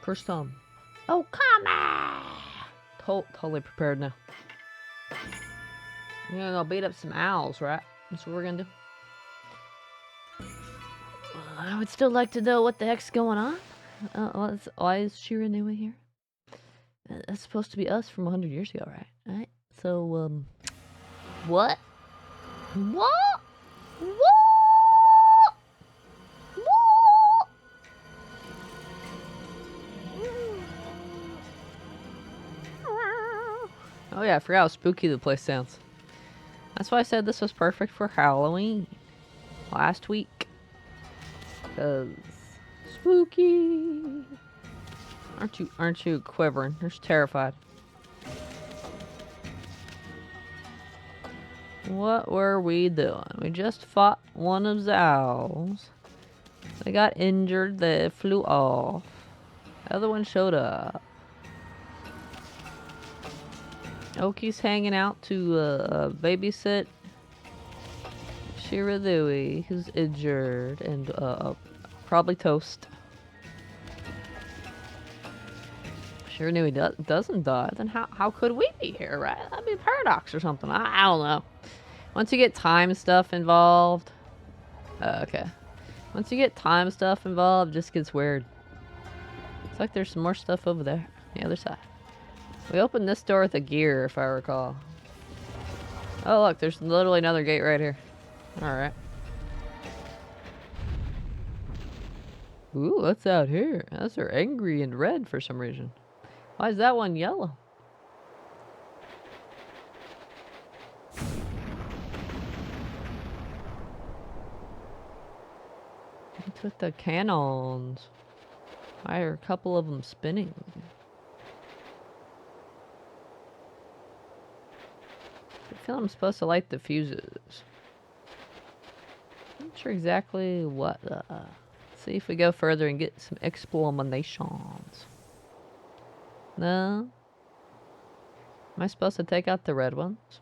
First time. Okami! Totally prepared now. We're gonna go beat up some owls, right? That's what we're gonna do. I would still like to know what the heck's going on. Why is Shiranui here? That's supposed to be us from 100 years ago, right? Right? So, what? What? What? What? Oh yeah, I forgot how spooky the place sounds. That's why I said this was perfect for Halloween last week. 'Cause spooky. Aren't you quivering? You're just terrified. What were we doing? We just fought one of the owls. They got injured, they flew off. The other one showed up. Oki's hanging out to babysit Shiranui, who's injured and probably toast. Shiranui doesn't die, then how could we be here, right? That'd be a paradox or something. I don't know. Once you get time stuff involved... okay. Once you get time stuff involved, it just gets weird. It's like there's some more stuff over there. The other side. We opened this door with a gear, if I recall. Oh, look, there's literally another gate right here. Alright. Ooh, what's out here? Those are angry and red for some reason. Why is that one yellow? What's with the cannons? Why are a couple of them spinning? I feel I'm supposed to light the fuses. I'm not sure exactly what. See if we go further and get some explanations. No? Am I supposed to take out the red ones?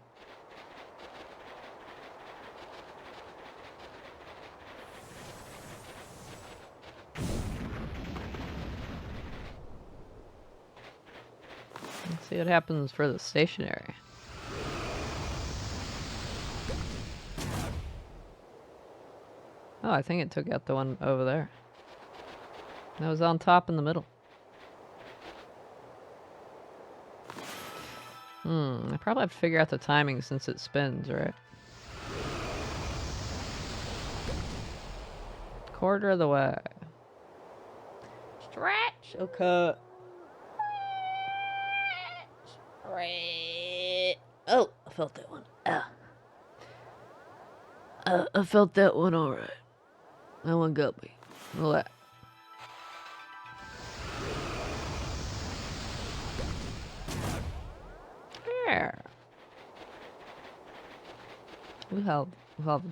Let's see what happens for the stationary. Oh, I think it took out the one over there. That was on top in the middle. I probably have to figure out the timing since it spins, right? Quarter of the way. Stretch! Okay. Stretch! Oh, I felt that one. I felt that one alright. That one got me. What? There. We have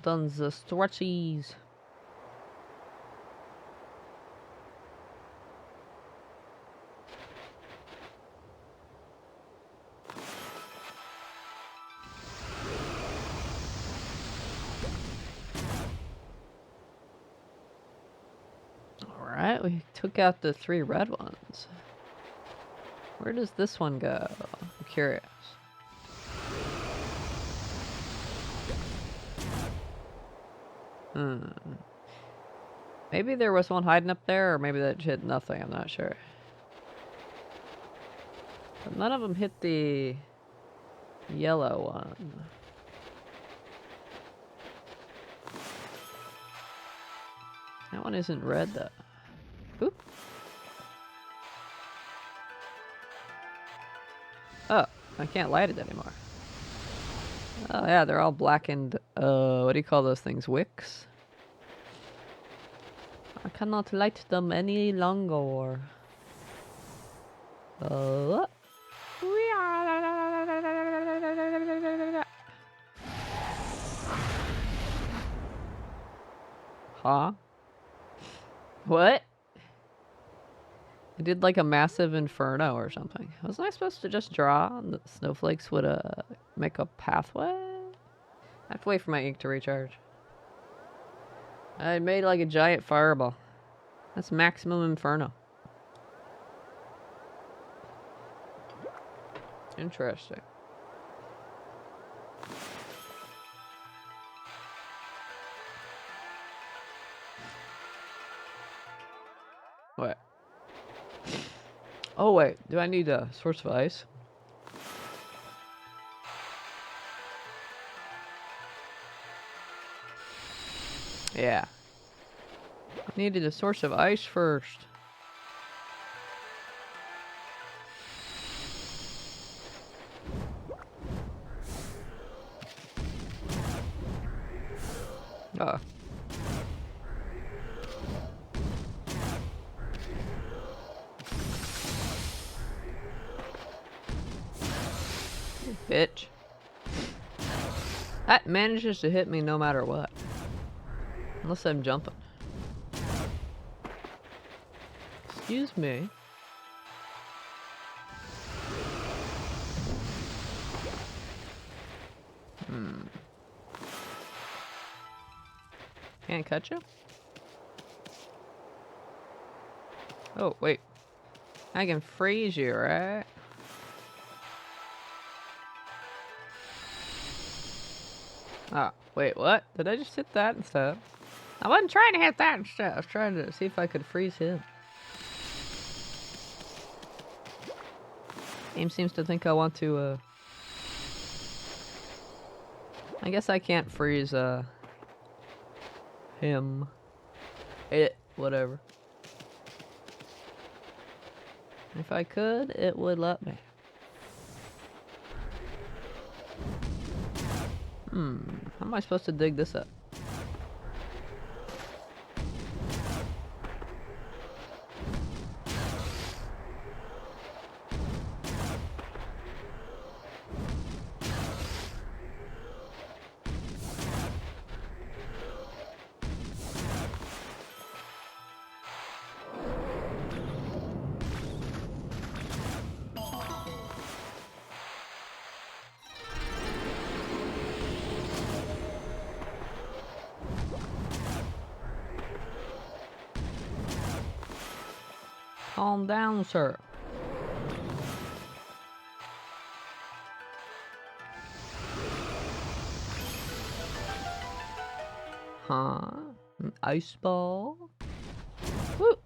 done the stretchies. Alright, we took out the 3 red ones. Where does this one go? I'm curious. Maybe there was one hiding up there, or maybe that hit nothing, I'm not sure. But none of them hit the yellow one. That one isn't red though. Oop. Oh, I can't light it anymore. Oh yeah, they're all blackened, what do you call those things? Wicks? I cannot light them any longer. Huh? What? I did like a massive inferno or something. Wasn't I supposed to just draw and the snowflakes would make a pathway? I have to wait for my ink to recharge. I made like a giant fireball. That's maximum inferno. Interesting. What? Oh wait, do I need a source of ice? Yeah. I needed a source of ice first. Oh. Bitch. That manages to hit me no matter what. Unless I'm jumping. Excuse me. Can't catch you? Oh, wait. I can freeze you, right? Ah, wait, what? Did I just hit that instead? I wasn't trying to hit that instead. I was trying to see if I could freeze him. Game seems to think I want to, I guess I can't freeze, him. It, whatever. If I could, it would let me. How am I supposed to dig this up? Calm down, sir. Huh? An ice ball? Woo!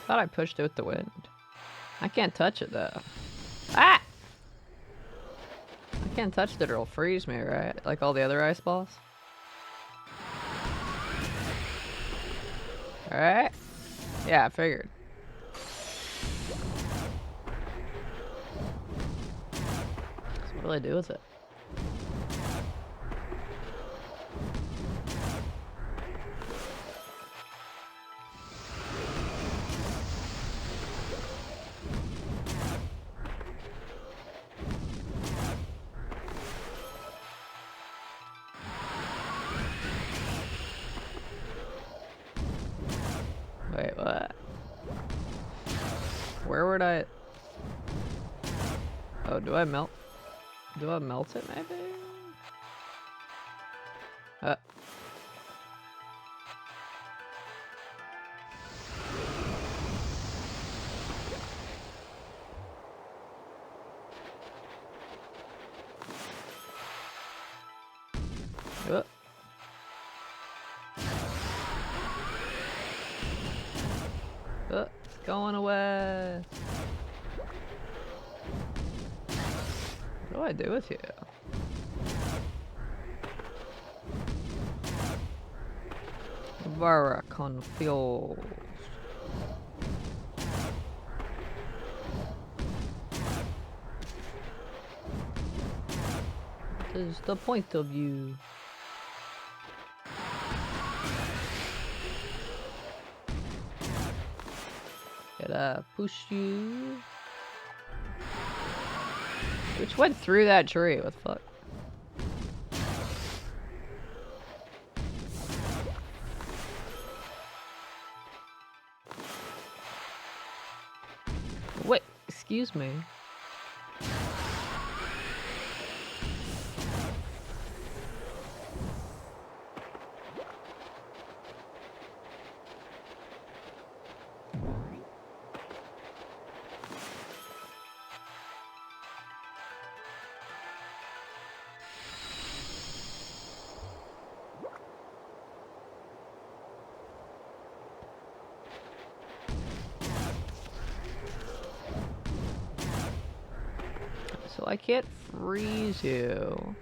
Thought I pushed it with the wind. I can't touch it though. Ah! I can't touch it or it'll freeze me, right? Like all the other ice balls. Alright. Yeah, I figured. So what do I do with it? Wait, what? Where would I... Oh, do I melt? Do I melt it, maybe? Uh. It's going away. What do I do with you? Very confused. What is the point of you? Gotta push you. Which went through that tree? What the fuck? Wait, excuse me. So I can't freeze you.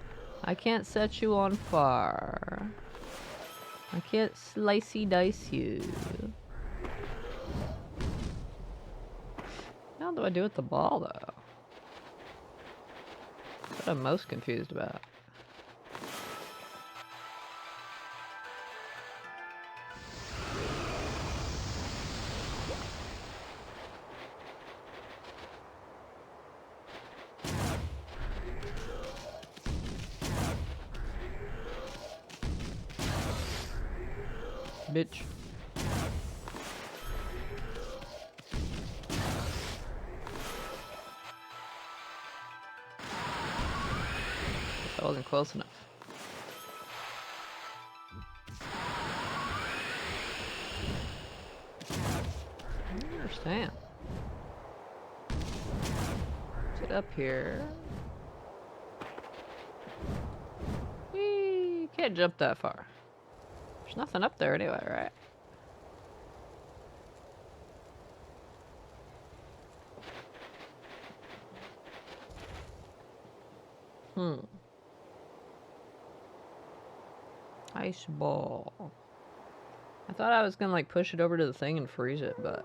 I can't set you on fire. I can't slicey dice you. What do I do with the ball, though? That's what I'm most confused about. Bitch. That wasn't close enough. I don't understand. Get up here. Whee! Can't jump that far. There's nothing up there anyway, right? Ice ball. I thought I was gonna like push it over to the thing and freeze it, but...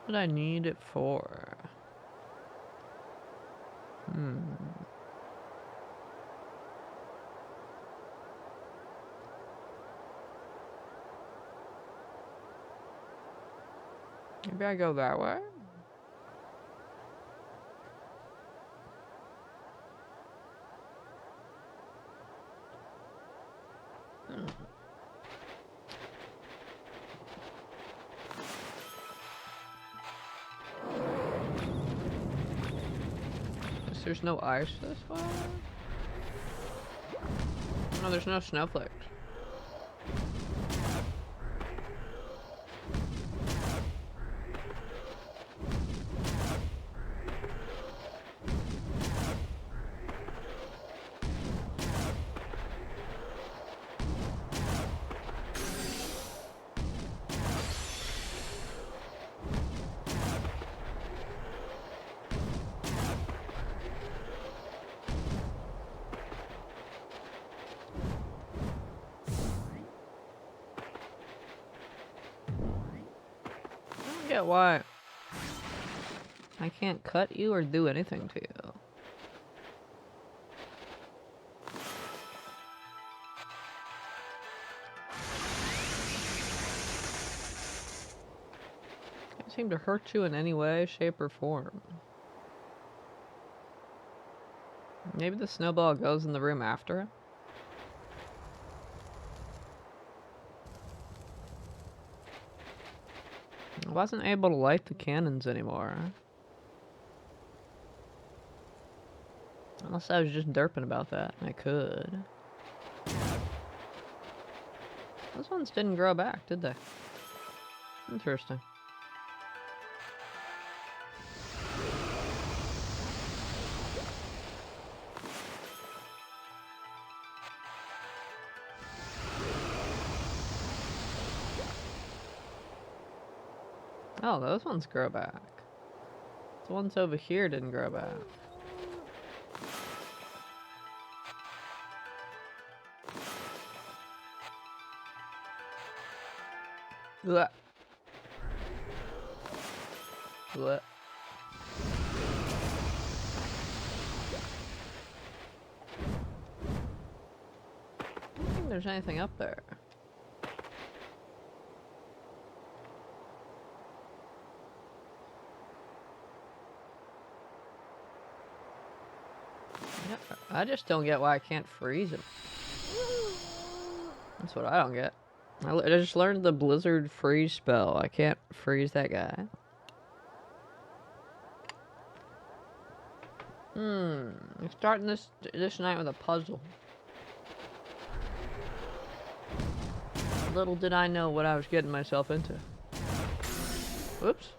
What did I need it for? Maybe I go that way? There's no ice this way? No, there's no snowflakes. Get why I can't cut you or do anything to you. Can't seem to hurt you in any way, shape, or form. Maybe the snowball goes in the room after it? I wasn't able to light the cannons anymore. Unless I was just derping about that. I could. Those ones didn't grow back, did they? Interesting. Oh, those ones grow back. The ones over here didn't grow back. Blech. Blech. I don't think there's anything up there. I just don't get why I can't freeze him. That's what I don't get. I just learned the blizzard freeze spell. I can't freeze that guy. I'm starting this night with a puzzle. Little did I know what I was getting myself into. Whoops.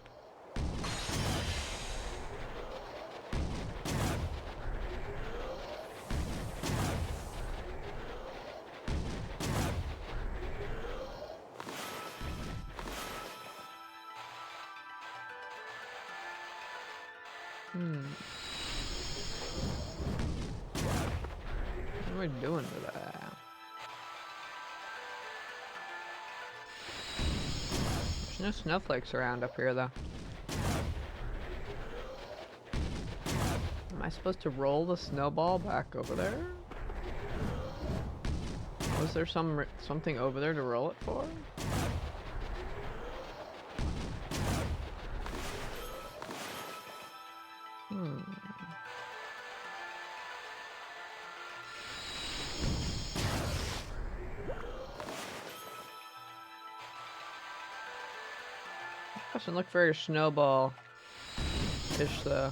What am I doing with that? There's no snowflakes around up here, though. Am I supposed to roll the snowball back over there? Was there something over there to roll it for? Doesn't look very snowball-ish though.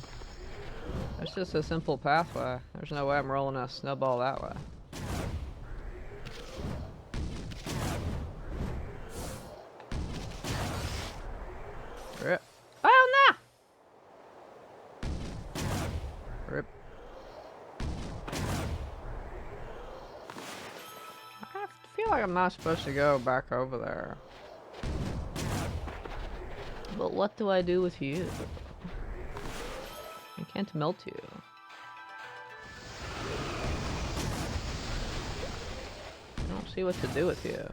It's just a simple pathway. There's no way I'm rolling a snowball that way. Rip. Oh no! Rip. I feel like I'm not supposed to go back over there. But what do I do with you? I can't melt you. I don't see what to do with you.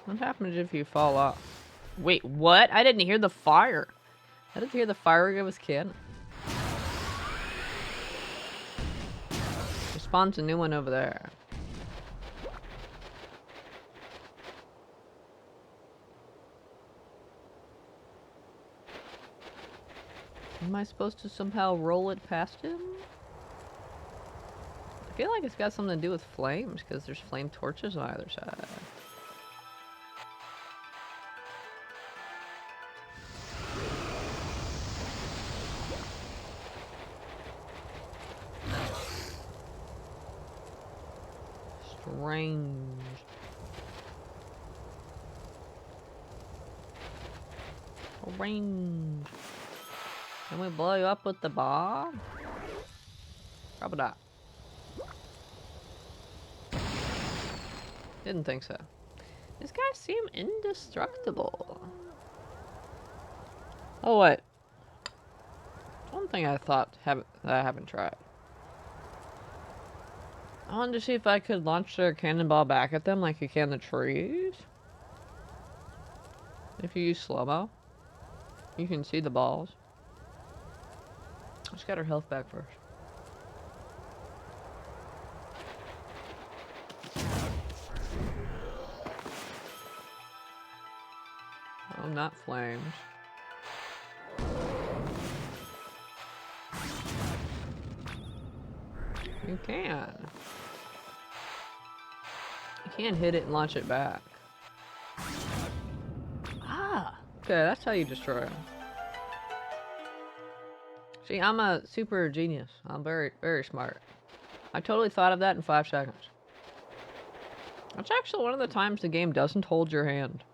What happens if you fall off? Wait, what? I didn't hear the fire. I didn't hear the firing of his cannon. There spawns a new one over there. Am I supposed to somehow roll it past him? I feel like it's got something to do with flames, because there's flame torches on either side. Strange. Strange. Can we blow you up with the bomb? Probably not. Didn't think so. These guys seem indestructible. Oh wait. One thing I thought that I haven't tried. I wanted to see if I could launch a cannonball back at them like you can the trees. If you use slow-mo, you can see the balls. Let's get our health back first. Oh, not flames. You can. You can hit it and launch it back. Ah! Okay, that's how you destroy them. See, I'm a super genius. I'm very, very smart. I totally thought of that in 5 seconds. That's actually one of the times the game doesn't hold your hand.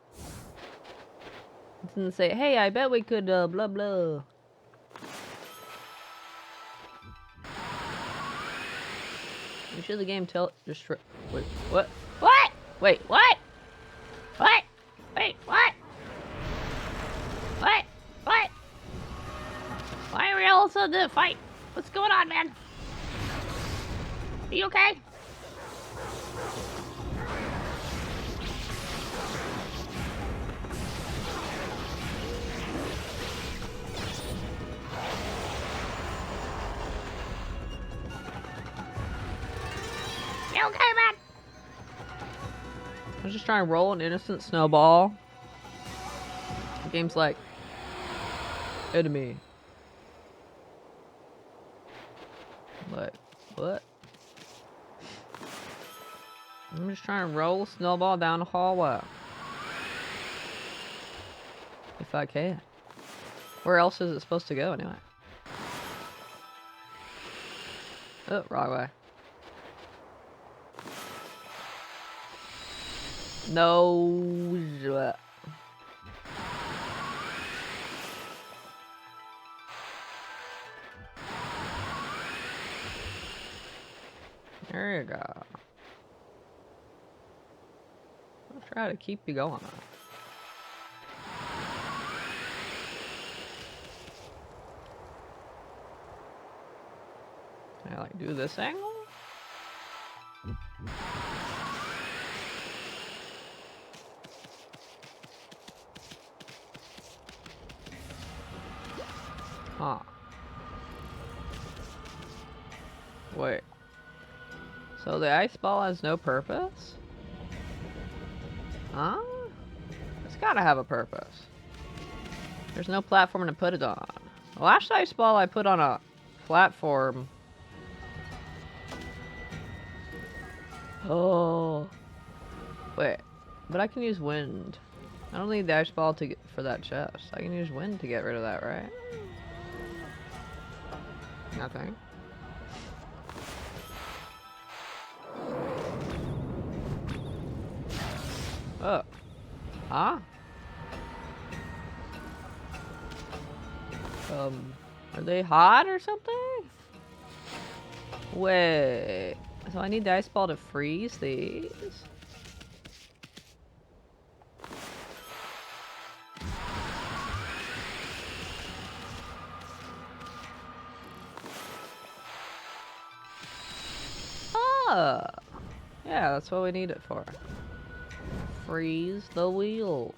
It doesn't say, hey, I bet we could, blah, blah. You sure the game just wait, what? What? Wait, what? What? Wait, what? What? What? Why are we all of a sudden in a fight? What's going on, man? Are you okay? You okay, man? I was just trying to roll an innocent snowball. The game's like, enemy. Like, what? I'm just trying to roll a snowball down the hallway. If I can. Where else is it supposed to go anyway? Oh, wrong way. No. There you go. I'll try to keep you going. Can I like do this angle? Huh. Wait. So the ice ball has no purpose? Huh? It's gotta have a purpose. There's no platform to put it on. The last ice ball I put on a platform. Oh. Wait. But I can use wind. I don't need the ice ball to get for that chest. I can use wind to get rid of that, right? Nothing. Oh. Huh? Are they hot or something? Wait. So I need the ice ball to freeze these? Oh. Yeah, that's what we need it for. Freeze the wheels.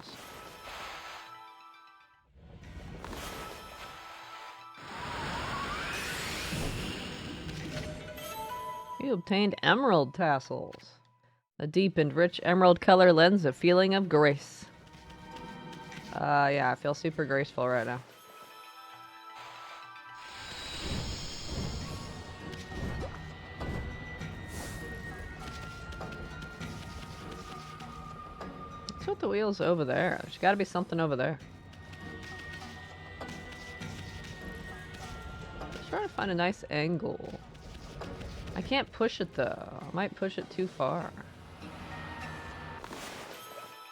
You obtained emerald tassels. A deep and rich emerald color lends a feeling of grace. Yeah, I feel super graceful right now. Let's put the wheels over there. There's gotta be something over there. Just trying to find a nice angle. I can't push it though. I might push it too far.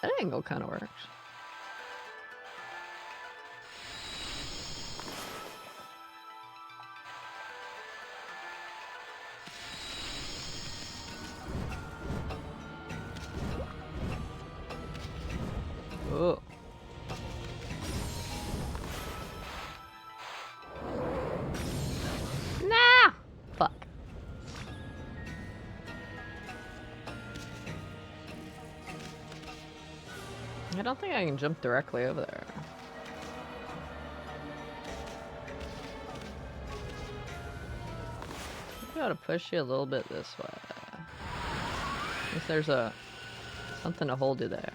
That angle kind of works. Oh. Nah! Fuck. I don't think I can jump directly over there. I gotta push you a little bit this way. If there's something to hold you there.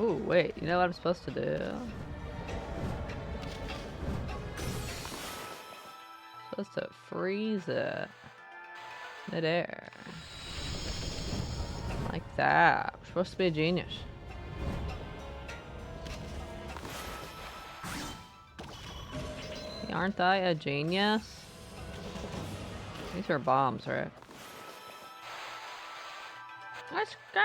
Oh, wait, you know what I'm supposed to do? I'm supposed to freeze it midair. Like that. I'm supposed to be a genius. Aren't I a genius? These are bombs, right? Let's go!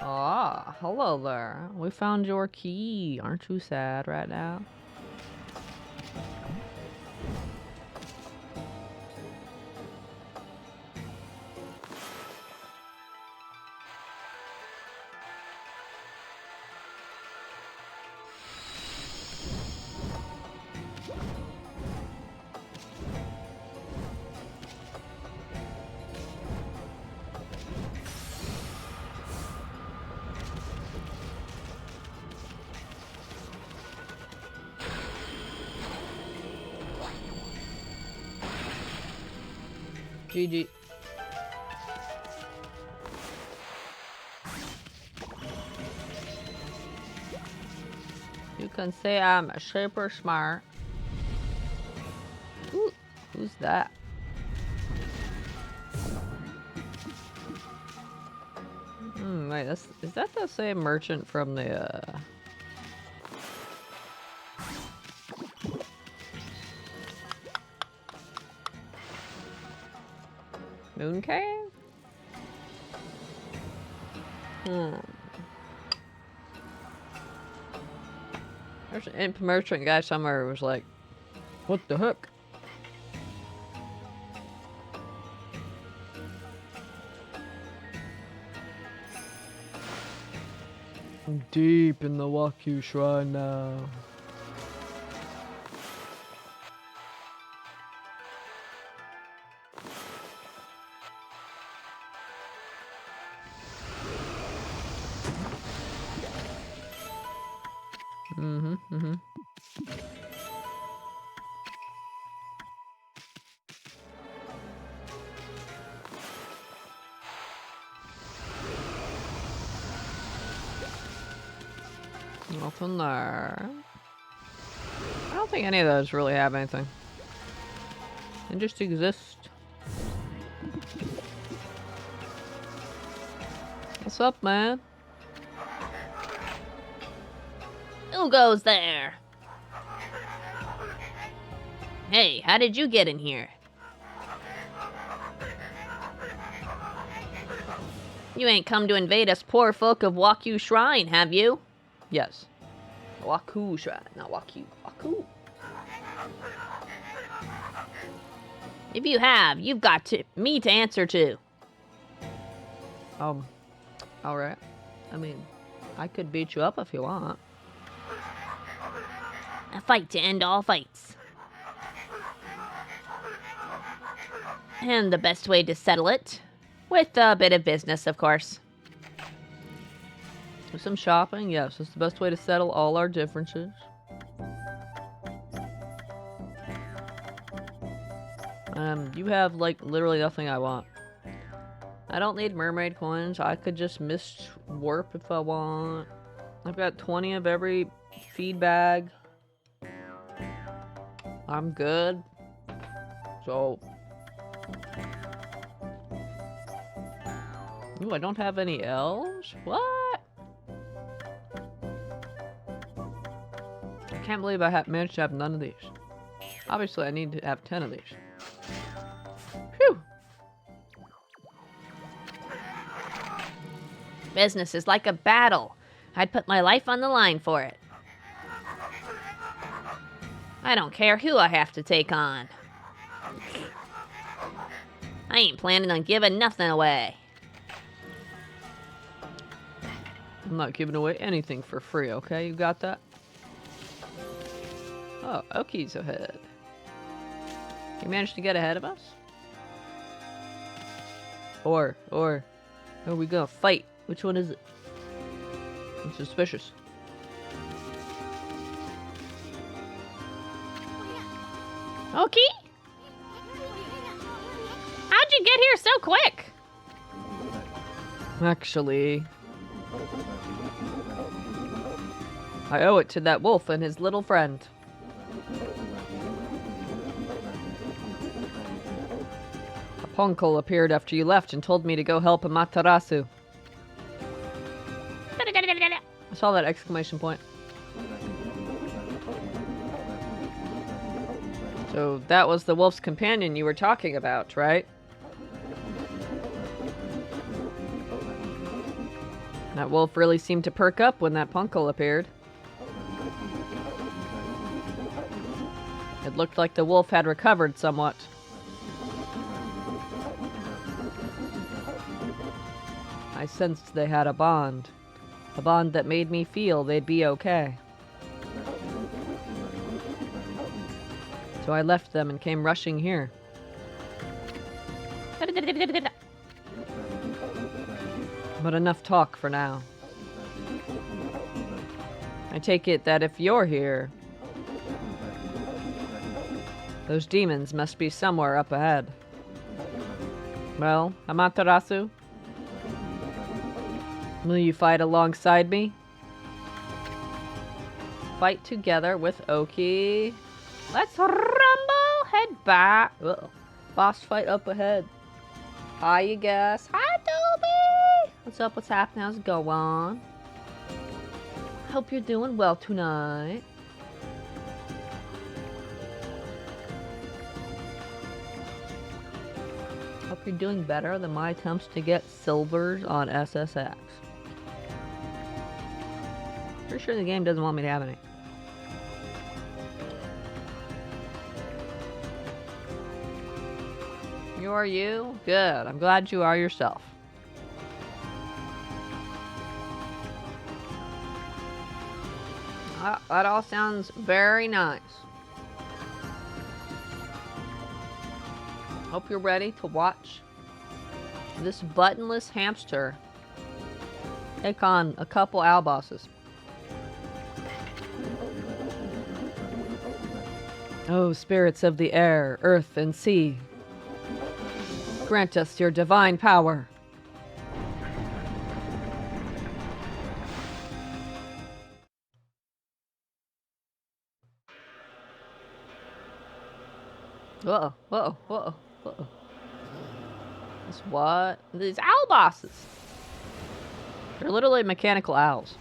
Ah, hello there. We found your key. Aren't you sad right now? GG. You can say I'm super smart. Ooh, who's that? Wait, is that the same merchant from the, Moon Cave? There's an merchant guy somewhere who was like, what the heck? I'm deep in the Wakyu Shrine now. Nothing there. I don't think any of those really have anything. They just exist. What's up, man? Who goes there? Hey, how did you get in here? You ain't come to invade us poor folk of Wakyu Shrine, have you? Yes. Waku Shrine, not Wakyu. Waku. If you have, you've got me to answer to. Alright. I mean, I could beat you up if you want. A fight to end all fights. And the best way to settle it, with a bit of business, of course. Do some shopping, yes. It's the best way to settle all our differences. You have, like, literally nothing I want. I don't need mermaid coins. I could just mist warp if I want. I've got 20 of every feed bag. I'm good. So... Ooh, I don't have any elves? What? I can't believe I managed to have none of these. Obviously, I need to have 10 of these. Phew! Business is like a battle. I'd put my life on the line for it. I don't care who I have to take on. I ain't planning on giving nothing away. I'm not giving away anything for free, okay? You got that? Oh, Oki's ahead. You managed to get ahead of us? Or are we gonna fight? Which one is it? I'm suspicious. Oki? How'd you get here so quick? Actually... I owe it to that wolf and his little friend. A punkle appeared after you left and told me to go help Amaterasu. I saw that exclamation point. So that was the wolf's companion you were talking about, right? That wolf really seemed to perk up when that punkle appeared. It looked like the wolf had recovered somewhat. I sensed they had a bond that made me feel they'd be okay. So I left them and came rushing here. But enough talk for now. I take it that if you're here, those demons must be somewhere up ahead. Well, Amaterasu, will you fight alongside me? Fight together with Oki. Let's rumble! Head back. Uh-oh. Boss fight up ahead. Hi, you guys. Hi, Toby! What's up? What's happening? How's it going? Hope you're doing well tonight. Hope you're doing better than my attempts to get silvers on SSX. Pretty sure the game doesn't want me to have any. You are you? Good. I'm glad you are yourself. That all sounds very nice. Hope you're ready to watch this buttonless hamster take on a couple owl bosses. Oh, spirits of the air, earth, and sea, grant us your divine power. Whoa, whoa, whoa, whoa. This what? These owl bosses. They're literally mechanical owls.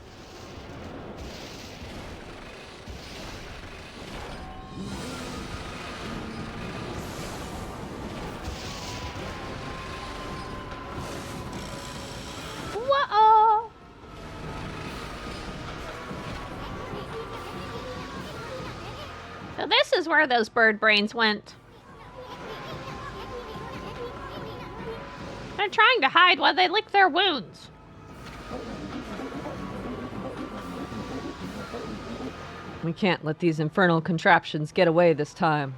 Whoa! So this is where those bird brains went. They're trying to hide while they lick their wounds. We can't let these infernal contraptions get away this time.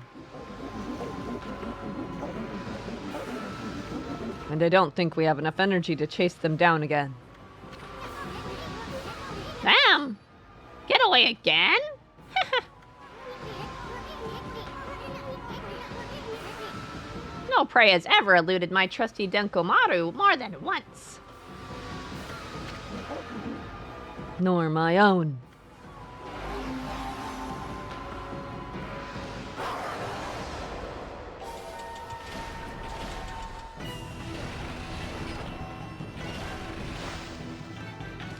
And I don't think we have enough energy to chase them down again. Them? Get away again? No prey has ever eluded my trusty Denkomaru more than once. Nor my own.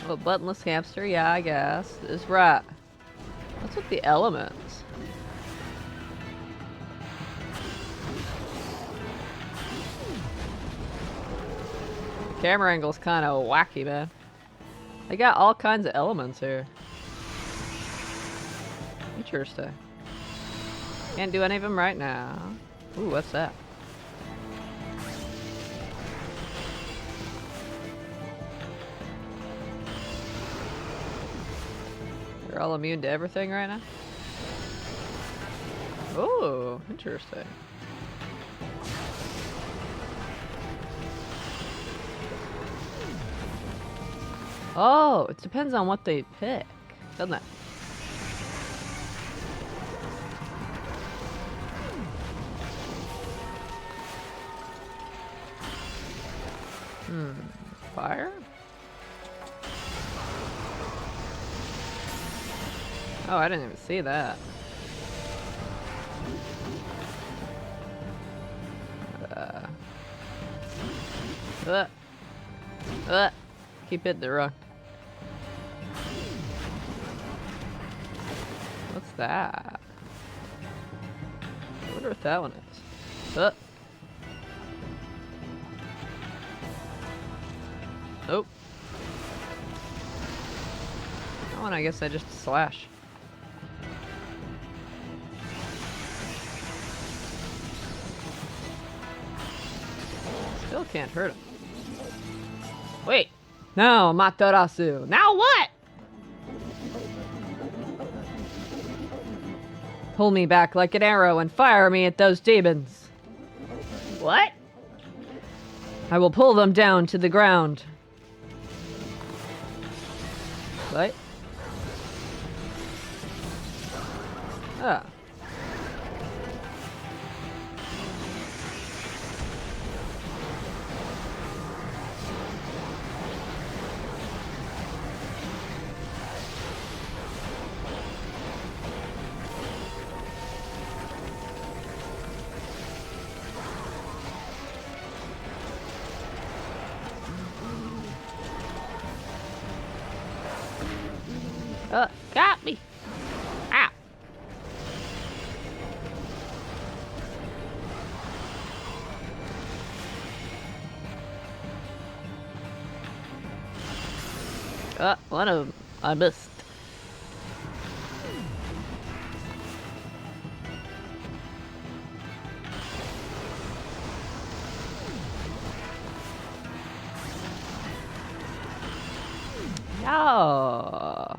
Oh, buttonless hamster, yeah, I guess. Is right. What's with the elements? The camera angle's kind of wacky, man. They got all kinds of elements here. Interesting. Can't do any of them right now. Ooh, what's that? They're all immune to everything right now? Oh, interesting. Oh, it depends on what they pick, doesn't it? Fire? Oh, I didn't even see that. Keep hitting the rug. What's that? I wonder what that one is. Nope. That one I guess I just slash. Still can't hurt him. Wait. No, Matarasu. Now what? Pull me back like an arrow and fire me at those demons. What? I will pull them down to the ground. What? Ah. Got me. Ow. One of them. I missed. Yeah.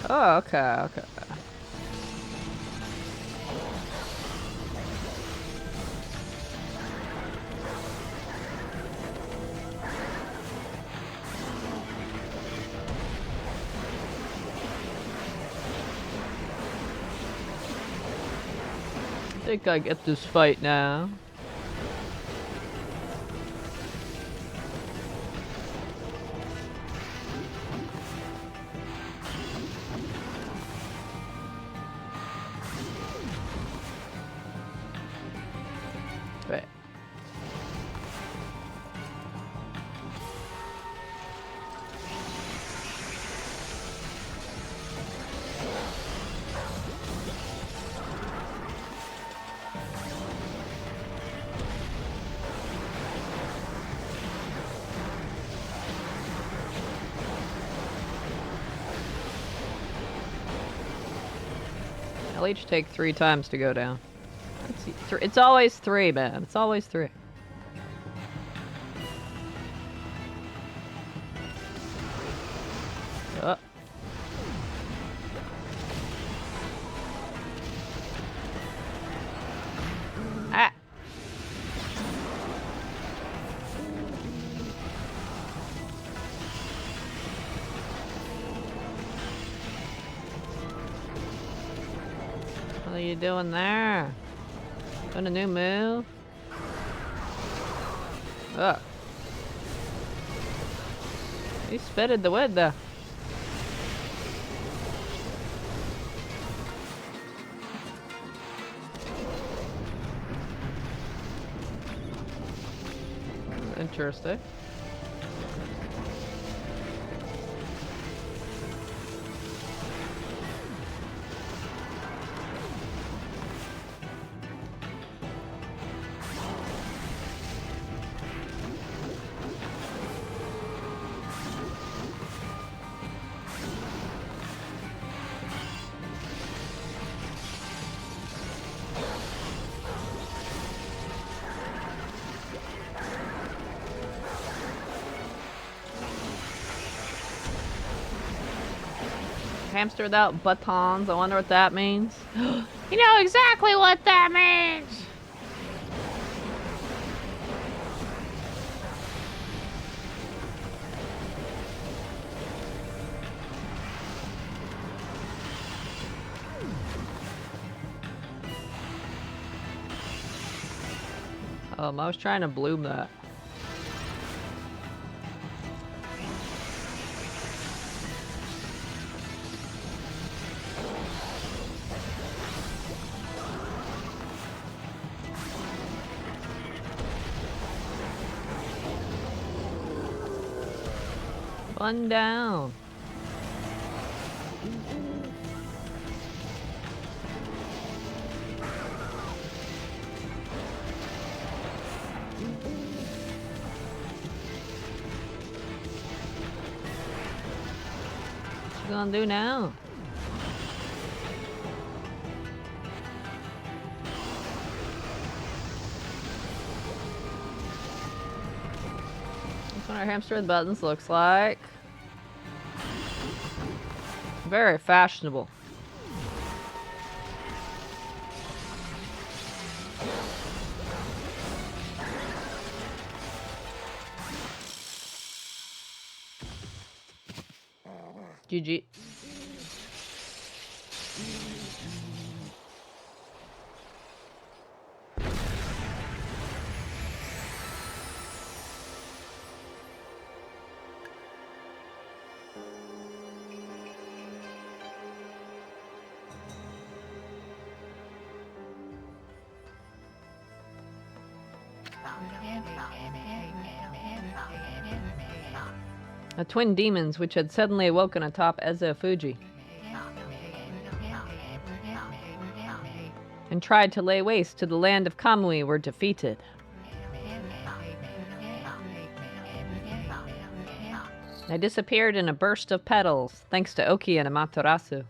Oh, okay. I think I get this fight now. Wait. They'll each take 3 times to go down. It's always 3, man. It's always 3. Oh. Ah. What are you doing there? Doing a new move? Ugh. He spitted the wood though. Interesting. Hamster without buttons. I wonder what that means. You know exactly what that means! I was trying to bloom that. One down. What you gonna do now? That's what our hamster with buttons looks like. Very fashionable. GG. The twin demons, which had suddenly awoken atop Ezo Fuji, and tried to lay waste to the land of Kamui, were defeated. They disappeared in a burst of petals, thanks to Oki and Amaterasu.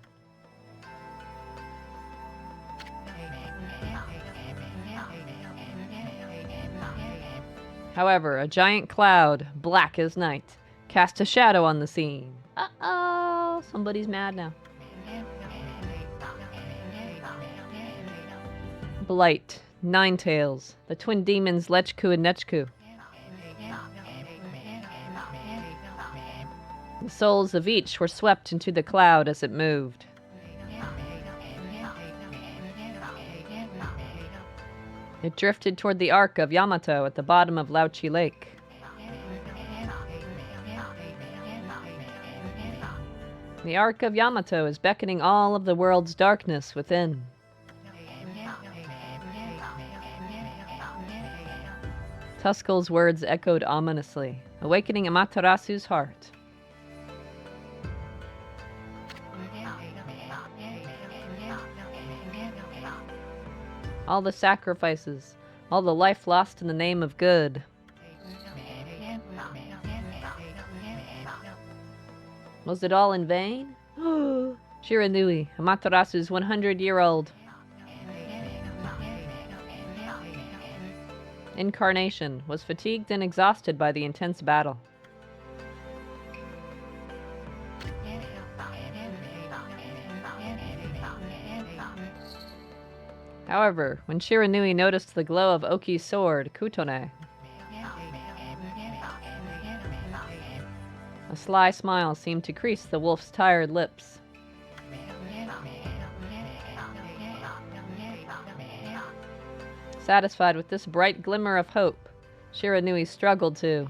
However, a giant cloud, black as night, cast a shadow on the scene. Uh-oh, somebody's mad now. Blight, Ninetails, the twin demons Lechku and Nechku. The souls of each were swept into the cloud as it moved. It drifted toward the Ark of Yamato at the bottom of Lauchi Lake. The Ark of Yamato is beckoning all of the world's darkness within. Tuskull's words echoed ominously, awakening Amaterasu's heart. All the sacrifices, all the life lost in the name of good. Was it all in vain? Shiranui, Amaterasu's 100-year-old incarnation, was fatigued and exhausted by the intense battle. However, when Shiranui noticed the glow of Oki's sword, Kutone, a sly smile seemed to crease the wolf's tired lips. Satisfied with this bright glimmer of hope, Shiranui struggled to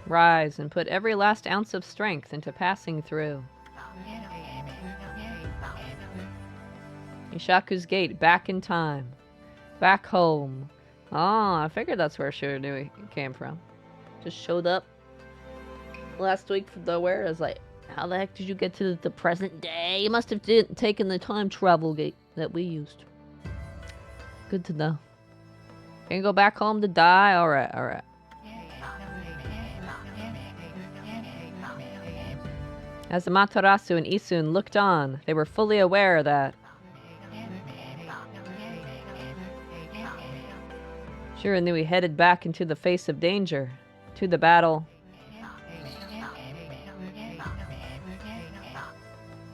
rise and put every last ounce of strength into passing through. Ishaku's gate back in time. Back home. Ah, I figured that's where Shiranui came from. Just showed up last week from nowhere. I was like, how the heck did you get to the present day? You must have taken the time travel gate that we used. Good to know. Can you go back home to die? Alright, alright. As Amaterasu and Isun looked on, they were fully aware that Shiranui headed back into the face of danger, to the battle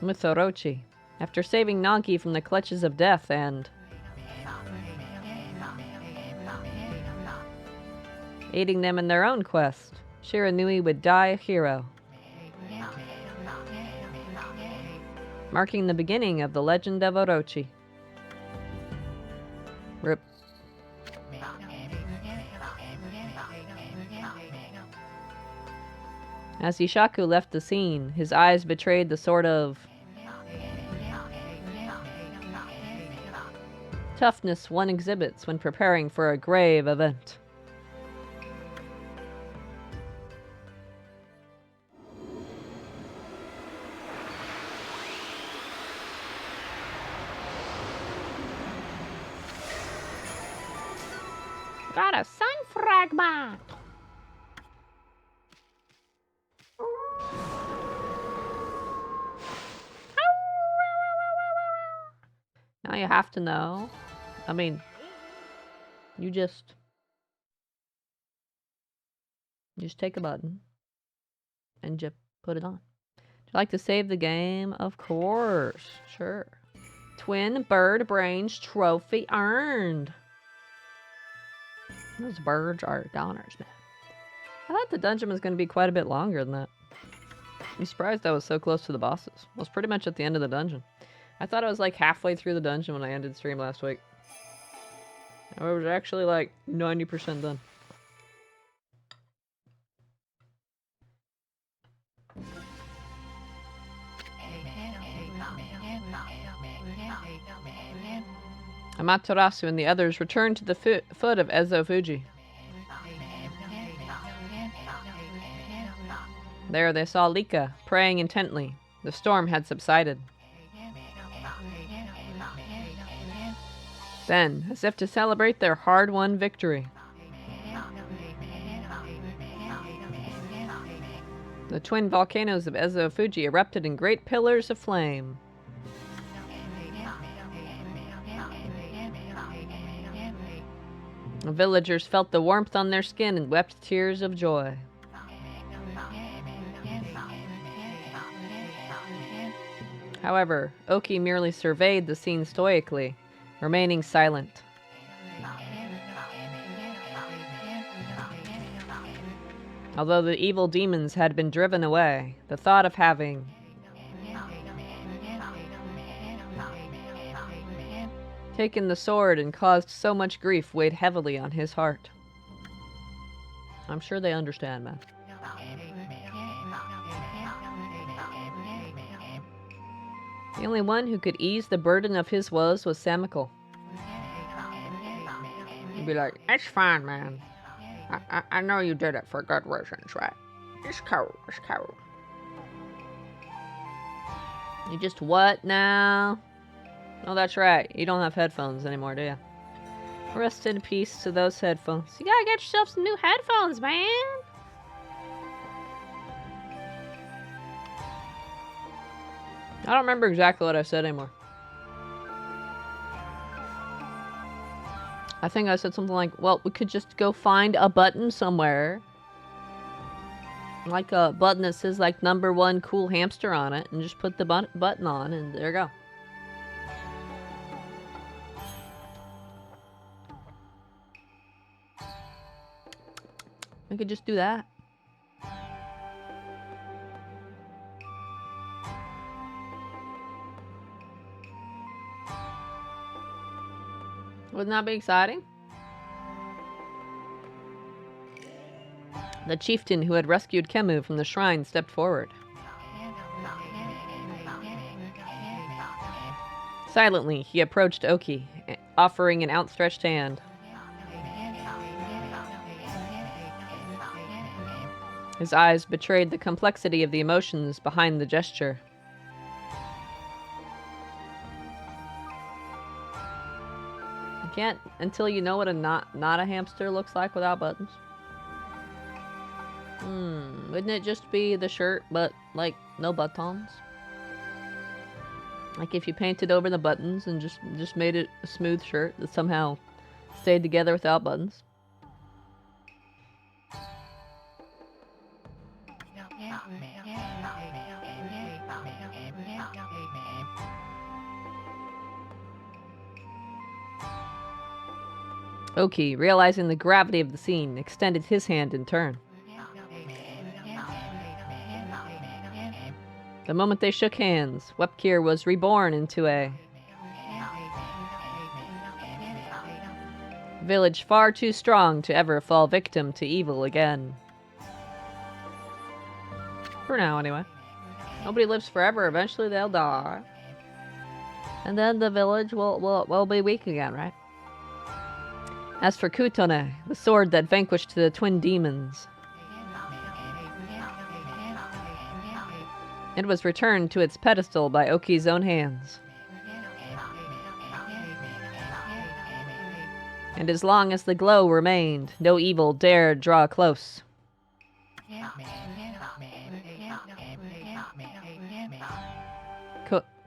with Orochi, after saving Nagi from the clutches of death and aiding them in their own quest. Shiranui would die a hero, marking the beginning of the legend of Orochi. RIP. As Ishaku left the scene, his eyes betrayed the sort of toughness one exhibits when preparing for a grave event. Got a sun fragment! Now you have to know. I mean, you just take a button and just put it on. Would you like to save the game? Of course. Sure. Twin bird brains trophy earned. Those birds are goners, man. I thought the dungeon was going to be quite a bit longer than that. I'm surprised I was so close to the bosses. I was pretty much at the end of the dungeon. I thought I was like halfway through the dungeon when I ended stream last week. I was actually like 90% done. Amaterasu and the others returned to the foot of Ezo Fuji. There they saw Lika, praying intently. The storm had subsided. Then, as if to celebrate their hard-won victory, The twin volcanoes of Ezo Fuji erupted in great pillars of flame. The villagers felt the warmth on their skin and wept tears of joy. However, Oki merely surveyed the scene stoically, remaining silent. Although the evil demons had been driven away, the thought of having taken the sword and caused so much grief weighed heavily on his heart. I'm sure they understand, man. The only one who could ease the burden of his woes was Samikal. He'd be like, "It's fine, man. I know you did it for good reasons, right? It's cool, it's cool." You just what now? Oh, that's right. You don't have headphones anymore, do you? Rest in peace to those headphones. You gotta get yourself some new headphones, man. I don't remember exactly what I said anymore. I think I said something like, well, we could just go find a button somewhere. Like a button that says like #1 cool hamster on it, and just put the button on, and there you go. We could just do that. Wouldn't that be exciting? The chieftain who had rescued Kemu from the shrine stepped forward. Silently, he approached Oki, offering an outstretched hand. His eyes betrayed the complexity of the emotions behind the gesture. You can't until you know what a not a hamster looks like without buttons. Wouldn't it just be the shirt, but like no buttons? Like if you painted over the buttons and just made it a smooth shirt that somehow stayed together without buttons. Oki, realizing the gravity of the scene, extended his hand in turn. The moment they shook hands, Wepkir was reborn into a village far too strong to ever fall victim to evil again. For now, anyway. Nobody lives forever. Eventually they'll die. And then the village will be weak again, right? As for Kutone, the sword that vanquished the twin demons, it was returned to its pedestal by Oki's own hands. And as long as the glow remained, no evil dared draw close.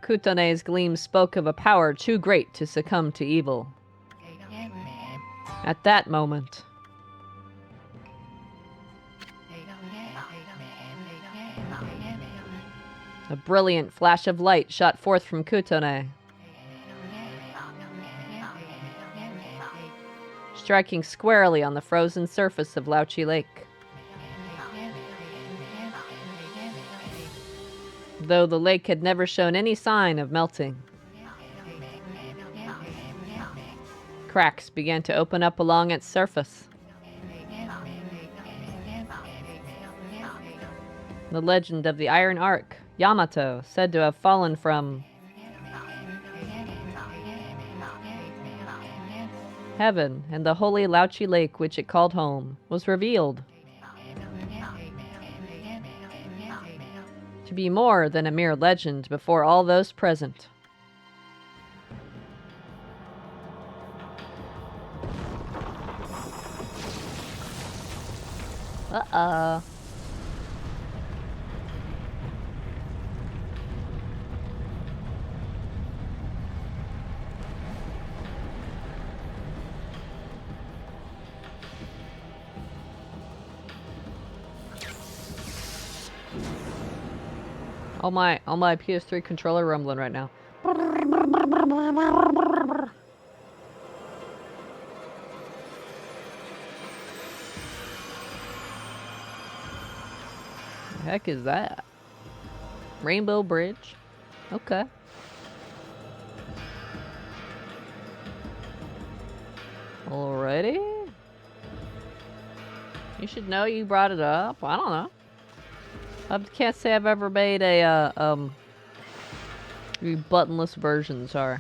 Kutone's gleam spoke of a power too great to succumb to evil. At that moment, a brilliant flash of light shot forth from Kutone, striking squarely on the frozen surface of Lauchi Lake. Though the lake had never shown any sign of melting, cracks began to open up along its surface. The legend of the Iron Ark, Yamato, said to have fallen from heaven, and the holy Lauchi Lake which it called home, was revealed to be more than a mere legend before all those present. Uh-oh. All my PS3 controller rumbling right now. The heck is that? Rainbow Bridge? Okay. Alrighty. You should know you brought it up. I don't know. I can't say I've ever made a buttonless version, sorry.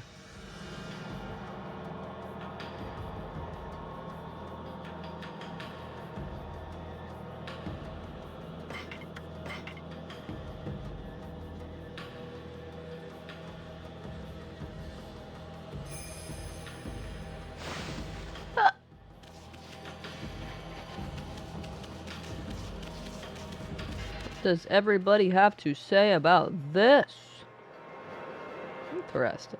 Does everybody have to say about this? Interesting.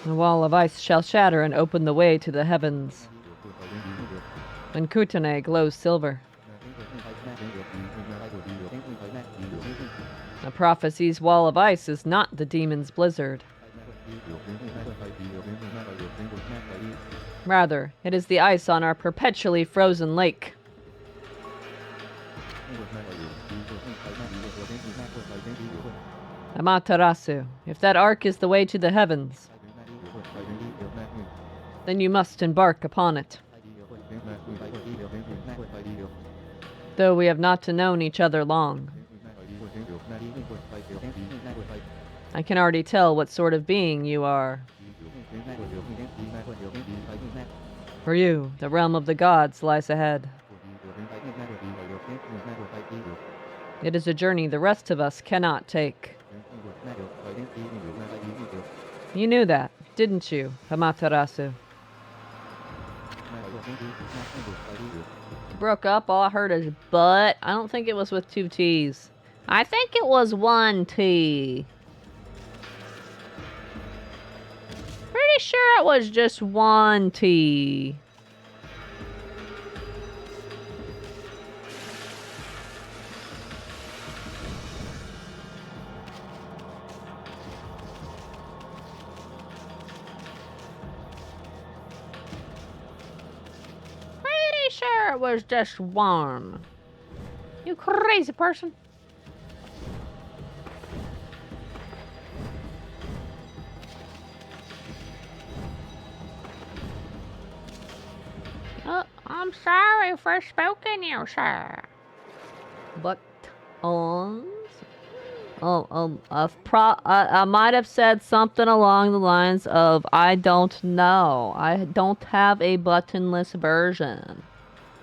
The wall of ice shall shatter and open the way to the heavens. When Kutane glows silver. The prophecy's wall of ice is not the demon's blizzard. Rather, it is the ice on our perpetually frozen lake. Amaterasu, if that ark is the way to the heavens, then you must embark upon it. Though we have not known each other long, I can already tell what sort of being you are. For you, the realm of the gods lies ahead. It is a journey the rest of us cannot take. You knew that, didn't you, Amaterasu? Broke up, all I heard is but. I don't think it was with 2 T's. I think it was 1 T. Pretty sure it was just 1 T. Pretty sure it was just 1. You crazy person. I'm sorry for spoken you, sir. But, I might have said something along the lines of, I don't know. I don't have a buttonless version.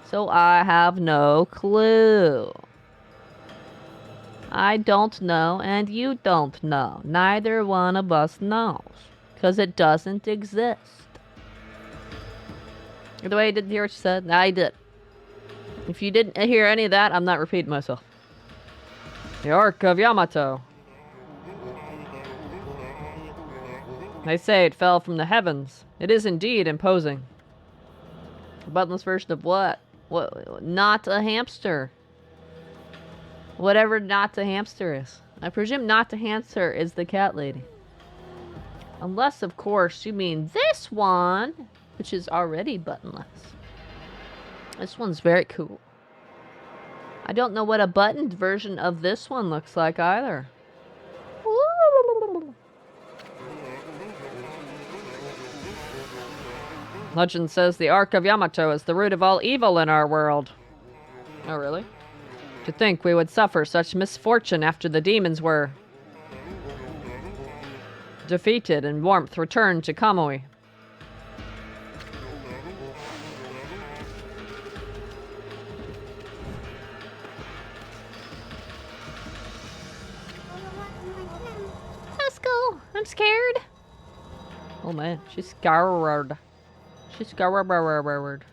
So I have no clue. I don't know, and you don't know. Neither one of us knows. Because it doesn't exist. The way I didn't hear what you said, I did. If you didn't hear any of that, I'm not repeating myself. The Ark of Yamato. They say it fell from the heavens. It is indeed imposing. A buttonless version of what? What? Not a hamster. Whatever not a hamster is. I presume not a hamster is the cat lady. Unless, of course, you mean this one, which is already buttonless. This one's very cool. I don't know what a buttoned version of this one looks like either. Legend says the Ark of Yamato is the root of all evil in our world. Oh, really? To think we would suffer such misfortune after the demons were defeated and warmth returned to Kamui. Let's go. I'm scared. Oh man, she's scared. She's scared.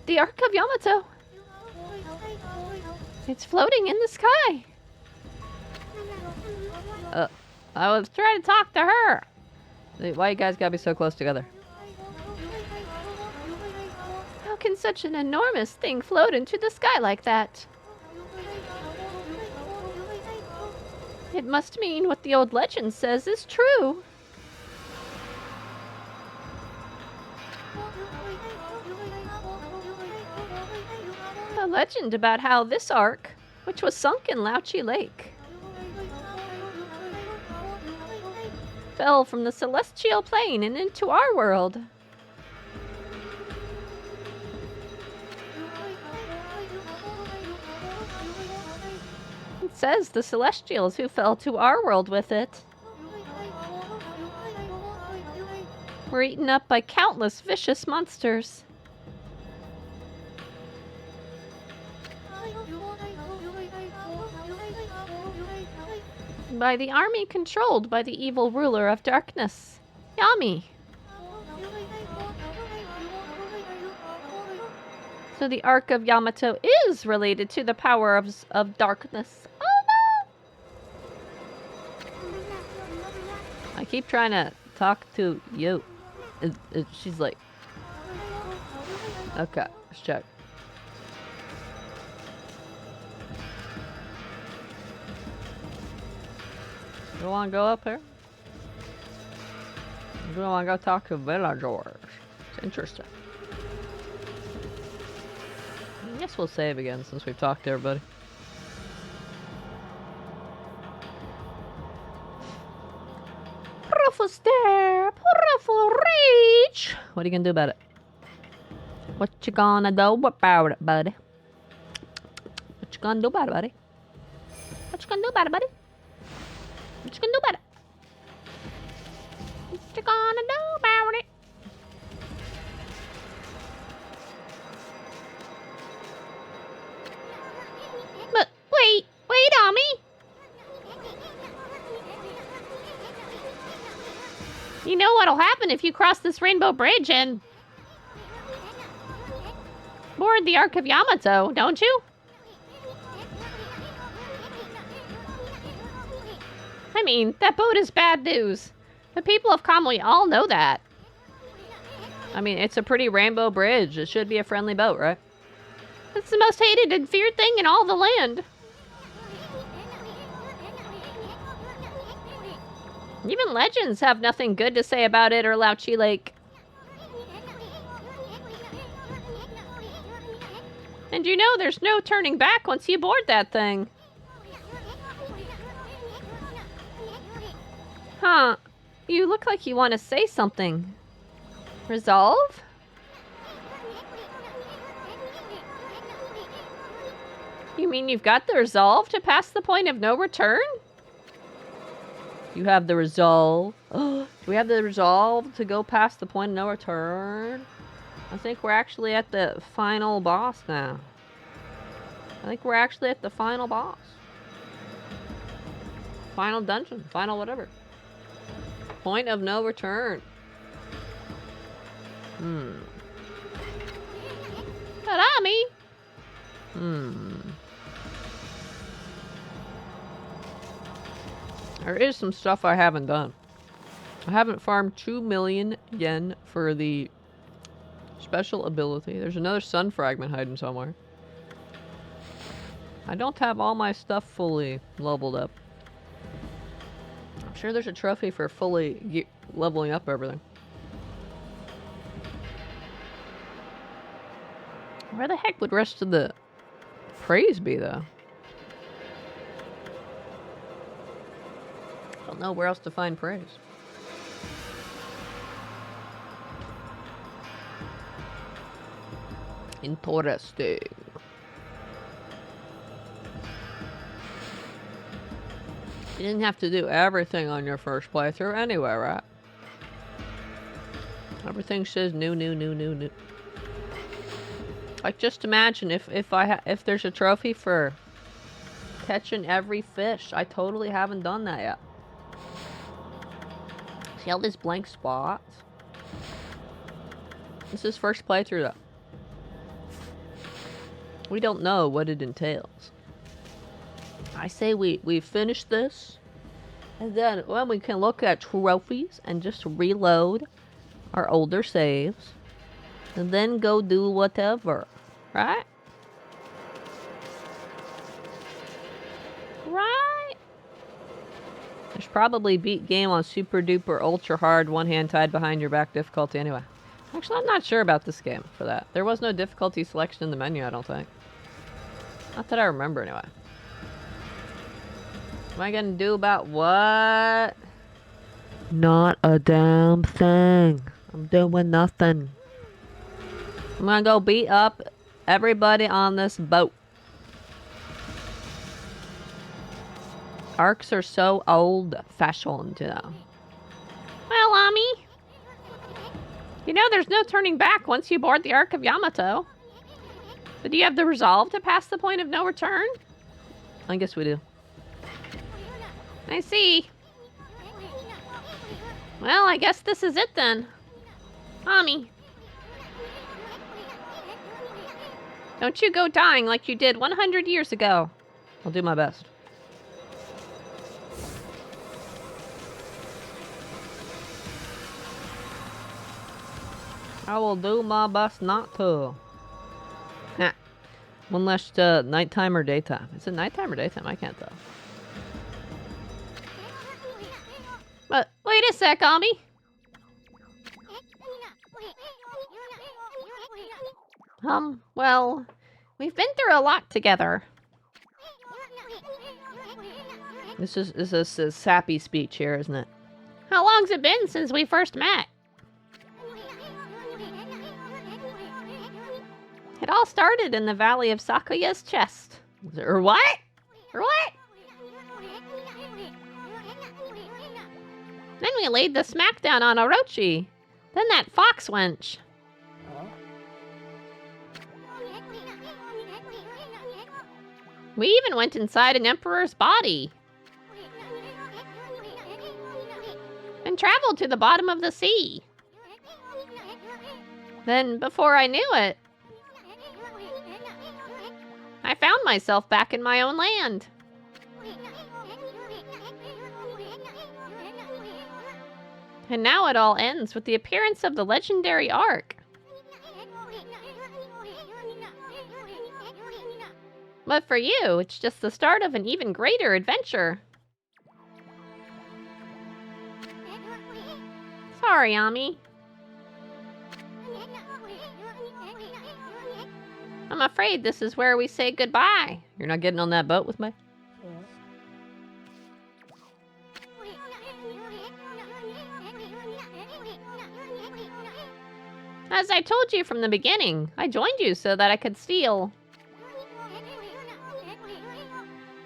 The Ark of Yamato. It's floating in the sky. I was trying to talk to her. Why you guys gotta be so close together? can such an enormous thing float into the sky like that? It must mean what the old legend says is true. A legend about how this ark, which was sunk in Lauchi Lake, fell from the celestial plane and into our world. It says the celestials who fell to our world with it were eaten up by countless vicious monsters. By the army controlled by the evil ruler of darkness, Yami. So the Ark of Yamato is related to the power of darkness. Oh no! I keep trying to talk to you. She's like... Okay, let's check. You want to go up here? You want to go talk to villagers? It's interesting. I guess we'll save again since we've talked to everybody. Powerful stare, powerful reach. What are you gonna do about it? What you gonna do about it, buddy? What you gonna do about it, buddy? What you gonna do about it, buddy? What you gonna do about it? What you gonna do about it? But wait, Ami. You know what'll happen if you cross this rainbow bridge and board the Ark of Yamato, don't you? I mean, that boat is bad news. The people of Kamui all know that. I mean, it's a pretty rainbow bridge. It should be a friendly boat, right? It's the most hated and feared thing in all the land. Even legends have nothing good to say about it or Lauchi Lake. And you know there's no turning back once you board that thing. Huh. You look like you want to say something. Resolve? You mean you've got the resolve to pass the point of no return? You have the resolve. Do we have the resolve to go past the point of no return? I think we're actually at the final boss now. I think we're actually at the final boss. Final dungeon. Final whatever. Point of no return. Tarami! There is some stuff I haven't done. I haven't farmed 2 million yen for the special ability. There's another sun fragment hiding somewhere. I don't have all my stuff fully leveled up. I'm sure there's a trophy for fully leveling up everything. Where the heck would rest of the praise be, though? I don't know where else to find praise. Interesting. You didn't have to do everything on your first playthrough anyway, right? Everything says new. Like, just imagine if there's a trophy for catching every fish. I totally haven't done that yet. See all these blank spots? This is first playthrough though. We don't know what it entails. I say we finish this, and then when we can look at trophies and just reload our older saves. And then go do whatever. Right? Right? There's probably beat game on super duper ultra hard one hand tied behind your back difficulty anyway. Actually, I'm not sure about this game for that. There was no difficulty selection in the menu, I don't think. Not that I remember anyway. What am I gonna do about what? Not a damn thing. I'm doing nothing. I'm gonna go beat up everybody on this boat. Arcs are so old-fashioned, you know. Well, Ami, you know there's no turning back once you board the Ark of Yamato. But do you have the resolve to pass the point of no return? I guess we do. I see. Well, I guess this is it then. Ami. Don't you go dying like you did 100 years ago. I'll do my best. I will do my best not to. Nah. One last nighttime or daytime. Is it nighttime or daytime? I can't tell. But wait a sec, Ami. Well, we've been through a lot together. This is a sappy speech here, isn't it? How long's it been since we first met? It all started in the Valley of Sakuya's chest. Or what? Or what? Then we laid the smackdown on Orochi. Then that fox wench. We even went inside an emperor's body. And traveled to the bottom of the sea. Then, before I knew it, I found myself back in my own land. And now it all ends with the appearance of the legendary Ark. But for you, it's just the start of an even greater adventure. Sorry, Ami. I'm afraid this is where we say goodbye. You're not getting on that boat with me? As I told you from the beginning, I joined you so that I could steal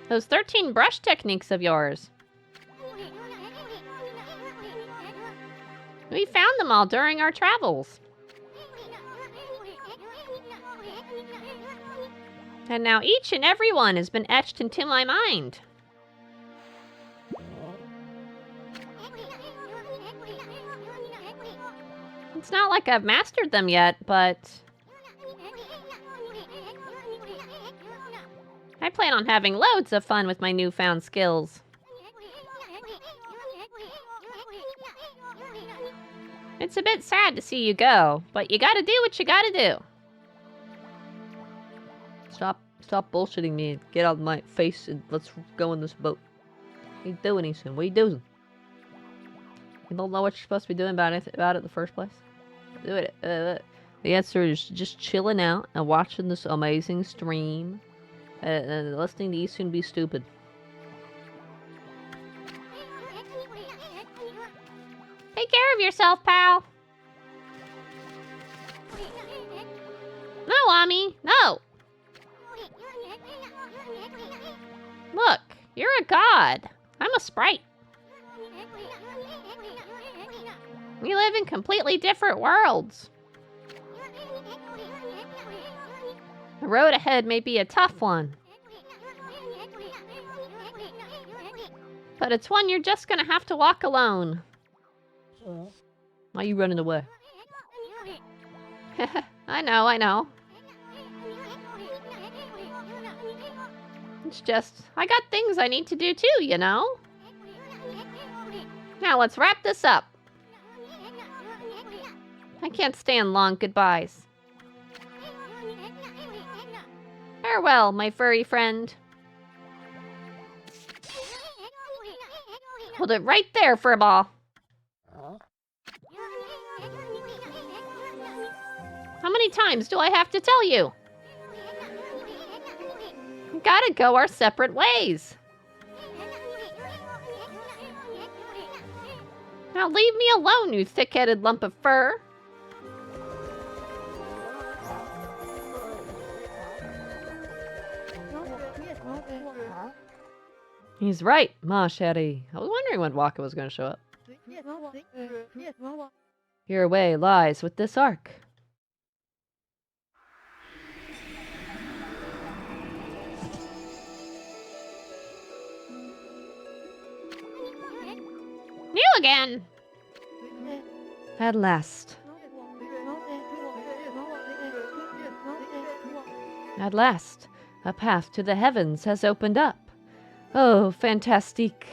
those 13 brush techniques of yours. We found them all during our travels. And now each and every one has been etched into my mind. It's not like I've mastered them yet, but I plan on having loads of fun with my newfound skills. It's a bit sad to see you go, but you gotta do what you gotta do. Stop bullshitting me and get out of my face and let's go in this boat. What are you doing, Ethan? What are you doing? You don't know what you're supposed to be doing about it in the first place? Do it. The answer is just chilling out and watching this amazing stream and listening to Ethan be stupid. Take care of yourself, pal. No, Ami, no. Look, you're a god. I'm a sprite. We live in completely different worlds. The road ahead may be a tough one. But it's one you're just gonna have to walk alone. Why are you running away? I know. It's just, I got things I need to do too, you know? Now let's wrap this up. I can't stand long goodbyes. Farewell, my furry friend. Hold it right there, Furball. How many times do I have to tell you? We gotta go our separate ways. Now leave me alone, you thick-headed lump of fur. He's right, ma chérie. I was wondering when Waka was going to show up. Your way lies with this ark. You again! At last. At last, a path to the heavens has opened up. Oh, fantastique.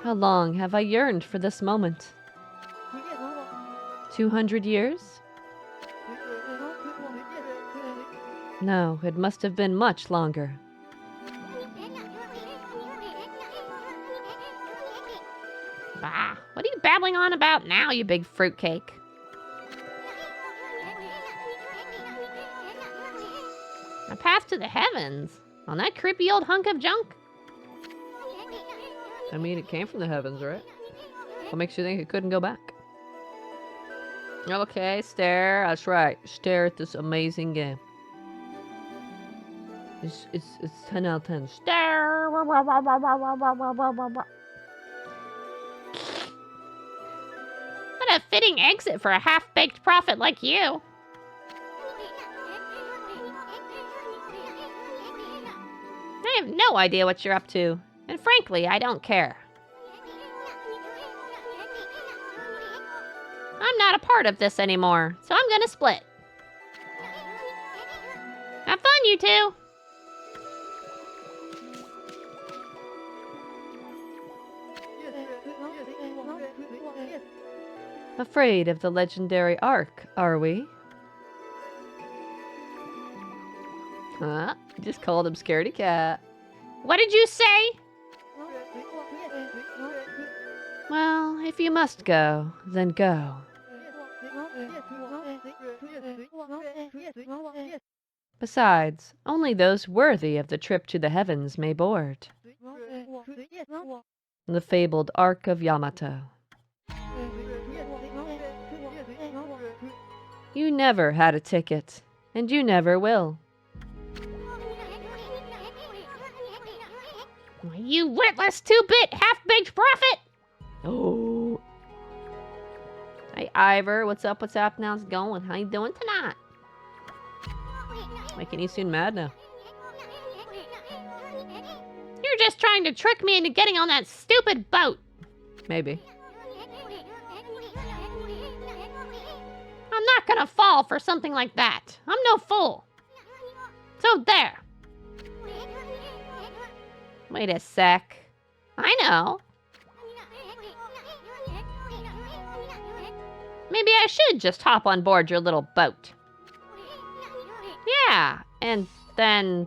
How long have I yearned for this moment? 200 years? No, it must have been much longer. Bah, what are you babbling on about now, you big fruitcake? A path to the heavens? On that creepy old hunk of junk? I mean, it came from the heavens, right? What makes you think it couldn't go back? Okay, stare. That's right. Stare at this amazing game. It's 10 out of 10. Stare. What a fitting exit for a half-baked prophet like you. I have no idea what you're up to, and frankly, I don't care. I'm not a part of this anymore, so I'm gonna split. Have fun, you two! Afraid of the legendary Ark, are we? Huh? Just called him Scaredy Cat. What did you say? Well, if you must go, then go. Besides, only those worthy of the trip to the heavens may board. The fabled Ark of Yamato. You never had a ticket, and you never will. You witless two-bit half-baked prophet! Oh. Hey, Ivor, what's up? What's happening? How's it going? How you doing tonight? Making you seem mad now. You're just trying to trick me into getting on that stupid boat. Maybe. I'm not gonna fall for something like that. I'm no fool. So there. Wait a sec. I know. Maybe I should just hop on board your little boat. Yeah, and then...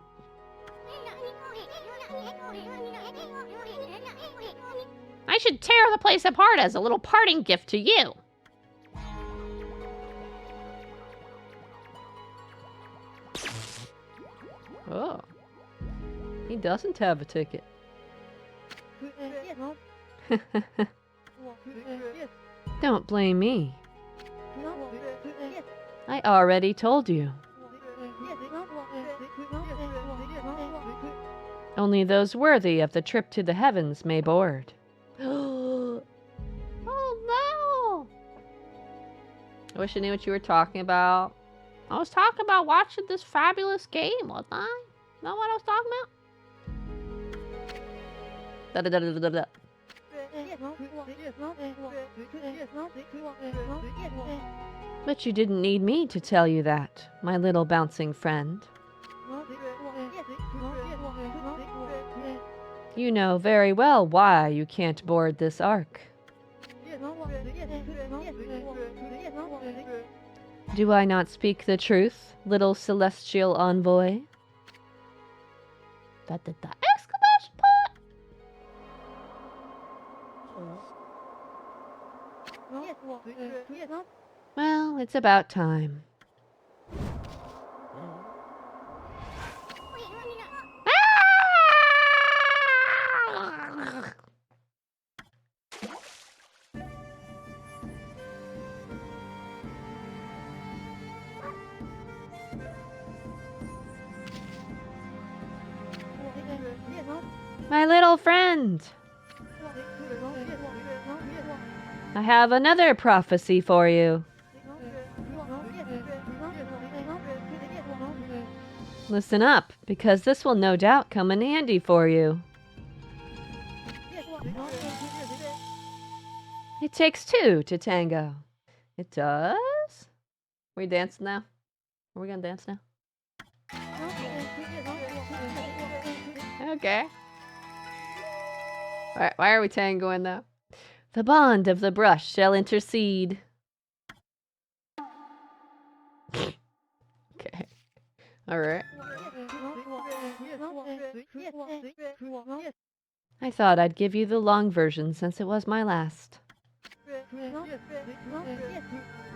I should tear the place apart as a little parting gift to you. Oh. He doesn't have a ticket. Don't blame me. I already told you. Only those worthy of the trip to the heavens may board. Oh no! I wish I knew what you were talking about. I was talking about watching this fabulous game, wasn't I? Know what I was talking about? Da-da-da-da-da-da. But you didn't need me to tell you that, my little bouncing friend. You know very well why you can't board this ark. Do I not speak the truth, little celestial envoy? Exclamation point! Well, it's about time. My little friend! I have another prophecy for you. Listen up, because this will no doubt come in handy for you. It takes two to tango. It does? We dancing now? Are we gonna dance now? Okay. Why are we tangoing though? The bond of the brush shall intercede. Okay. Alright. I thought I'd give you the long version since it was my last.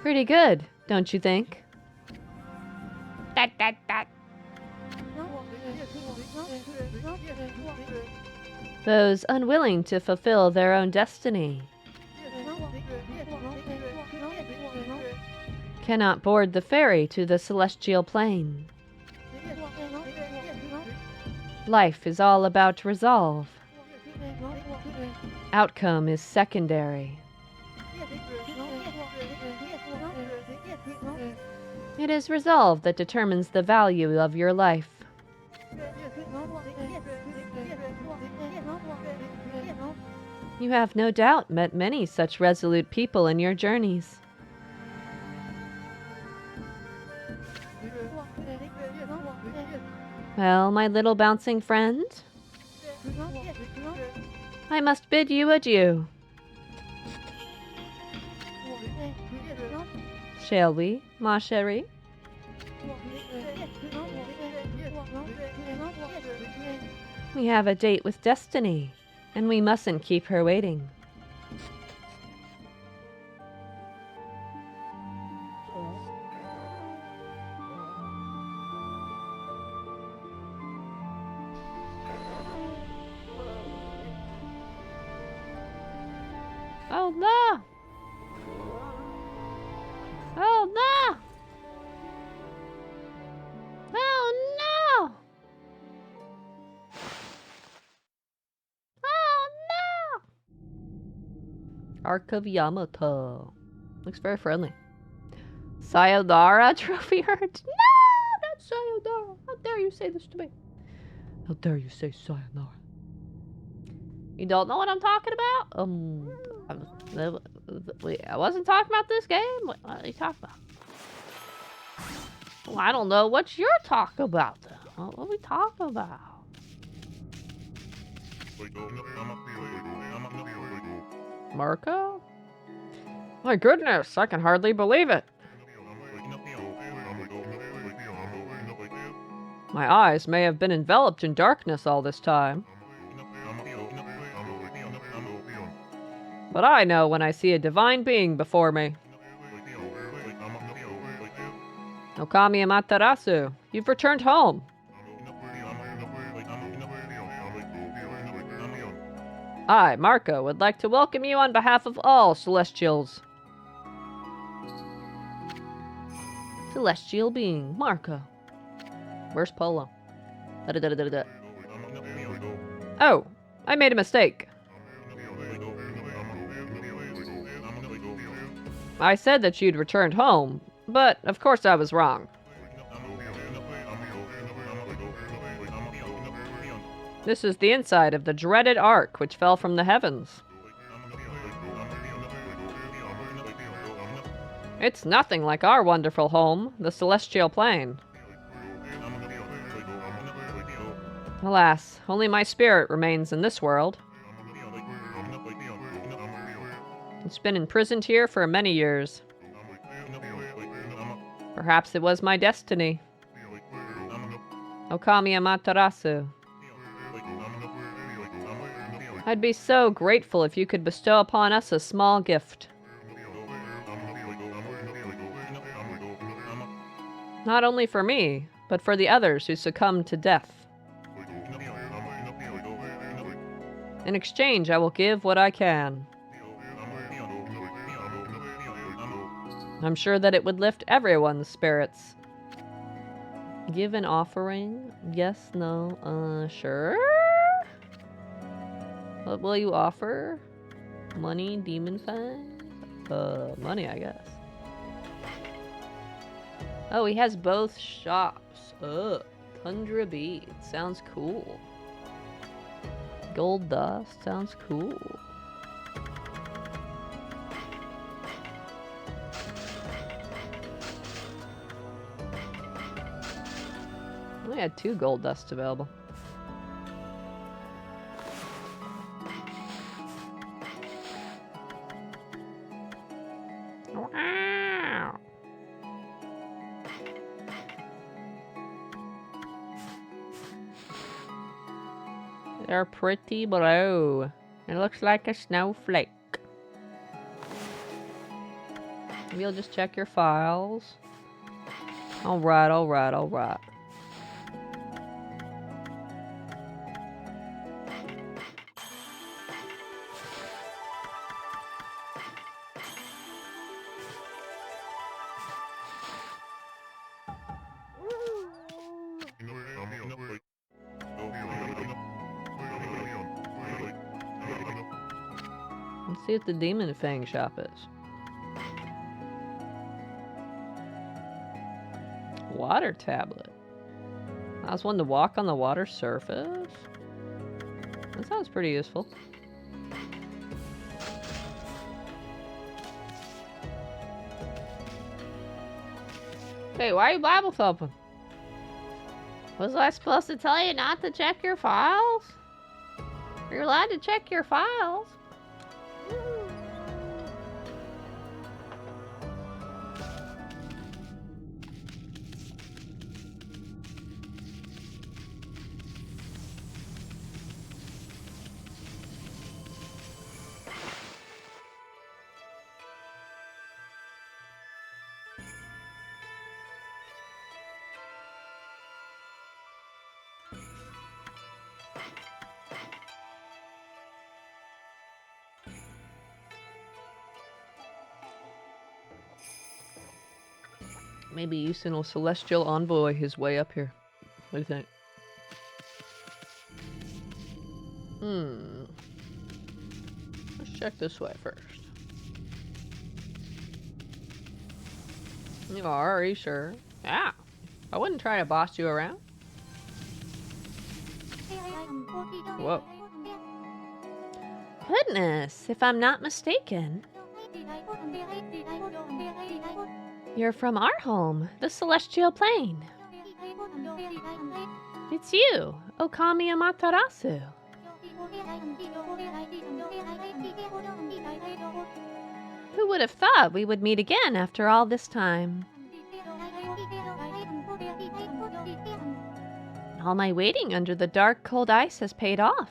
Pretty good, don't you think? Those unwilling to fulfill their own destiny cannot board the ferry to the celestial plane. Life is all about resolve. Outcome is secondary. It is resolve that determines the value of your life. You have no doubt met many such resolute people in your journeys. Well, my little bouncing friend, I must bid you adieu. Shall we, ma chérie? We have a date with destiny, and we mustn't keep her waiting. Oh no! Oh no! Oh no! Oh no! Arc of Yamato. Looks very friendly. Sayonara trophy heart. No! Not sayonara. How dare you say this to me? How dare you say sayonara? You don't know what I'm talking about? I wasn't talking about this game. What are you talking about? Well, I don't know what you're talking about. What are we talking about? Marco? My goodness, I can hardly believe it. My eyes may have been enveloped in darkness all this time. But I know when I see a divine being before me. Okami Amaterasu, you've returned home. I, Marco, would like to welcome you on behalf of all Celestials. Celestial being, Marco. Where's Polo? Da-da-da-da-da-da. Oh, I made a mistake. I said that you'd returned home, but of course I was wrong. This is the inside of the dreaded ark which fell from the heavens. It's nothing like our wonderful home, the celestial plane. Alas, only my spirit remains in this world. It's been imprisoned here for many years. Perhaps it was my destiny. Okami Amaterasu. I'd be so grateful if you could bestow upon us a small gift. Not only for me, but for the others who succumbed to death. In exchange, I will give what I can. I'm sure that it would lift everyone's spirits. Give an offering? Yes, no, sure? What will you offer? Money, demon fang? Money, I guess. Oh, he has both shops. Tundra beads. Sounds cool. Gold dust. Sounds cool. I only had 2 gold dusts available. Wow. They're pretty blue. It looks like a snowflake. Maybe you'll just check your files. Alright, alright, alright. Let's see what the Demon Fang shop is. Water tablet. That's one to walk on the water surface. That sounds pretty useful. Hey, why are you Bible thumping? Was I supposed to tell you not to check your files? You're allowed to check your files. Maybe Yusin will celestial envoy his way up here. What do you think? Let's check this way first. Are you sure? Yeah. I wouldn't try to boss you around. Whoa. Goodness, if I'm not mistaken. You're from our home, the Celestial Plane. It's you, Okami Amaterasu. Who would have thought we would meet again after all this time? All my waiting under the dark, cold ice has paid off.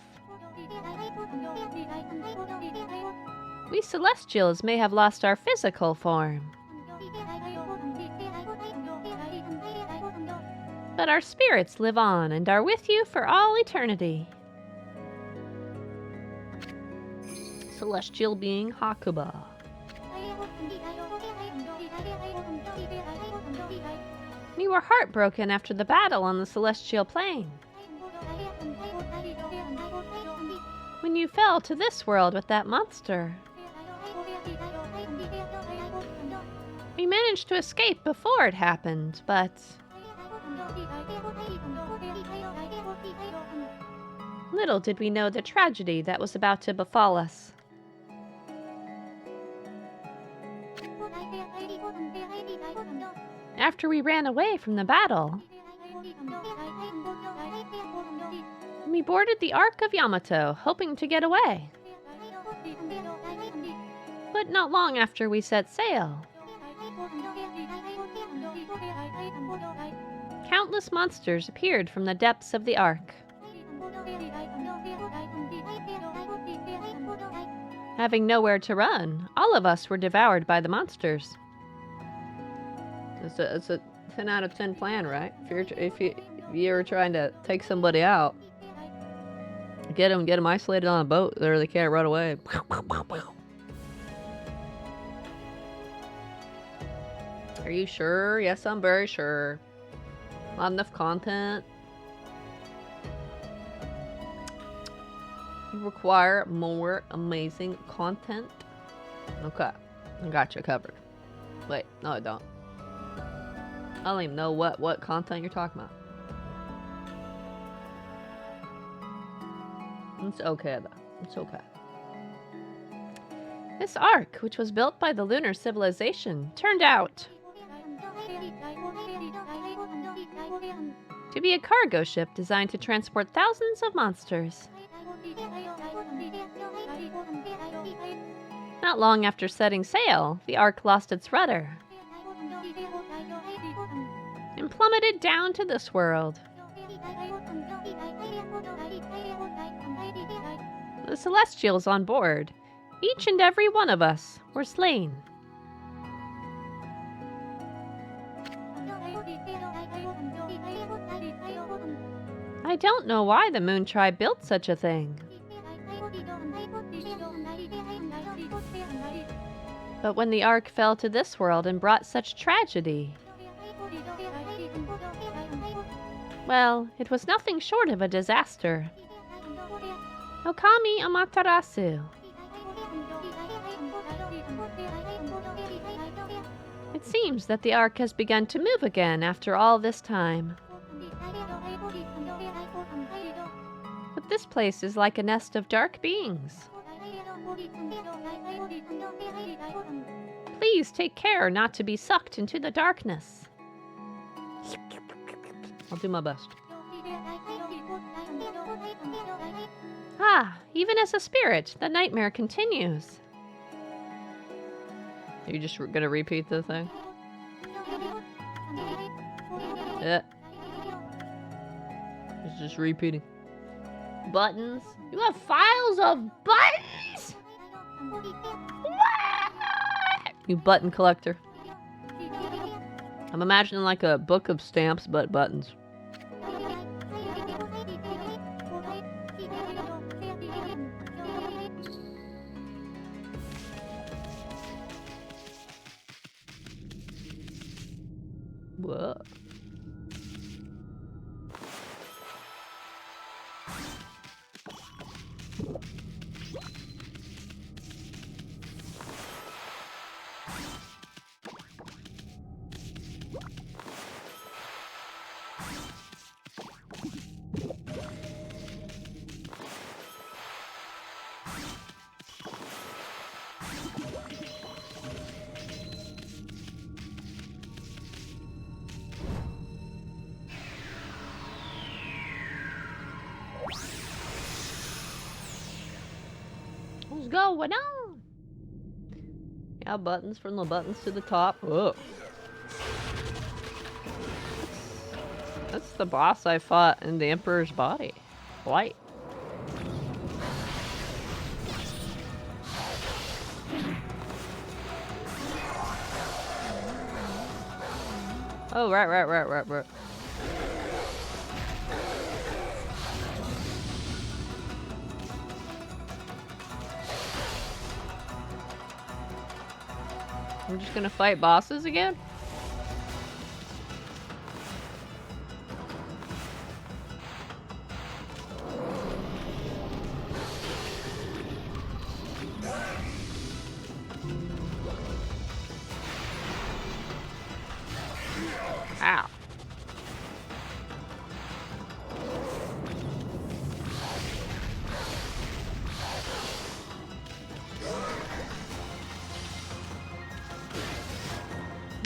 We Celestials may have lost our physical form, but our spirits live on and are with you for all eternity. Celestial being Hakuba. We were heartbroken after the battle on the Celestial Plane. When you fell to this world with that monster. We managed to escape before it happened, but little did we know the tragedy that was about to befall us. After we ran away from the battle, we boarded the Ark of Yamato, hoping to get away. But But not long after we set sail, countless monsters appeared from the depths of the Ark. Having nowhere to run, all of us were devoured by the monsters. It's a 10 out of 10 plan, right? If you're trying to take somebody out, get them isolated on a boat where they can't run away. Are you sure? Yes, I'm very sure. Not enough content. You require more amazing content. Okay, I got you covered. Wait, no, I don't. I don't even know what content you're talking about. It's okay though. It's okay. This Ark, which was built by the lunar civilization, turned out to be a cargo ship designed to transport thousands of monsters. Not long after setting sail, the Ark lost its rudder and plummeted down to this world. The Celestials on board, each and every one of us, were slain. I don't know why the Moon Tribe built such a thing. But when the Ark fell to this world and brought such tragedy, well, it was nothing short of a disaster. Okami Amaterasu. It seems that the Ark has begun to move again after all this time. But this place is like a nest of dark beings. Please take care not to be sucked into the darkness. I'll do my best. Ah, even as a spirit, the nightmare continues. Are you just gonna repeat the thing? Yeah. It's just repeating. Buttons? You have files of buttons? What? You button collector. I'm imagining like a book of stamps, but buttons. Whoa. What's going on? Yeah, buttons from the buttons to the top. Whoa. That's the boss I fought in the Emperor's body. White. Oh, right. We're just gonna fight bosses again? Ow.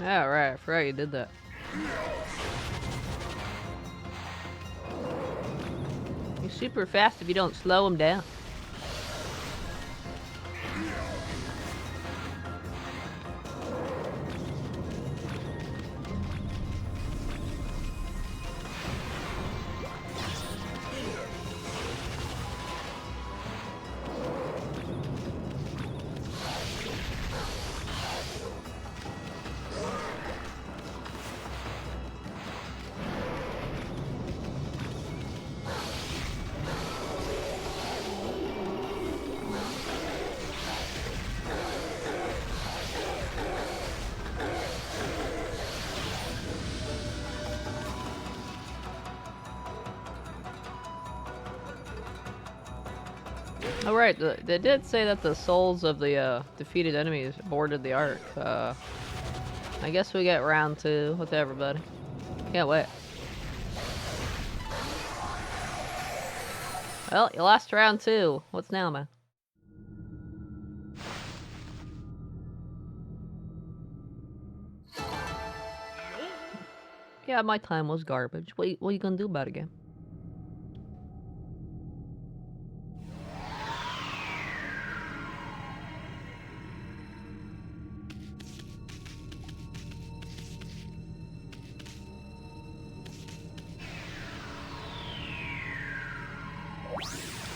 Yeah, right. I forgot you did that. He's super fast if you don't slow him down. Oh right, they did say that the souls of the defeated enemies boarded the ark. I guess we get round 2 with everybody. Can't wait. Well, you lost round 2. What's now, man? Yeah, my time was garbage. What are you gonna do about it again?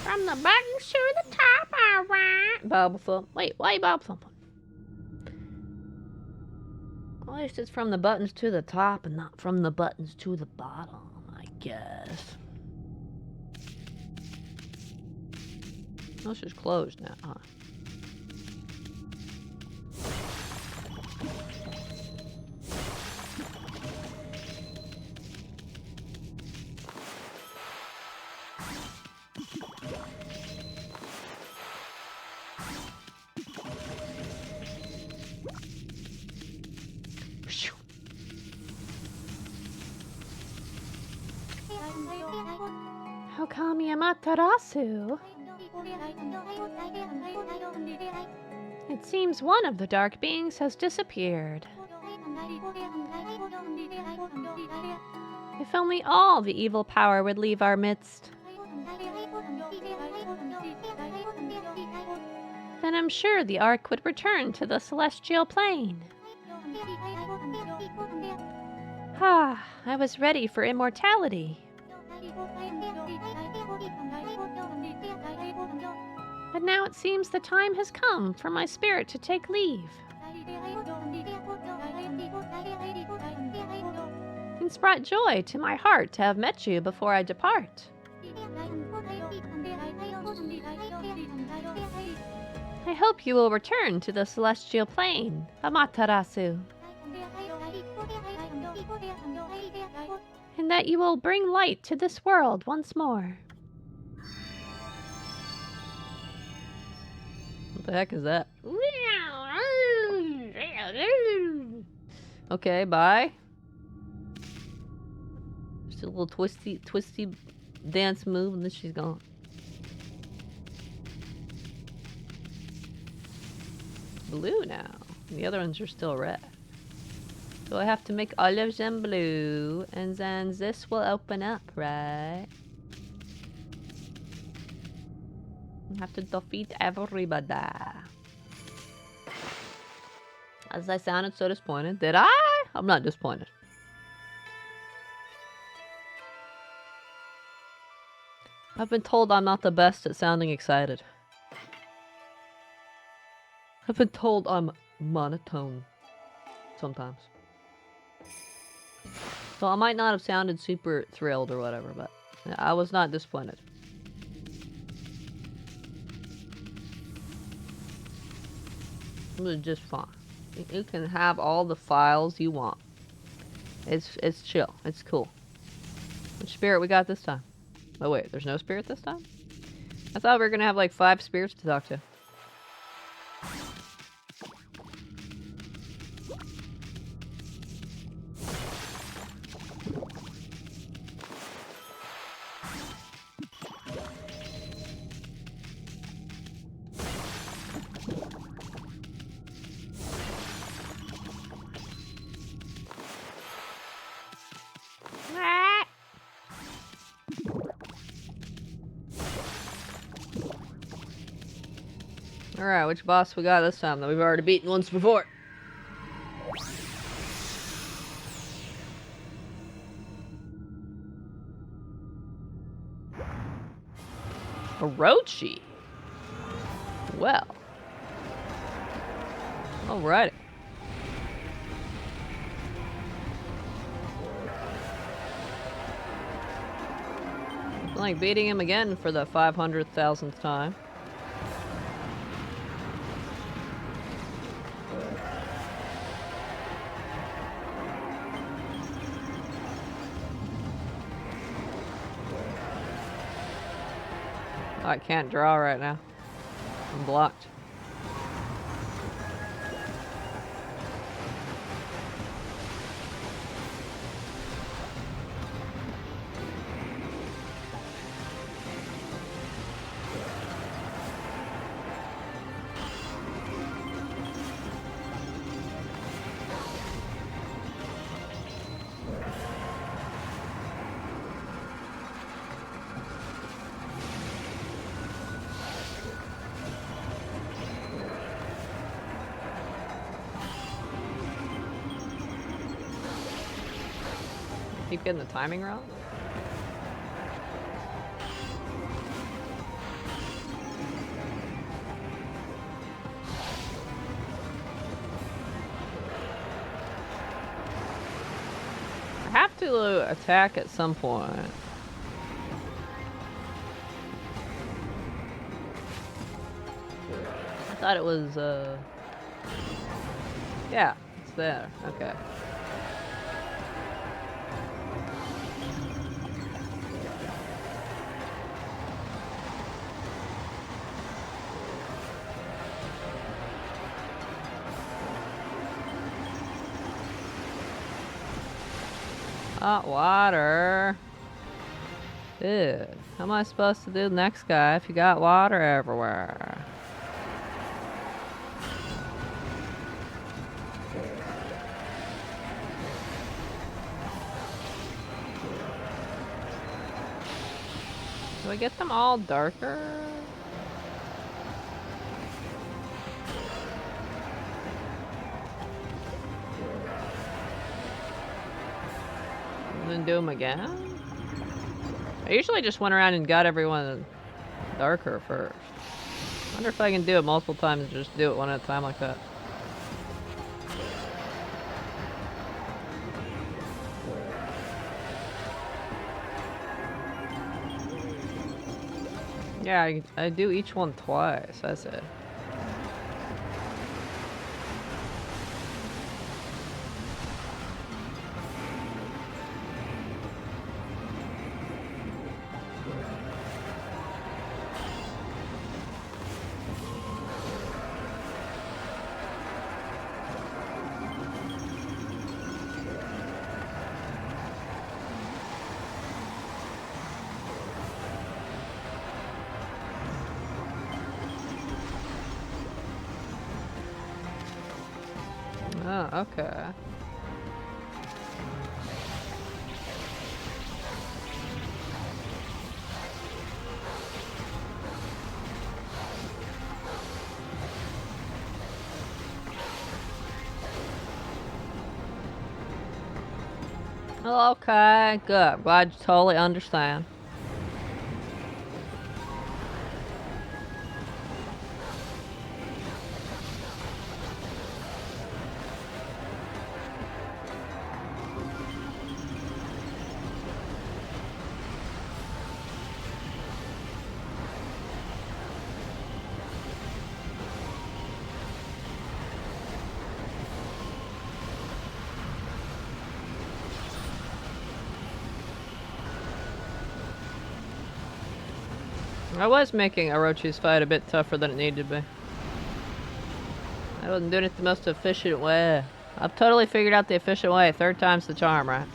From the buttons to the top, alright. Bubble thump. Wait, why bubble thumping? At least it's from the buttons to the top and not from the buttons to the bottom, I guess. Oh, it's just closed now, huh? Okami Amaterasu. It seems one of the dark beings has disappeared. If only all the evil power would leave our midst. Then I'm sure the Ark would return to the celestial plane. Ah, I was ready for immortality. But now it seems the time has come for my spirit to take leave. It's brought joy to my heart to have met you before I depart. I hope you will return to the celestial plane, Amaterasu. And that you will bring light to this world once more. What the heck is that? Okay, bye. Just a little twisty dance move and then she's gone. Blue now. The other ones are still red. So I have to make all of them blue, and then this will open up, right? I have to defeat everybody. As I sounded so disappointed. Did I? I'm not disappointed. I've been told I'm not the best at sounding excited. I've been told I'm monotone sometimes. So I might not have sounded super thrilled or whatever, but I was not disappointed. It was just fine. You can have all the files you want. It's chill. It's cool. Which spirit we got this time? Oh wait, there's no spirit this time? I thought we were gonna have like 5 spirits to talk to. Alright, which boss we got this time that we've already beaten once before? Orochi. Well. Alrighty. Like beating him again for the 500,000th time. Oh, I can't draw right now. I'm blocked. Keep getting the timing wrong? I have to attack at some point. I thought it was, yeah, it's there. Okay. Hot water. Dude, how am I supposed to do the next guy if you got water everywhere? Do I get them all darker? And then do them again? I usually just went around and got everyone darker first. Wonder if I can do it multiple times and just do it one at a time like that. Yeah, I do each one twice, that's it. Oh, okay. Okay, good. I'm glad you totally understand. I was making Orochi's fight a bit tougher than it needed to be. I wasn't doing it the most efficient way. I've totally figured out the efficient way. Third time's the charm, right?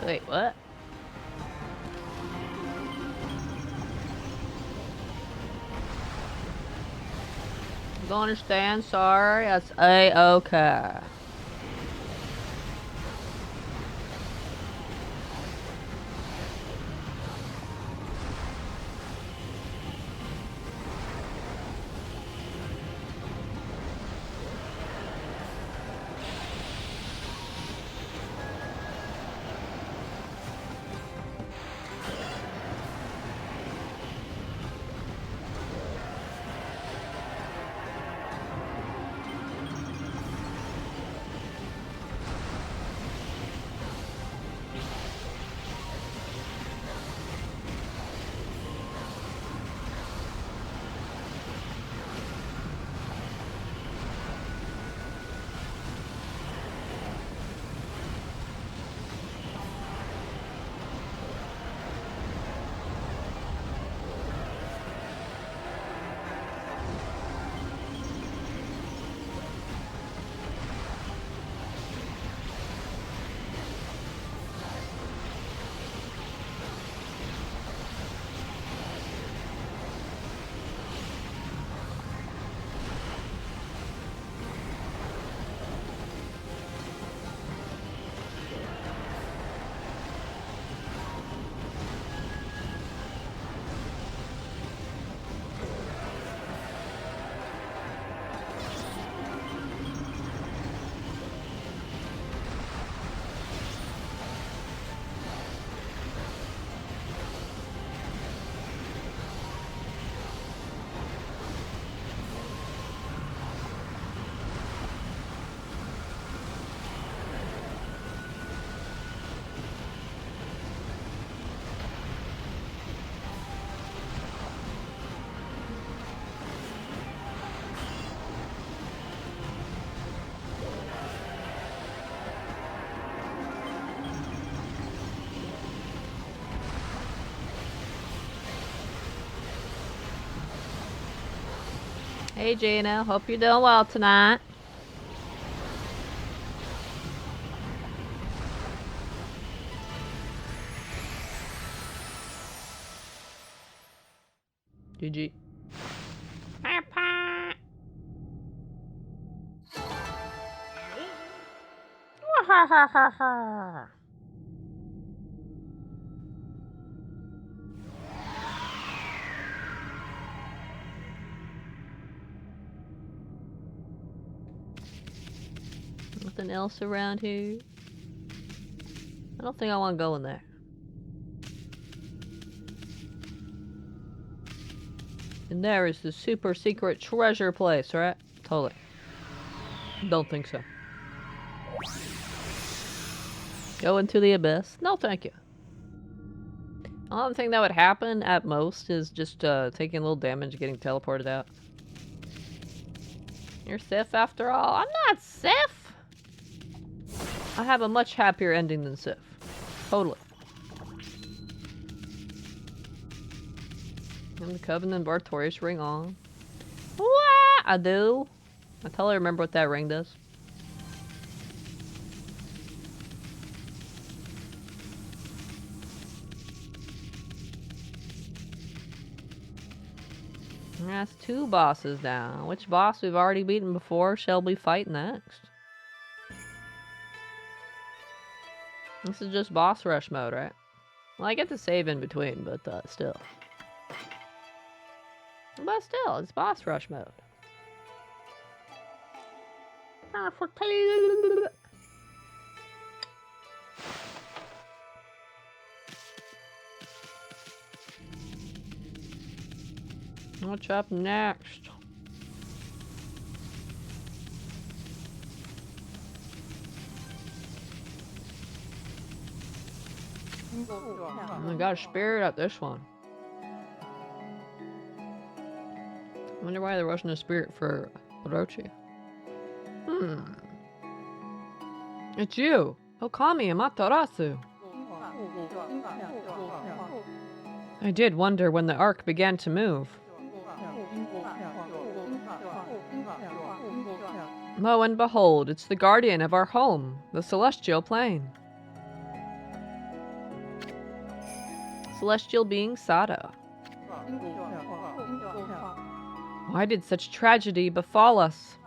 Wait, what? Don't understand, sorry. That's A-okay. Hey Gina, hope you're doing well tonight. GG. Nothing else around here? I don't think I want to go in there. And there is the super secret treasure place, right? Totally. Don't think so. Go into the abyss? No, thank you. The only thing that would happen at most is just taking a little damage, getting teleported out. You're Sif after all? I'm not Sif! I have a much happier ending than Sif. Totally. And the Covenant Bartorius ring on. What? I do. I totally remember what that ring does. That's 2 bosses down. Which boss we've already beaten before shall we fight next? This is just boss rush mode, right? Well, I get to save in between, but still. But still, it's boss rush mode. What's up next? I got a spirit at this one. I wonder why there wasn't a spirit for Orochi. It's you, Okami Amaterasu. I did wonder when the ark began to move. Lo and behold, it's the guardian of our home, the celestial plane. Celestial being Sada. Why did such tragedy befall us?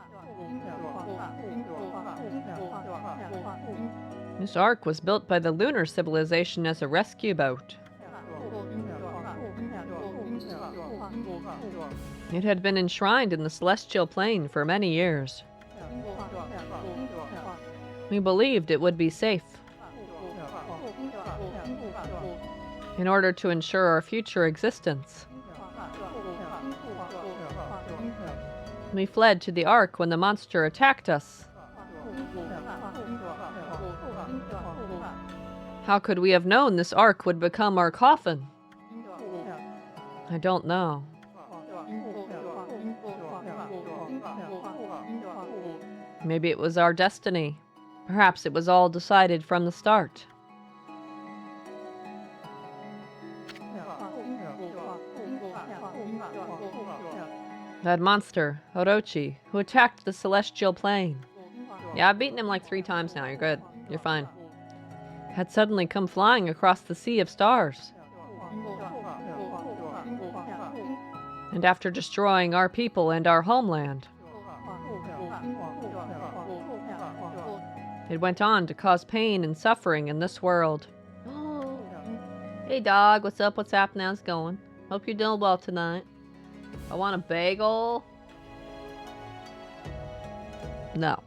This Ark was built by the lunar civilization as a rescue boat. It had been enshrined in the celestial plane for many years. We believed it would be safe. In order to ensure our future existence. We fled to the Ark when the monster attacked us. How could we have known this Ark would become our coffin? I don't know. Maybe it was our destiny. Perhaps it was all decided from the start. That monster, Orochi, who attacked the celestial plane. Yeah, I've beaten him like 3 times now. You're good. You're fine. Had suddenly come flying across the sea of stars. And after destroying our people and our homeland, it went on to cause pain and suffering in this world. Hey dog, what's up? What's happening? How's it going? Hope you're doing well tonight. I want a bagel. No.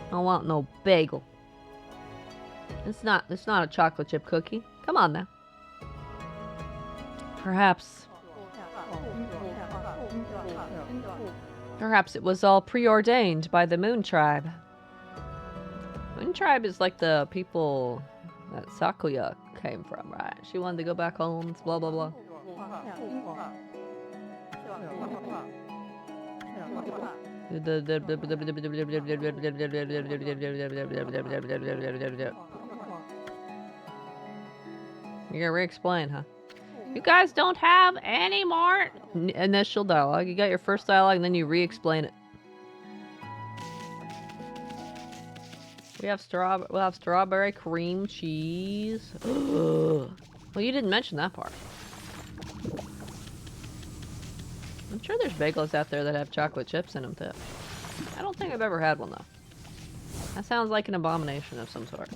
I don't want no bagel. It's not a chocolate chip cookie. Come on now. Perhaps it was all preordained by the Moon Tribe. Moon Tribe is like the people that Sakuya came from, right? She wanted to go back home, it's blah blah blah. You're gonna re-explain, huh? You guys don't have any more initial dialogue. You got your first dialogue and then you re-explain it. We'll have strawberry cream cheese. Well, you didn't mention that part. I'm sure there's bagels out there that have chocolate chips in them too. I don't think I've ever had one though. That sounds like an abomination of some sort.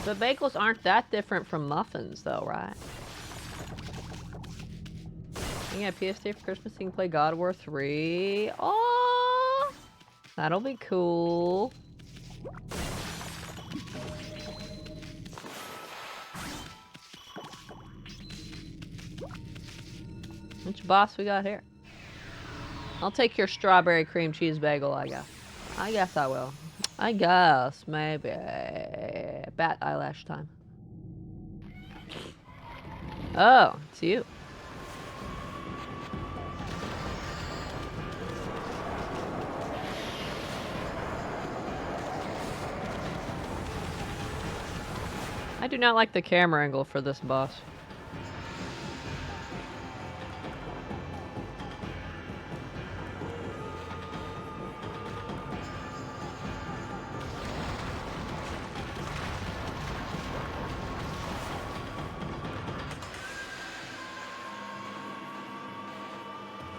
But bagels aren't that different from muffins though, right? You get a PS3 for Christmas, you can play God of War 3. Oh, that'll be cool. Which boss we got here? I'll take your strawberry cream cheese bagel, I guess. I guess I will. I guess, maybe. Bat eyelash time. Oh, it's you. I do not like the camera angle for this boss.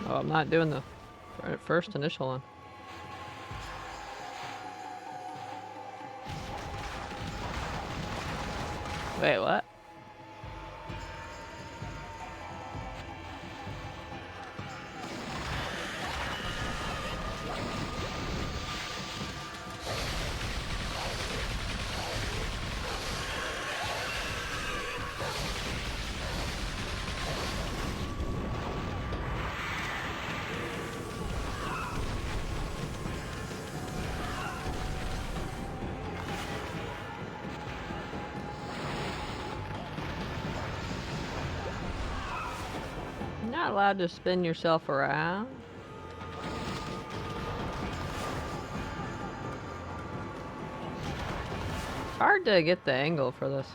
Oh, I'm not doing the first initial one. Wait, what? Not allowed to spin yourself around. It's hard to get the angle for this.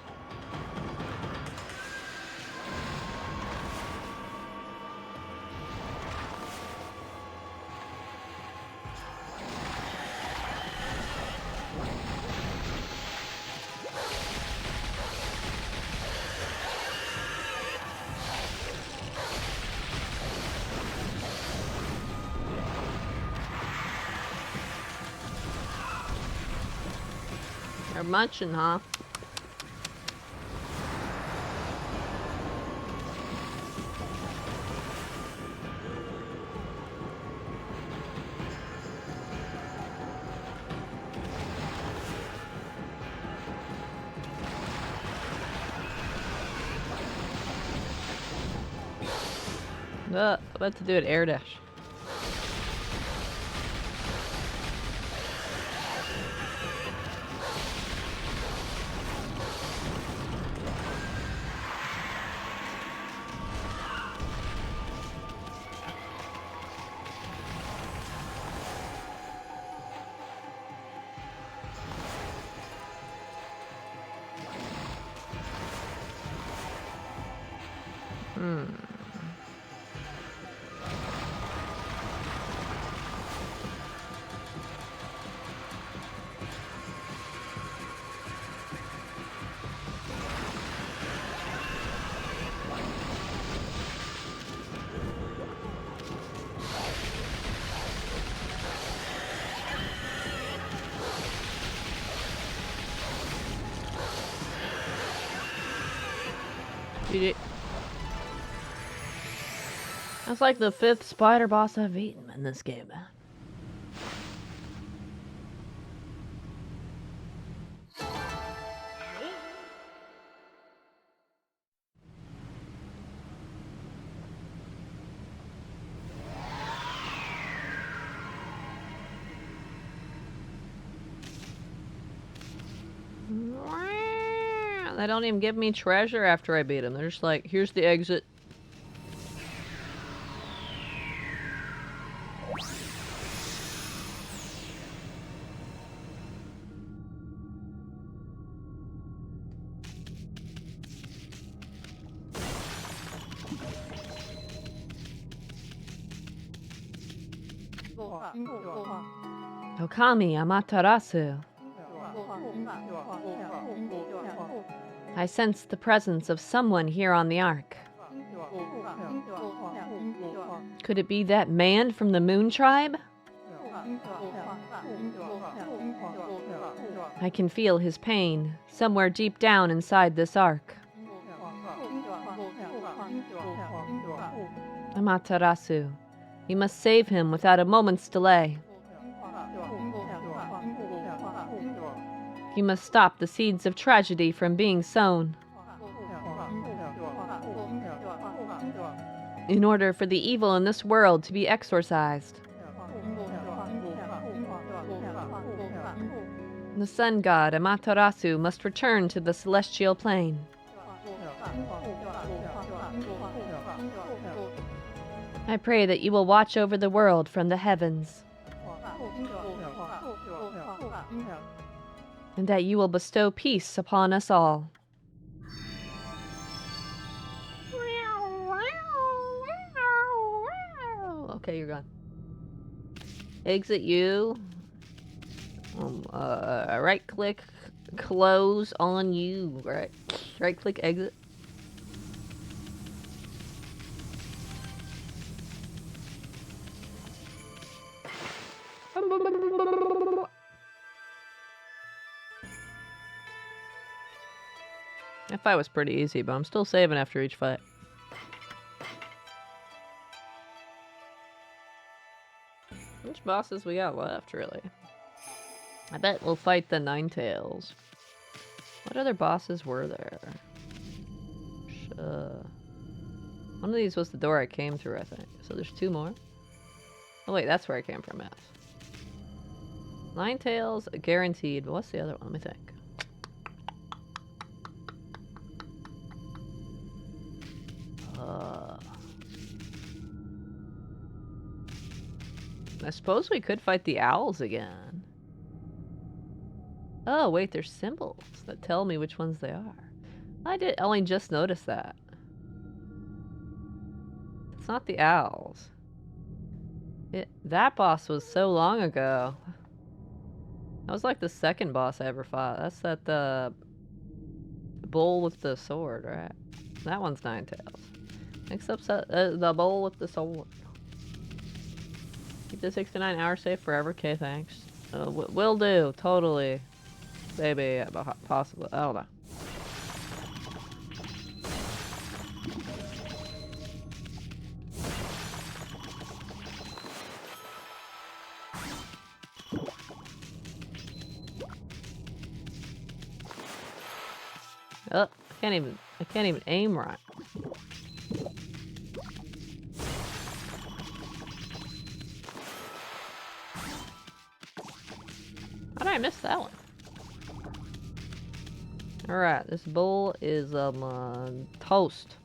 They're munching, huh? About to do an air dash. That's like the 5th spider boss I've eaten in this game. They don't even give me treasure after I beat them. They're just like, here's the exit. Okami Amaterasu. I sense the presence of someone here on the Ark. Could it be that man from the Moon Tribe? I can feel his pain, somewhere deep down inside this Ark. Amaterasu. We must save him without a moment's delay. You must stop the seeds of tragedy from being sown. In order for the evil in this world to be exorcised. The sun god Amaterasu must return to the celestial plane. I pray that you will watch over the world from the heavens. And that you will bestow peace upon us all. Okay, you're gone. Exit you. Right click, close on you. Right click, exit. That fight was pretty easy, but I'm still saving after each fight. Which bosses we got left, really? I bet we'll fight the Ninetales. What other bosses were there? One of these was the door I came through, I think. So there's 2 more. Oh wait, that's where I came from, yes. Ninetales, guaranteed. But what's the other one? Let me think. I suppose we could fight the owls again. Oh, wait, there's symbols that tell me which ones they are. I did only just notice that. It's not the owls. That boss was so long ago. That was like the second boss I ever fought. That's the bull with the sword, right? That one's Ninetales. Next up's the bull with the sword. Keep the 69 hour safe forever. Okay, thanks. Will do. Totally. Maybe, possibly. I don't know. Oh, I can't even aim right. How did I miss that one? Alright, this bowl is toast.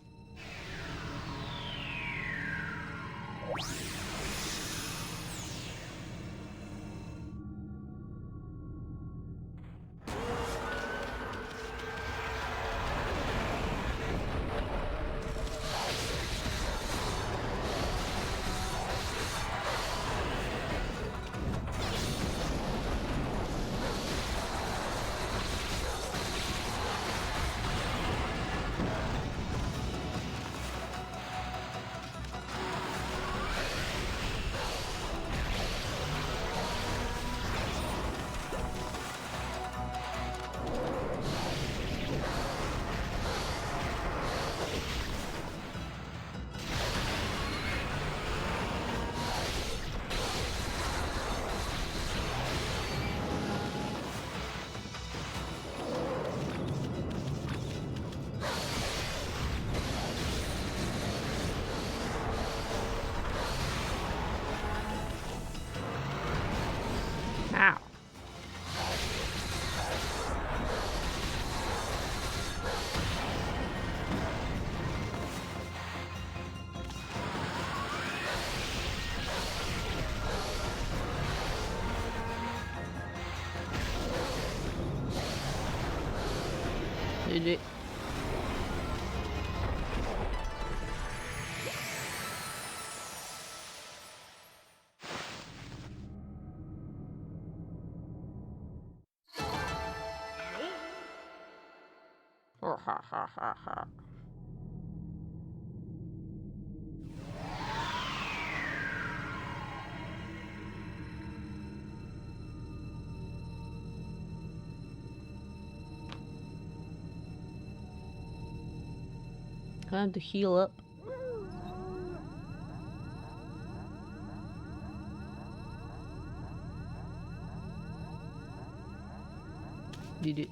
Ow. GG. Ha ha ha ha. Time to heal up. GG.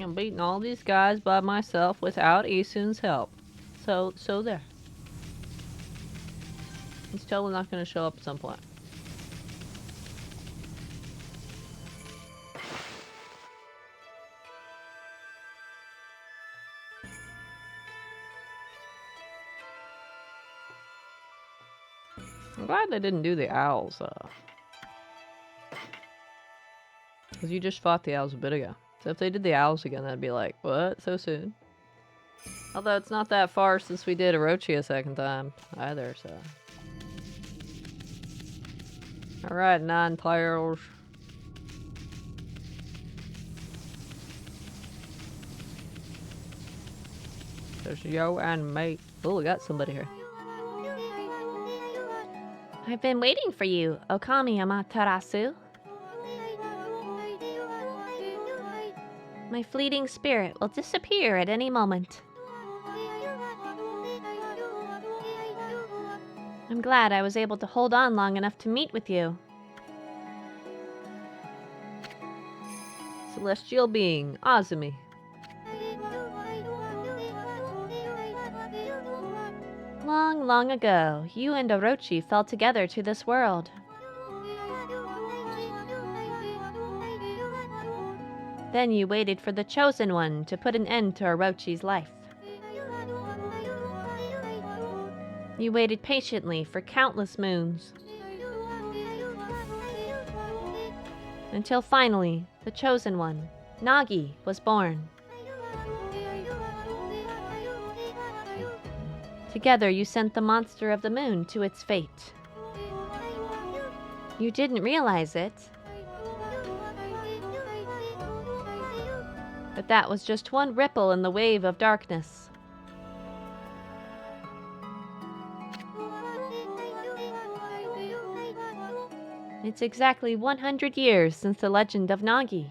I'm beating all these guys by myself without Isun's help. So there. He's totally not going to show up at some point. I'm glad they didn't do the owls, because you just fought the owls a bit ago. So if they did the owls again, that'd be like, what? So soon? Although it's not that far since we did Orochi a second time either, so. Alright, 9 players. There's Yo and me. Oh, we got somebody here. I've been waiting for you, Okami Amaterasu. My fleeting spirit will disappear at any moment. I'm glad I was able to hold on long enough to meet with you. Celestial being, Azumi. Long, long ago, you and Orochi fell together to this world. Then you waited for the Chosen One to put an end to Orochi's life. You waited patiently for countless moons. Until finally, the Chosen One, Nagi, was born. Together you sent the monster of the moon to its fate. You didn't realize it. But that was just one ripple in the wave of darkness. It's exactly 100 years since the legend of Nagi.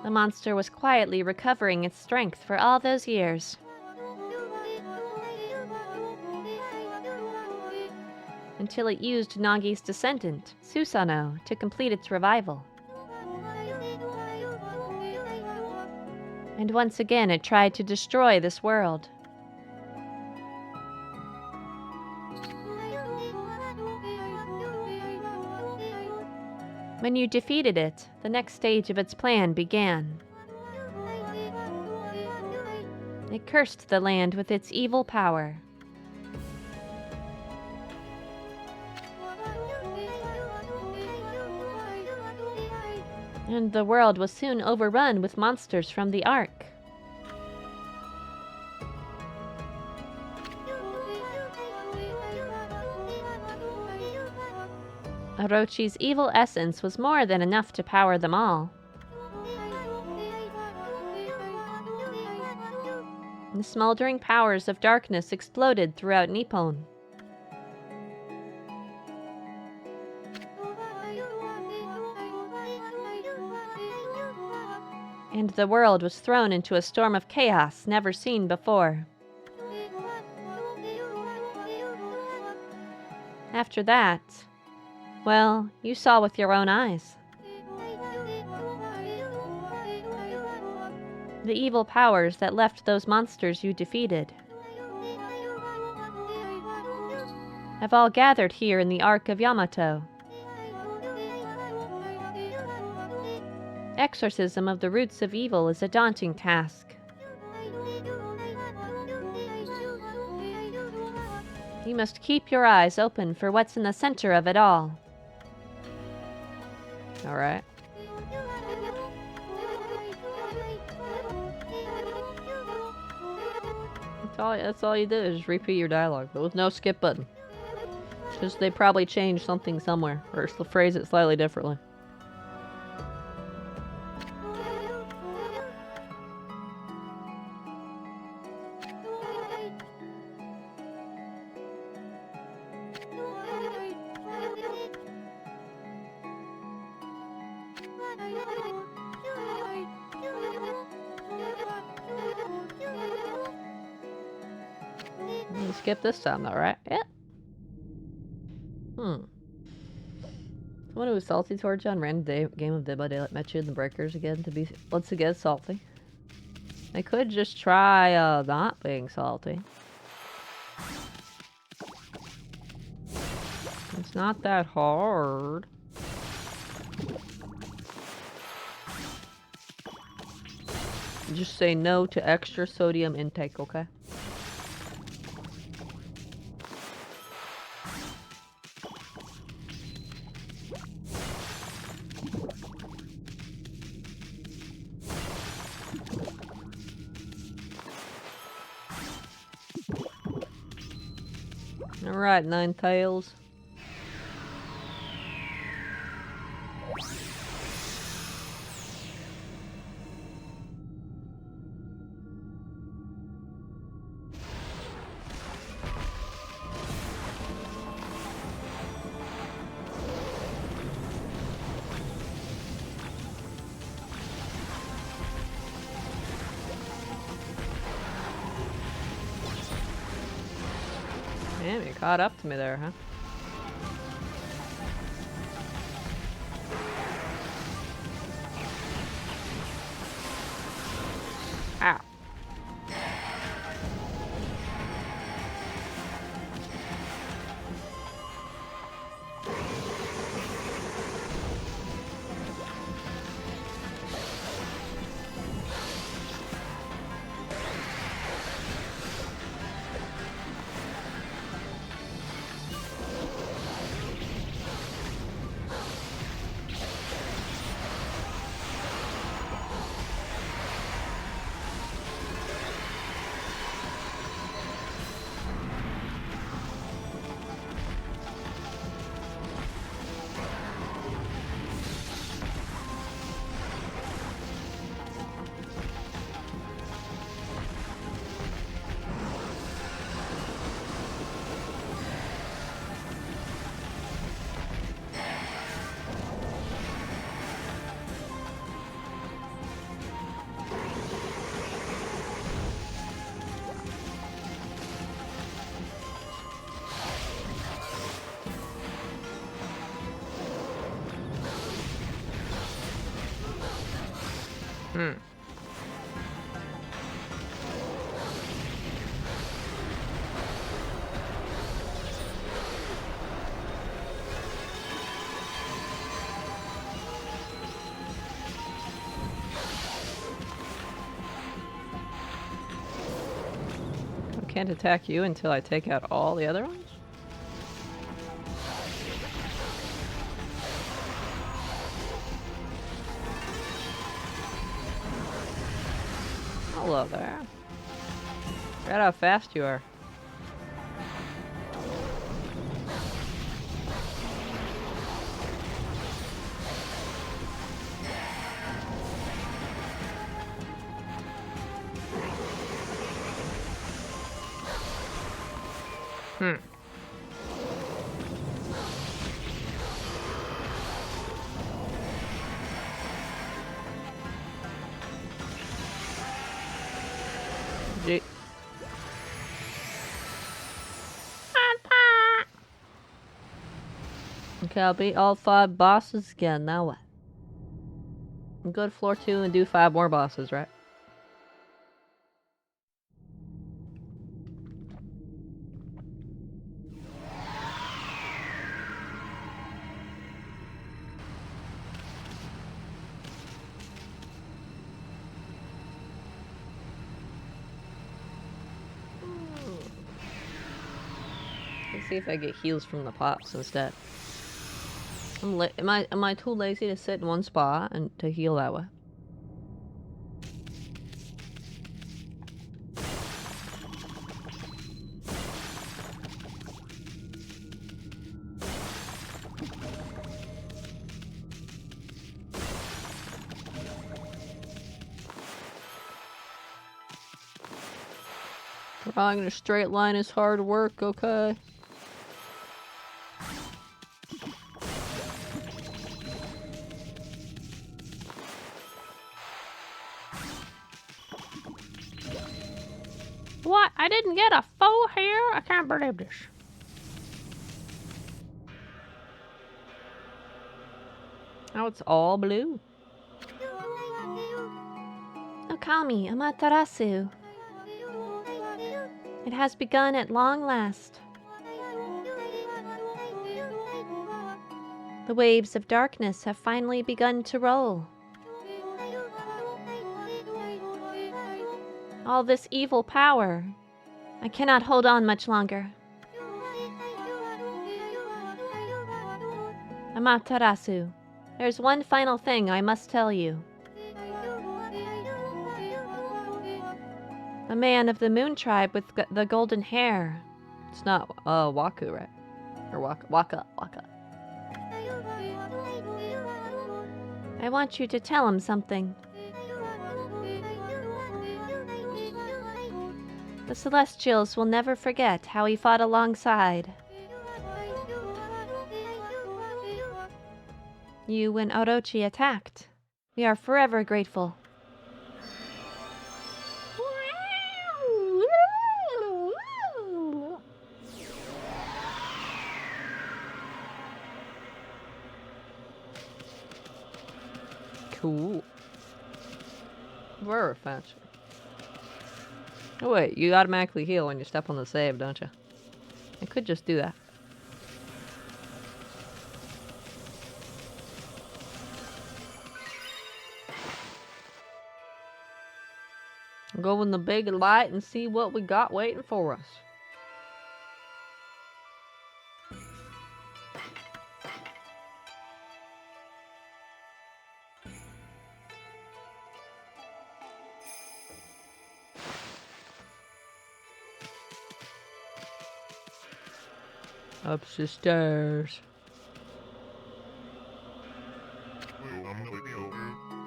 The monster was quietly recovering its strength for all those years. Until it used Nagi's descendant, Susanoo, to complete its revival. And once again it tried to destroy this world. When you defeated it, the next stage of its plan began. It cursed the land with its evil power. And the world was soon overrun with monsters from the Ark. Orochi's evil essence was more than enough to power them all. The smoldering powers of darkness exploded throughout Nippon. And the world was thrown into a storm of chaos never seen before. After that, well, you saw with your own eyes. The evil powers that left those monsters you defeated have all gathered here in the Ark of Yamato. Exorcism of the roots of evil is a daunting task. You must keep your eyes open for what's in the center of it all. Alright. That's all you do is just repeat your dialogue, but with no skip button. Because they probably changed something somewhere, or phrase it slightly differently. You skip this time though, right? Yeah. Someone who was salty towards you on random game of Dead by Daylight met you in the breakers again to be once again salty. I could just try not being salty. It's not that hard. Just say no to extra sodium intake, okay? Alright, Nine Tails. Damn, you caught up to me there, huh? Ow. Hmm. I can't attack you until I take out all the other ones? Hello there. Forgot how fast you are. Hmm. Gee. Okay, I'll beat all 5 bosses again. Now what? Go to floor 2 and do 5 more bosses, right? Let's see if I get heals from the pops instead. Am I too lazy to sit in one spot and to heal that way? Drawing in a straight line is hard work, okay? What? I didn't get a full hair? I can't believe this. Now it's all blue. Okami, Amaterasu. It has begun at long last. The waves of darkness have finally begun to roll. All this evil power. I cannot hold on much longer. Amaterasu, there's one final thing I must tell you. A man of the moon tribe with the golden hair. It's not Waku, right? Or Waka. I want you to tell him something. The Celestials will never forget how he fought alongside you when Orochi attacked. We are forever grateful. Cool. Very fancy. Oh wait, you automatically heal when you step on the save, don't you? I could just do that. Go in the big light and see what we got waiting for us. Up the stairs.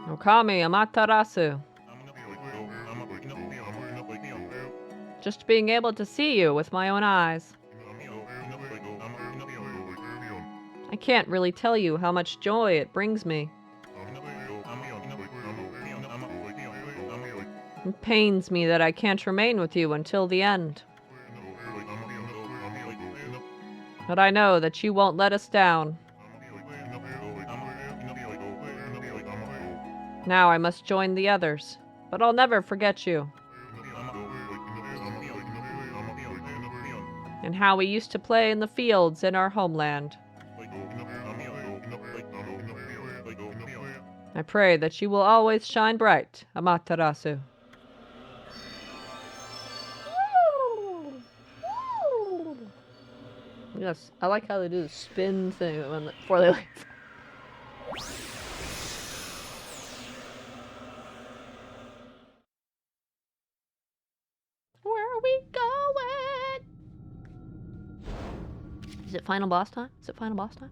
Okami, Amaterasu. Just being able to see you with my own eyes. I can't really tell you how much joy it brings me. It pains me that I can't remain with you until the end. But I know that you won't let us down. Now I must join the others, but I'll never forget you. And how we used to play in the fields in our homeland. I pray that you will always shine bright, Amaterasu. Yes, I like how they do the spin thing before they leave. Where are we going? Is it final boss time? Is it final boss time?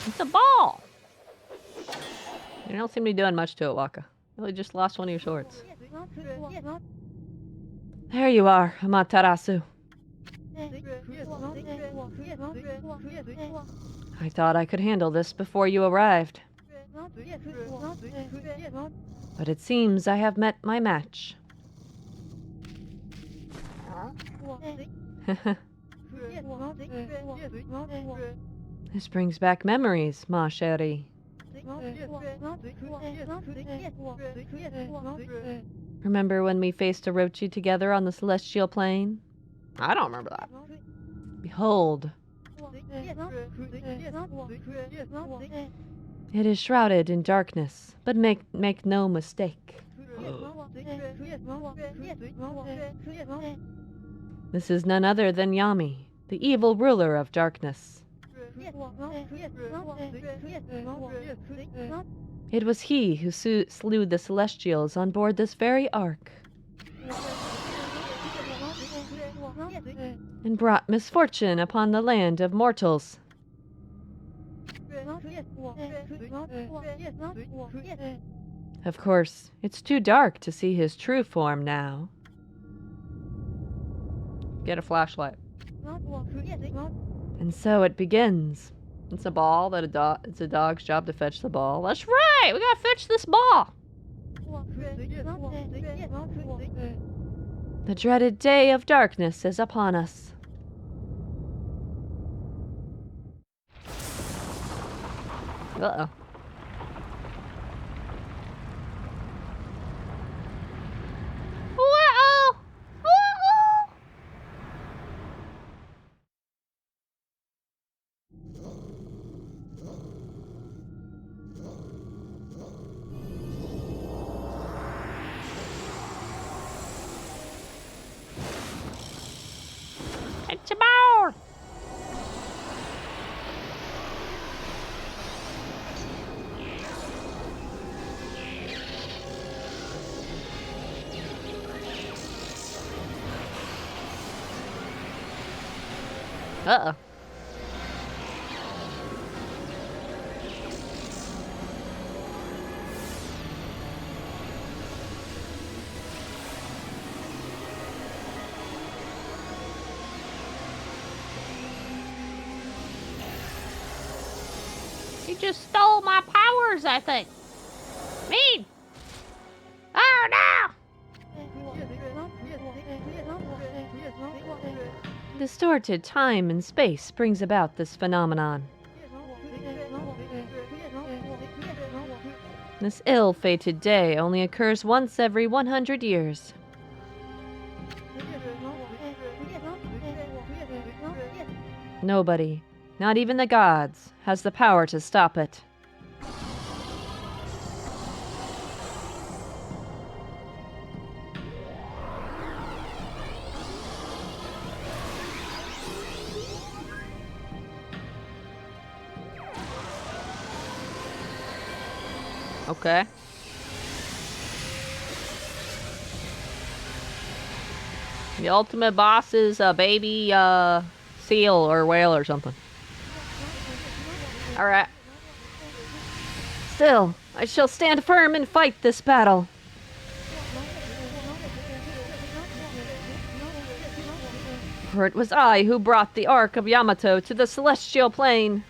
It's a ball! You don't seem to be doing much to it, Waka. You really just lost one of your swords. There you are, Amaterasu. I thought I could handle this before you arrived. But it seems I have met my match. This brings back memories, ma chérie. Remember when we faced Orochi together on the celestial plane? I don't remember that. Behold. It is shrouded in darkness, but make no mistake. This is none other than Yami, the evil ruler of darkness. It was he who slew the Celestials on board this very ark, and brought misfortune upon the land of mortals. Of course, it's too dark to see his true form now. Get a flashlight. And so it begins. It's a ball that it's a dog's job to fetch the ball. That's right! We gotta fetch this ball! The dreaded day of darkness is upon us. Uh-oh. Uh-oh! Uh-oh! It's a ball! Uh-oh. He just stole my powers, I think. Me! Oh no! Distorted time and space brings about this phenomenon. This ill-fated day only occurs once every 100 years. Nobody, not even the gods, has the power to stop it. Okay. The ultimate boss is a baby seal or whale or something. Alright. Still, I shall stand firm and fight this battle. For it was I who brought the Ark of Yamato to the celestial plane.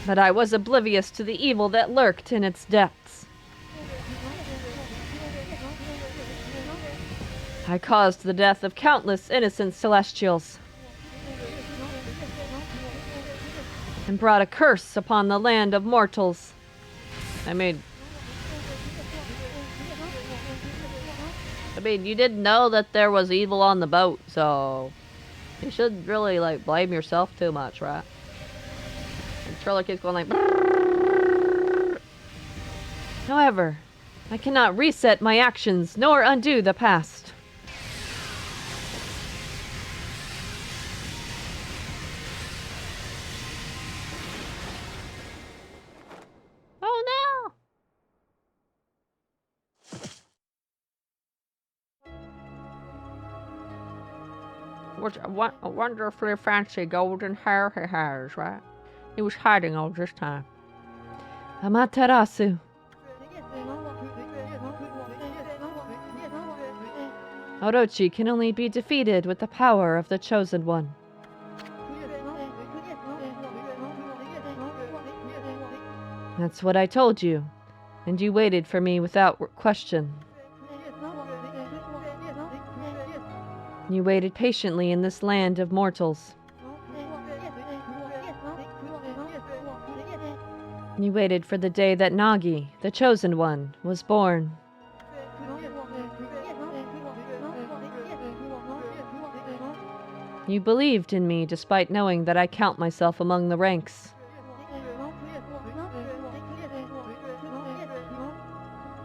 But I was oblivious to the evil that lurked in its depths. I caused the death of countless innocent celestials and brought a curse upon the land of mortals. I mean, you didn't know that there was evil on the boat, so you shouldn't really, like, blame yourself too much, right? And Triller keeps going like... However, I cannot reset my actions nor undo the past. Oh no! What a wonderfully fancy golden hair he has, right? He was hiding all this time. Amaterasu. Orochi can only be defeated with the power of the Chosen One. That's what I told you, and you waited for me without question. You waited patiently in this land of mortals. You waited for the day that Nagi, the Chosen One, was born. You believed in me despite knowing that I count myself among the ranks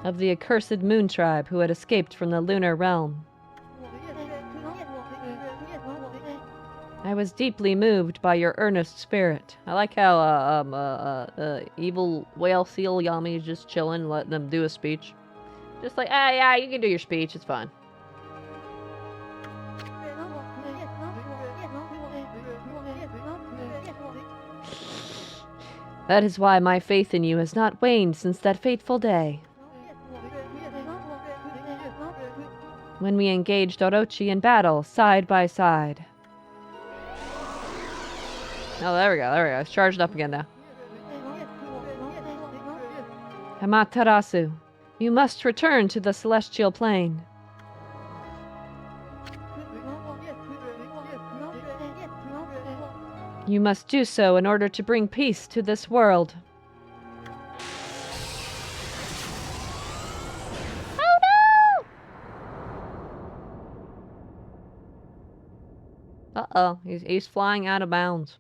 of the accursed moon tribe who had escaped from the lunar realm. I was deeply moved by your earnest spirit. I like how evil whale seal Yami is just chilling, letting them do a speech. Just like, yeah, you can do your speech, it's fine. That is why my faith in you has not waned since that fateful day, when we engaged Orochi in battle, side by side. Oh, there we go. It's charged up again now. Amaterasu, you must return to the celestial plane. You must do so in order to bring peace to this world. Oh no! Uh-oh, he's flying out of bounds.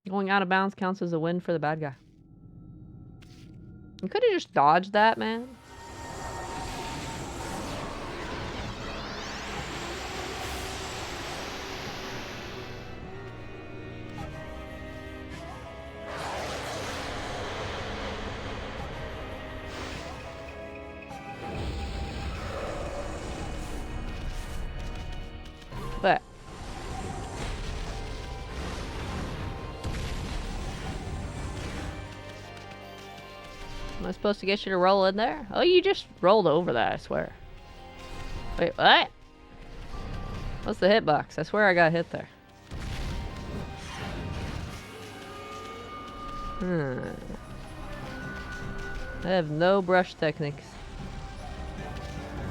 Going out of bounds counts as a win for the bad guy. You could have just dodged that, man. But am I supposed to get you to roll in there? Oh, you just rolled over that, I swear. Wait, what? What's the hitbox? I swear I got hit there. I have no brush techniques.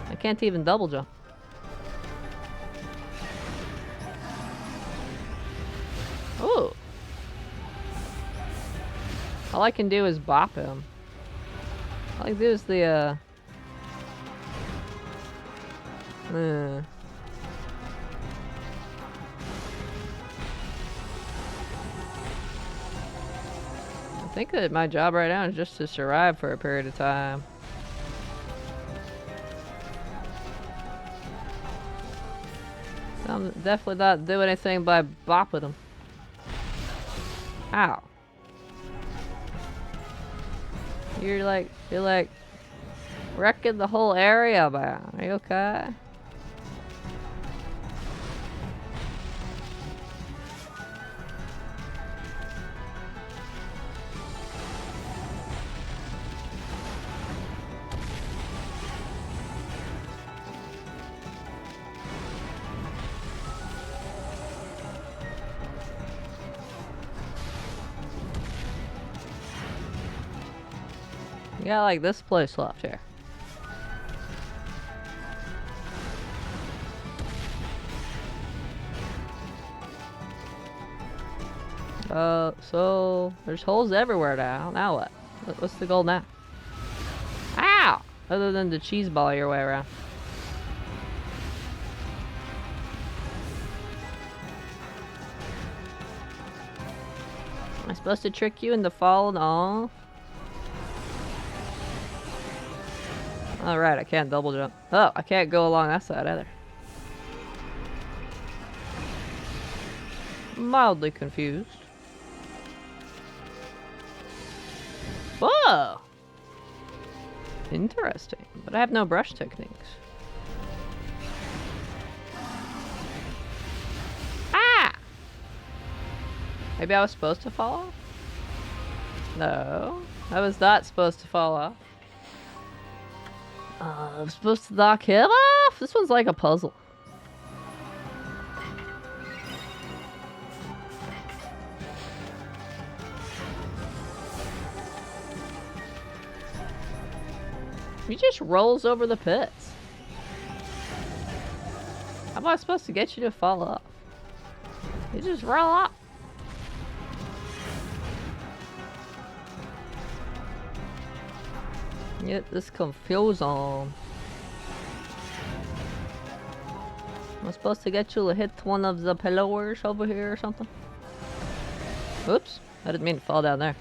I can't even double jump. Ooh. All I can do is bop him. All I can do is the, I think that my job right now is just to survive for a period of time. I'm definitely not doing anything by bopping them. Ow. You're like wrecking the whole area, man. Are you okay? You got like this place left here. So there's holes everywhere now. Now what? What's the goal now? Ow! Other than the cheese ball your way around. Am I supposed to trick you into falling off? Alright, I can't double jump. Oh, I can't go along that side either. Mildly confused. Whoa! Interesting, but I have no brush techniques. Ah! Maybe I was supposed to fall off? No, I was not supposed to fall off. I'm supposed to knock him off? This one's like a puzzle. He just rolls over the pits. How am I supposed to get you to fall off? You just roll up. Get this confusion. Am I supposed to get you to hit one of the pillars over here or something? Oops, I didn't mean to fall down there.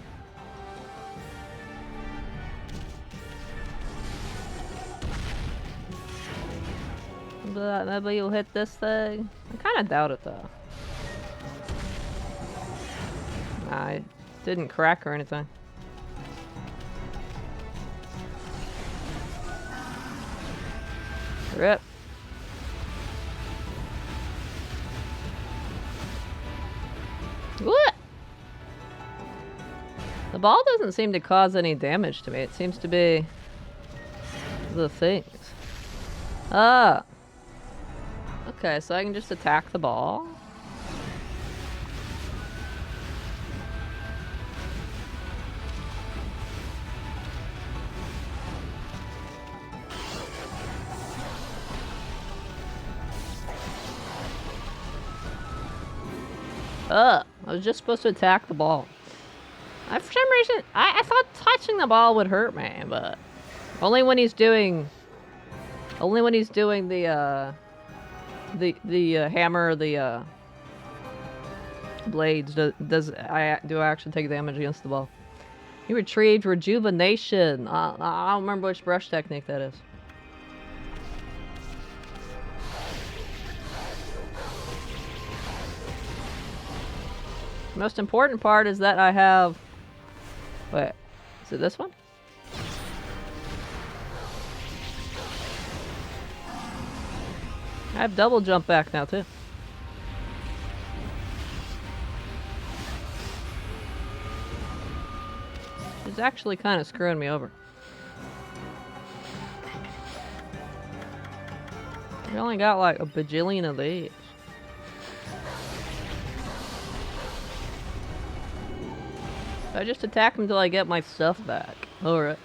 But maybe you'll hit this thing. I kind of doubt it though. Nah, it didn't crack or anything. Rip. What? The ball doesn't seem to cause any damage to me. It seems to be the things. Ah. Okay, so I can just attack the ball. I was just supposed to attack the ball. For some reason, I thought touching the ball would hurt me, but only when he's doing the hammer, the blades do I actually take damage against the ball. He retrieved rejuvenation. I don't remember which brush technique that is. The most important part is that I have... Wait, is it this one? I have double jump back now too. It's actually kind of screwing me over. We only got like a bajillion of these. I just attack him until I get my stuff back. Alright.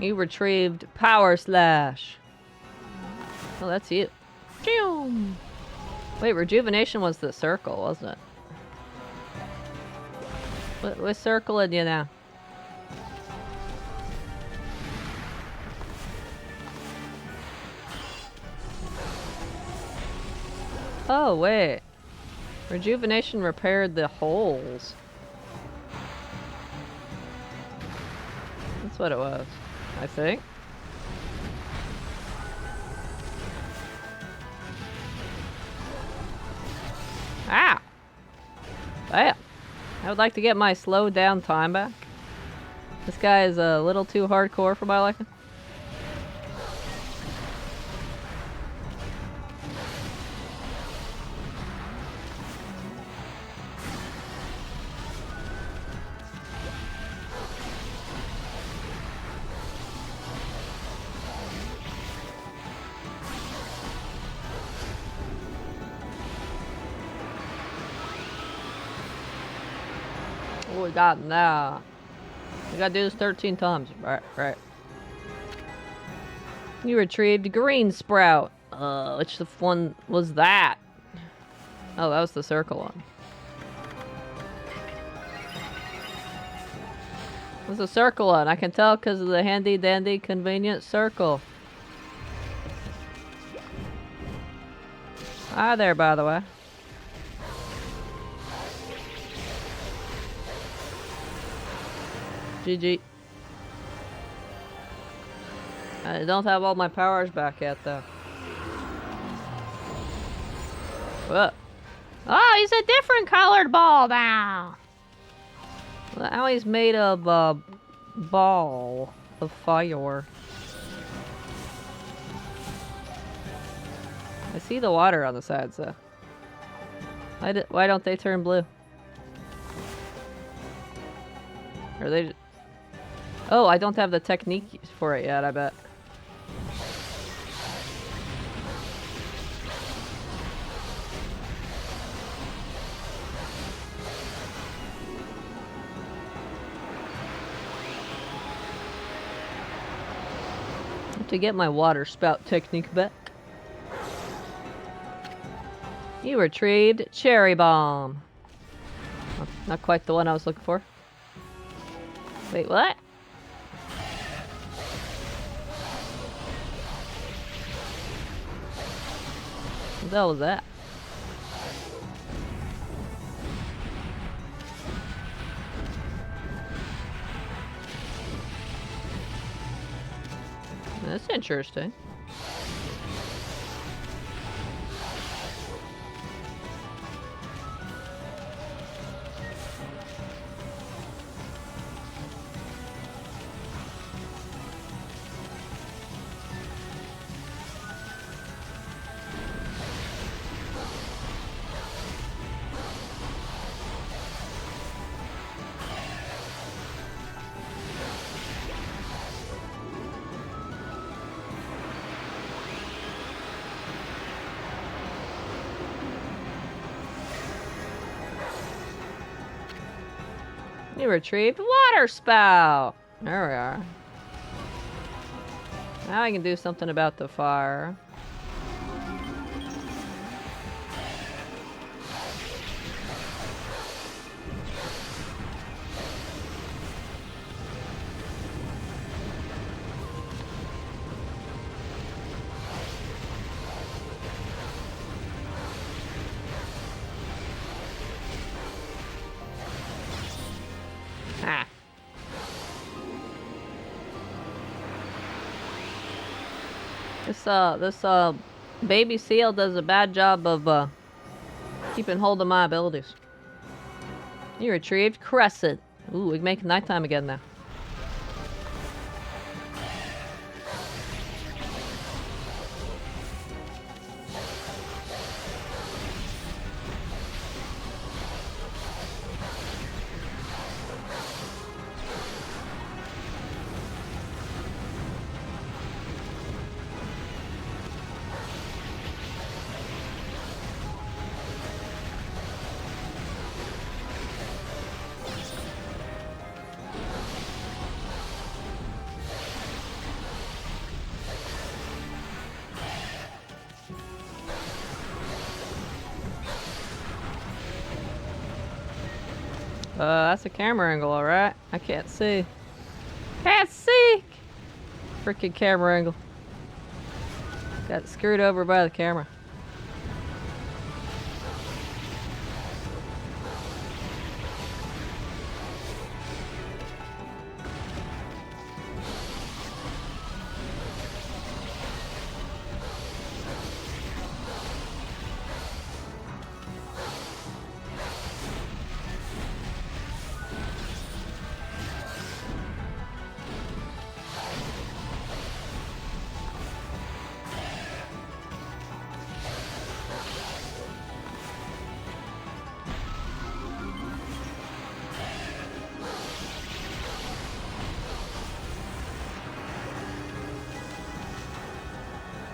You retrieved Power Slash. Oh, that's you. Choom! Wait, rejuvenation was the circle, wasn't it? What circle in you now? Oh, wait. Rejuvenation repaired the holes. That's what it was, I think. Ah! Bam! I would like to get my slowed down time back. This guy is a little too hardcore for my liking. What we got now? We gotta do this 13 times. Right. You retrieved Green Sprout. Which one was that? Oh, that was the circle one. It was a circle one. I can tell because of the handy dandy convenient circle. Hi there, by the way. GG. I don't have all my powers back yet, though. What? Oh, he's a different colored ball now. Now he's made of a ball of fire. I see the water on the sides, though. Why don't they turn blue? Are they? Oh, I don't have the technique for it yet, I bet. To get my water spout technique back. You retrieved cherry bomb. Not quite the one I was looking for. Wait, what? What the hell was that? That's interesting. You retrieved water spout. There we are. Now I can do something about the fire. Ah. This baby seal does a bad job of keeping hold of my abilities. You retrieved crescent. Ooh, we can make nighttime again now. That's a camera angle, alright? I can't see. Can't see! Freaking camera angle. Got screwed over by the camera.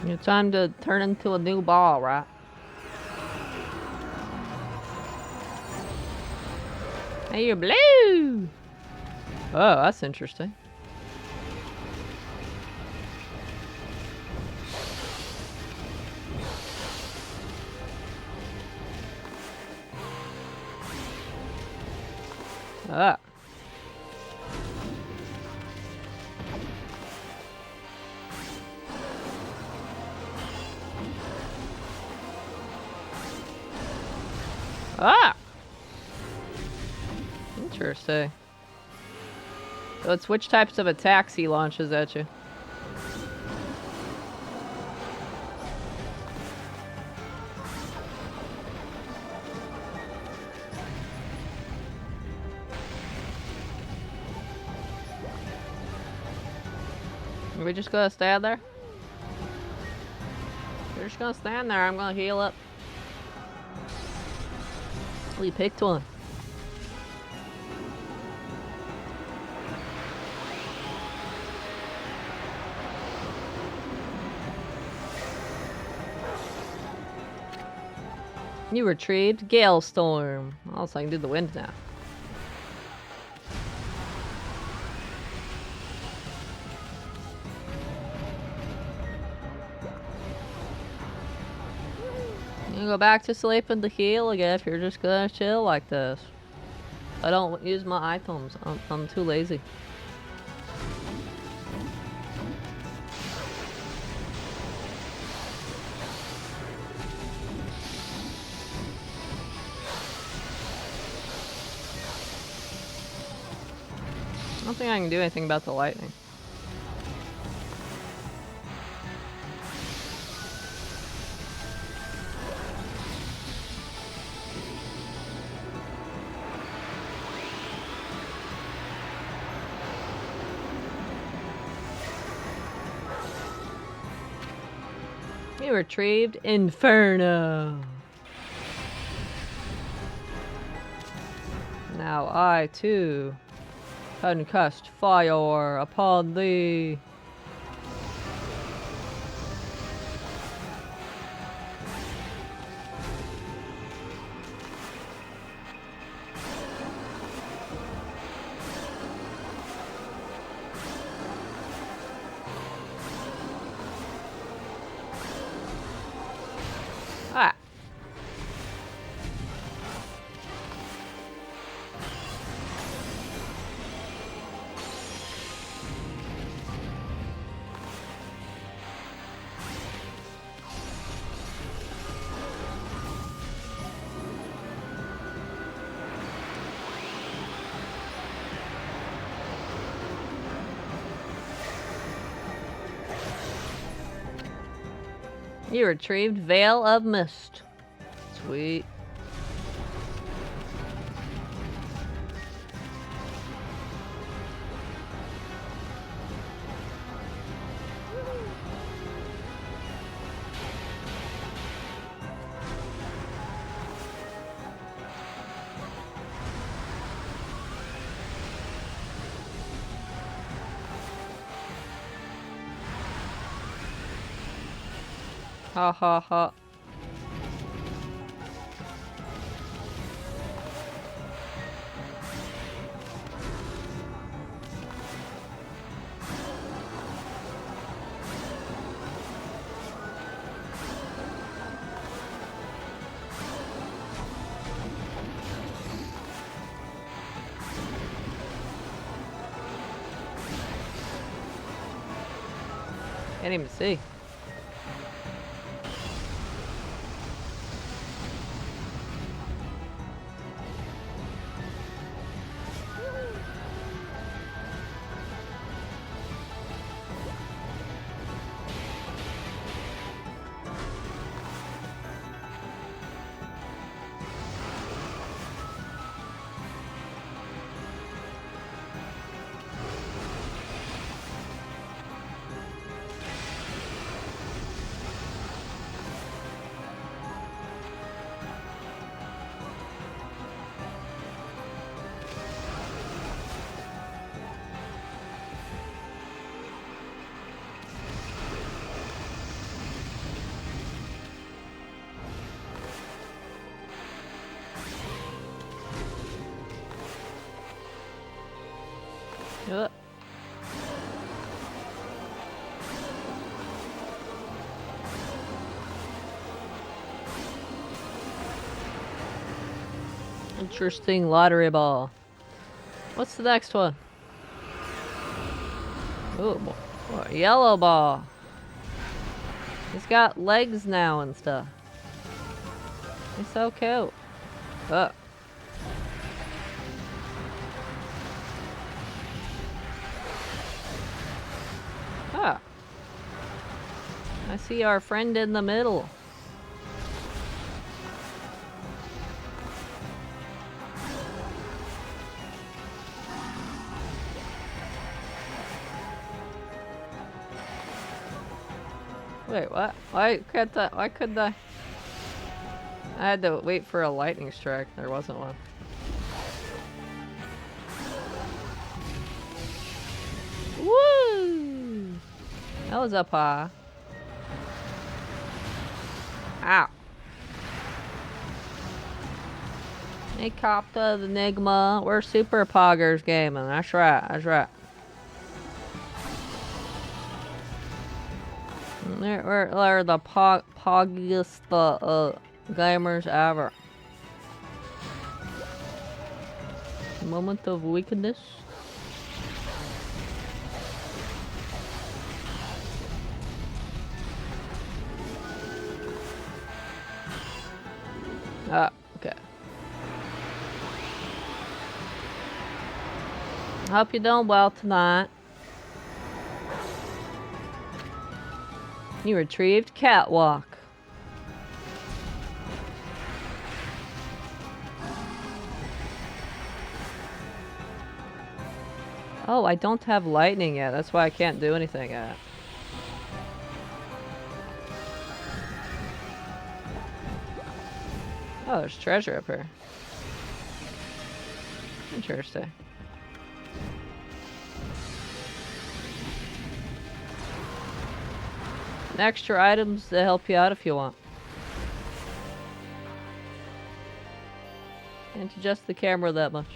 It's time to turn into a new ball, right? Hey, you're blue! Oh, that's interesting. Ah. Ah! Interesting. So it's which types of attacks he launches at you. Are we just gonna stand there? We're just gonna stand there. I'm gonna heal up. We picked one. You retrieved Gale Storm. Also, I can do the wind now. You can go back to sleep and to heal again if you're just gonna chill like this. I don't use my items. I'm too lazy. I don't think I can do anything about the lightning. You retrieved Inferno. Now I too can cast fire upon thee. Ah. You retrieved Veil of Mist. Sweet. Ha ha ha. Can't even see. Yep. Interesting lottery ball. What's the next one? Ooh, a yellow ball. He's got legs now and stuff. He's so cute. Oh. Ah. I see our friend in the middle. Wait, what? Why couldn't I? I had to wait for a lightning strike. There wasn't one. Woo! That was up high. Ow. He copped the Enigma. We're super poggers gaming. That's right. That's right. We're the poggiest gamers ever. Moment of weakness. Ah, okay. Hope you're doing well tonight. You retrieved catwalk. Oh, I don't have lightning yet. That's why I can't do anything yet. Oh, there's treasure up here. Interesting. And extra items to help you out if you want. Can't adjust the camera that much.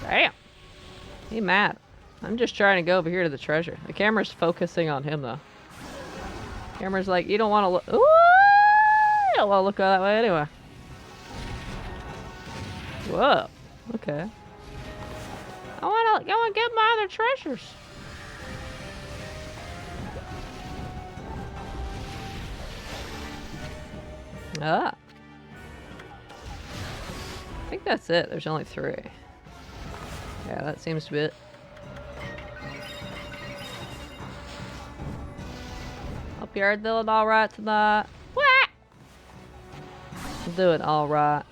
Damn. He mad. I'm just trying to go over here to the treasure. The camera's focusing on him though. Camera's like, you don't want to look. Ooh, I don't want to look that way anyway. Whoa. Okay. I want to go and get my other treasures. Ah. I think that's it. There's only 3. Yeah, that seems to be it. Hope you're doing alright tonight. What? I'm doing alright.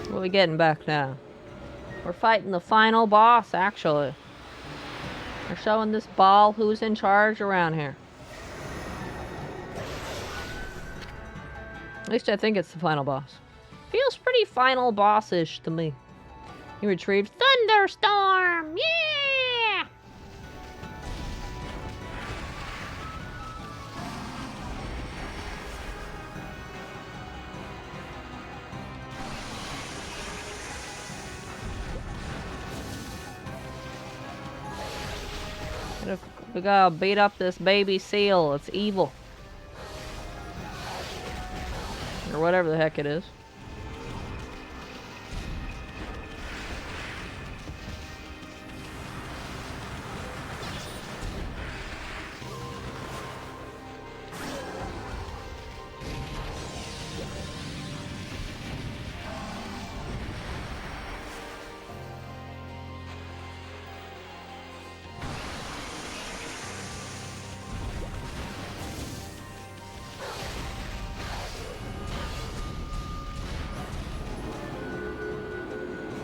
What are we getting back now? We're fighting the final boss, actually. They're showing this ball who's in charge around here. At least I think it's the final boss. Feels pretty final boss-ish to me. You retrieved Thunderstorm! Yeah! We gotta beat up this baby seal. It's evil. Or whatever the heck it is.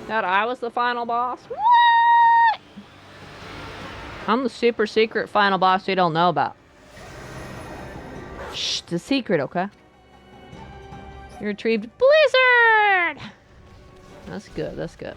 That I was the final boss? What? I'm the super secret final boss you don't know about. Shh, it's a secret, okay? You retrieved Blizzard! That's good, that's good.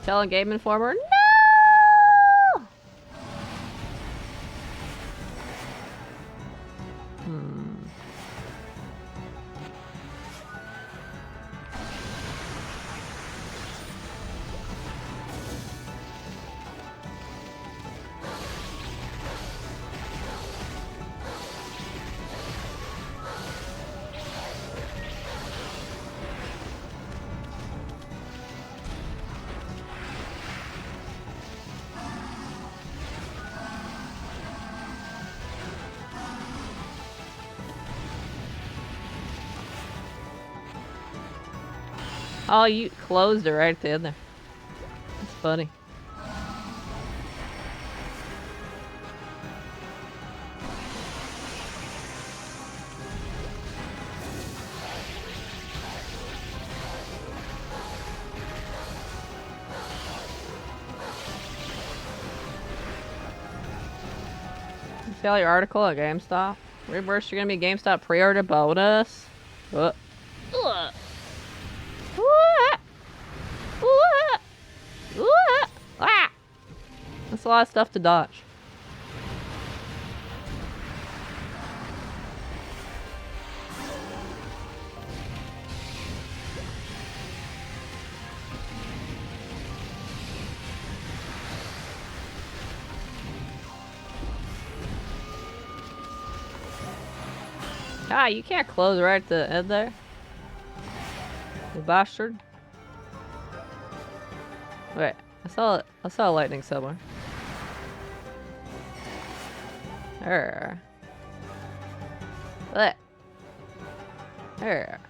Tell a Game Informer, no! Oh, you closed it right at the end there. That's funny. Sell your article at GameStop. Reverse, you're gonna be GameStop pre-order bonus. What? That's a lot of stuff to dodge. Ah, you can't close right at the end there. You bastard. Wait, I saw lightning somewhere. There. What? There.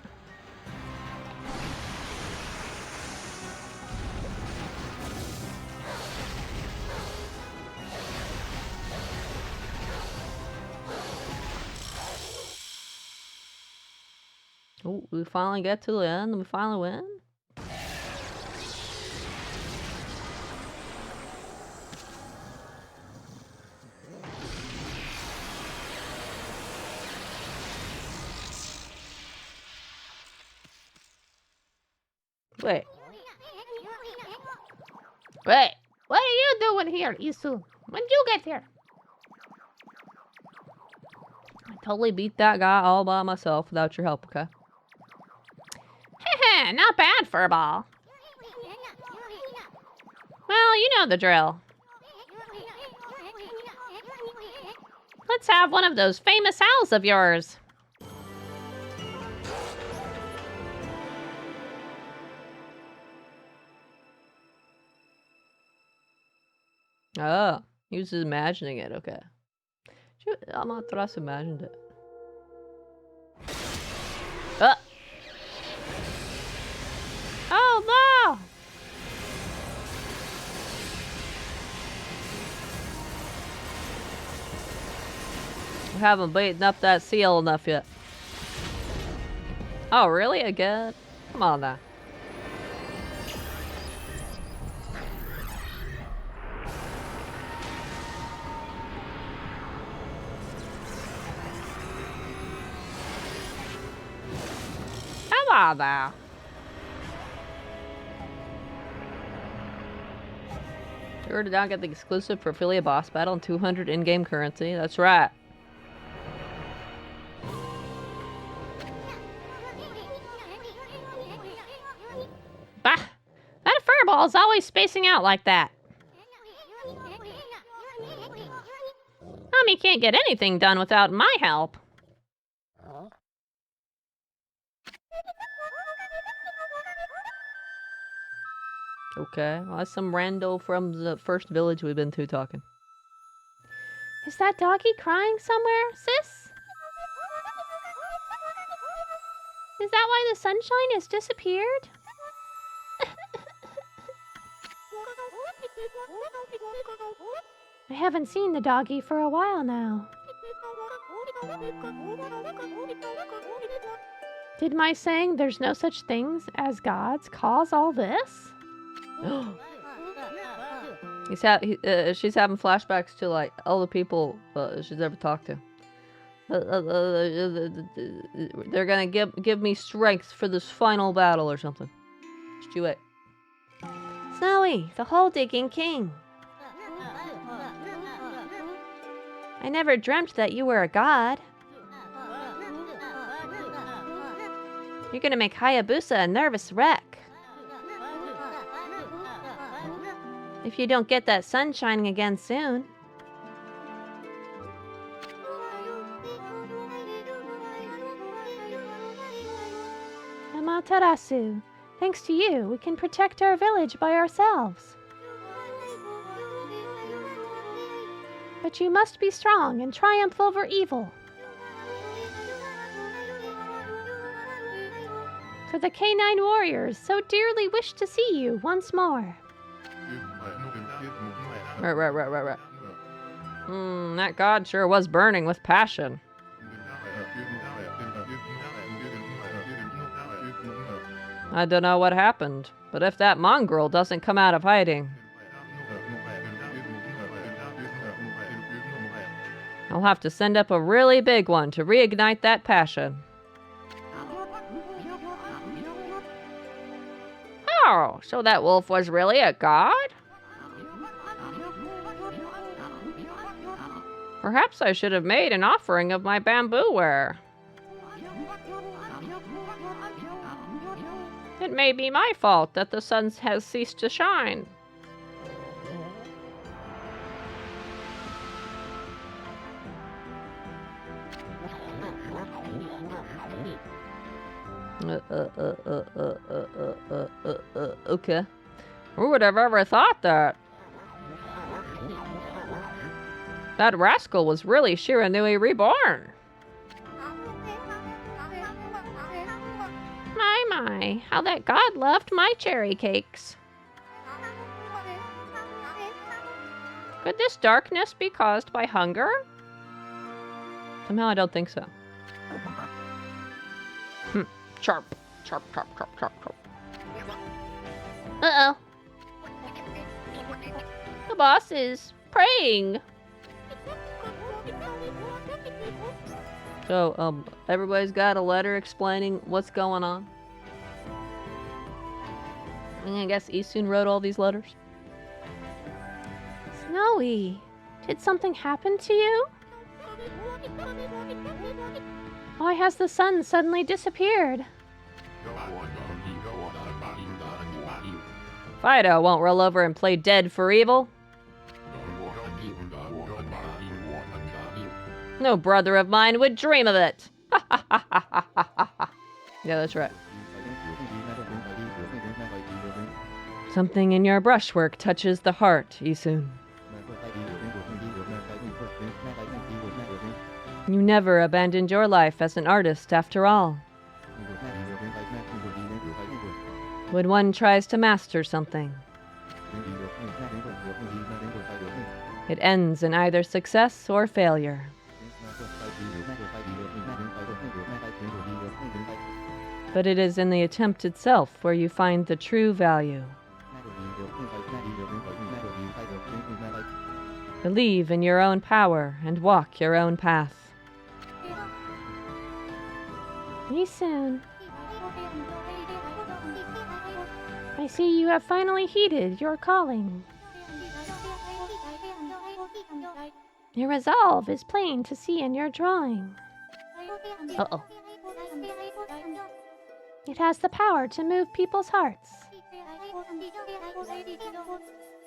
Oh, we finally get to the end and we finally win. Wait. Wait. What are you doing here, Isu? When did you get here? I totally beat that guy all by myself without your help, okay? Heh, not bad, Furball. Well, you know the drill. Let's have one of those famous owls of yours. Oh, he was just imagining it, okay. I'm not trust imagined it. Oh no! We haven't beaten up that seal enough yet. Oh, really? Again? Come on now. Come on now. You're to down get the exclusive for affiliate boss battle and 200 in-game currency. That's right. Bah! That furball is always spacing out like that. Tommy can't get anything done without my help. Okay, well, that's some rando from the first village we've been to talking. Is that doggy crying somewhere, sis? Is that why the sunshine has disappeared? I haven't seen the doggy for a while now. Did my saying there's no such things as gods cause all this? She's having flashbacks to like all the people she's ever talked to. They're gonna give me strength for this final battle or something. Just do it. Snowy, the hole-digging king. I never dreamt that you were a god. You're gonna make Hayabusa a nervous wreck. If you don't get that sun shining again soon. Amaterasu, thanks to you, we can protect our village by ourselves. But you must be strong and triumph over evil. For the K9 warriors so dearly wish to see you once more. Right. That god sure was burning with passion. I don't know what happened, but if that mongrel doesn't come out of hiding, I'll have to send up a really big one to reignite that passion. Oh, so that wolf was really a god? Perhaps I should have made an offering of my bamboo ware. It may be my fault that the sun has ceased to shine. Okay. Who would have ever thought that? That rascal was really Shiranui reborn. My, how that god loved my cherry cakes. Could this darkness be caused by hunger? Somehow I don't think so. Chirp. Uh-oh. The boss is praying. So, everybody's got a letter explaining what's going on. I guess Isun wrote all these letters. Snowy, did something happen to you? Why has the sun suddenly disappeared? Fido won't roll over and play dead for evil. No brother of mine would dream of it. Yeah, that's right. Something in your brushwork touches the heart, Isun. You never abandoned your life as an artist after all. When one tries to master something, it ends in either success or failure. But it is in the attempt itself where you find the true value. Believe in your own power and walk your own path. Isun, I see you have finally heeded your calling. Your resolve is plain to see in your drawing. Uh-oh. It has the power to move people's hearts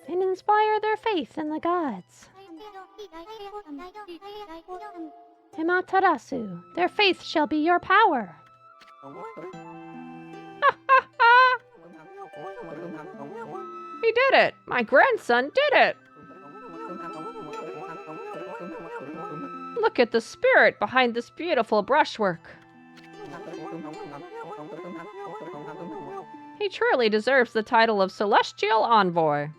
and inspire their faith in the gods. Amaterasu, their faith shall be your power. He did it! My grandson did it! Look at the spirit behind this beautiful brushwork. He truly deserves the title of Celestial Envoy.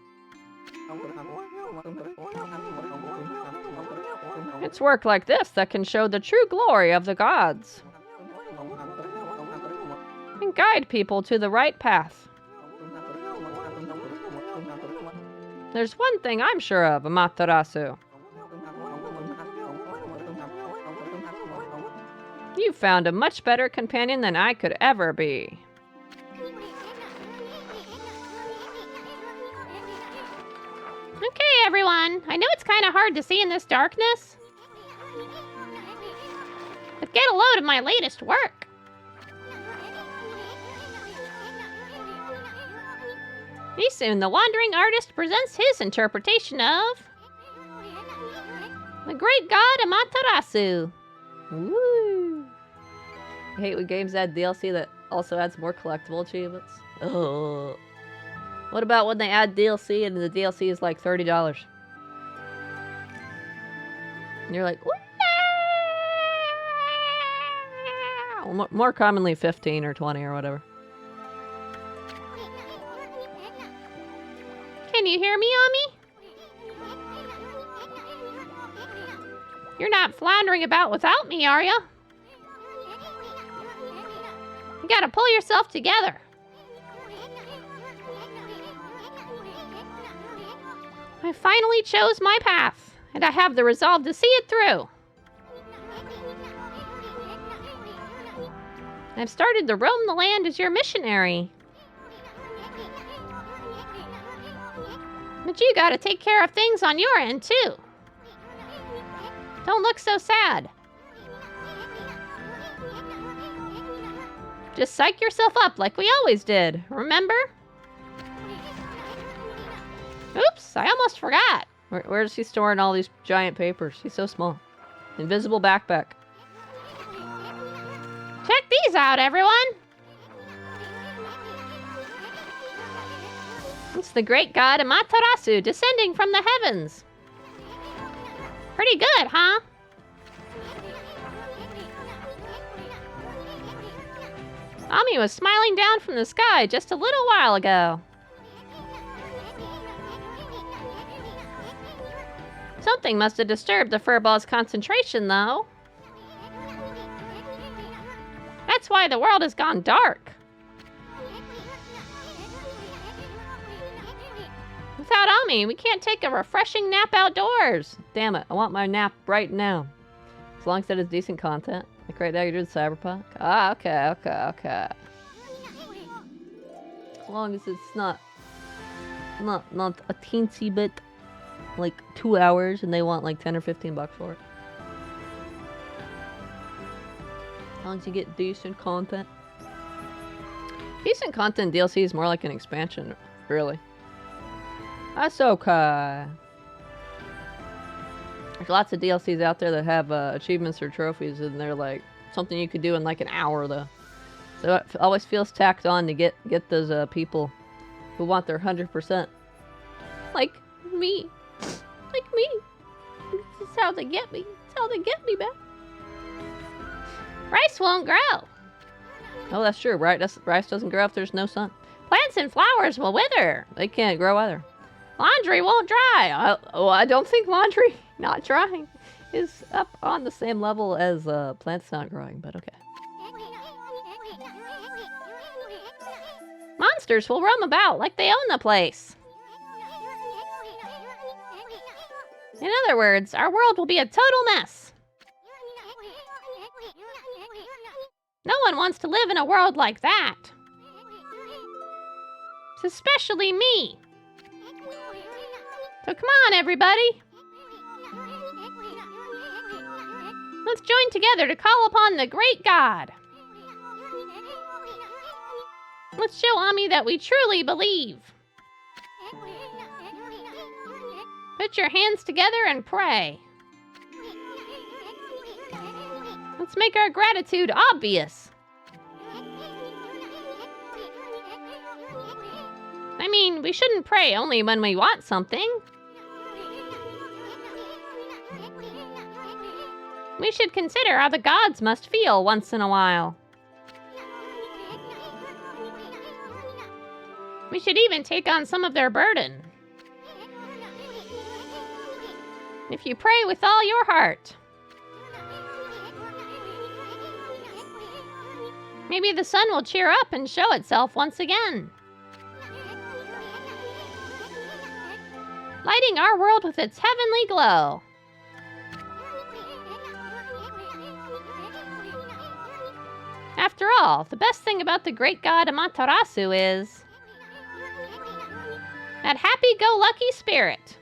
It's work like this that can show the true glory of the gods and guide people to the right path. There's one thing I'm sure of, Amaterasu. You found a much better companion than I could ever be. Okay, everyone. I know it's kind of hard to see in this darkness, but get a load of my latest work. Pretty soon, the wandering artist presents his interpretation of the great god Amaterasu. Woo! I hate when games add DLC that also adds more collectible achievements. Ugh. What about when they add DLC and the DLC is like $30? And you're like, well, more commonly 15 or 20 or whatever. Can you hear me, Ami? You're not floundering about without me, are ya? You gotta pull yourself together. I finally chose my path, and I have the resolve to see it through. I've started to roam the land as your missionary. But you gotta take care of things on your end, too. Don't look so sad. Just psych yourself up like we always did, remember? Oops, I almost forgot. Where's he storing all these giant papers? He's so small. Invisible backpack. Check these out, everyone. It's the great god Amaterasu descending from the heavens. Pretty good, huh? Ami was smiling down from the sky just a little while ago. Something must have disturbed the furball's concentration, though. That's why the world has gone dark. Without Ami, we can't take a refreshing nap outdoors. Damn it, I want my nap right now. As long as it is decent content. Like right now you're doing Cyberpunk. Ah, okay. As long as it's not a teensy bit, like 2 hours, and they want like 10 or 15 bucks for it. As long as you get decent content. Decent content DLC is more like an expansion, really. That's okay. There's lots of DLCs out there that have achievements or trophies, and they're like something you could do in like an hour, though. So it always feels tacked on to get those people who want their 100%. Like me. Like me. This is how they get me. It's how they get me, man. Rice won't grow. Oh, that's true, right? Rice doesn't grow if there's no sun. Plants and flowers will wither. They can't grow either. Laundry won't dry. I don't think laundry not drying is up on the same level as plants not growing, but okay. Monsters will roam about like they own the place. In other words, our world will be a total mess. No one wants to live in a world like that. Especially me. So come on, everybody. Let's join together to call upon the great God. Let's show Ami that we truly believe. Put your hands together and pray. Let's make our gratitude obvious. I mean, we shouldn't pray only when we want something. We should consider how the gods must feel once in a while. We should even take on some of their burden. If you pray with all your heart. Maybe the sun will cheer up and show itself once again. Lighting our world with its heavenly glow. After all, the best thing about the great god Amaterasu is that happy-go-lucky spirit.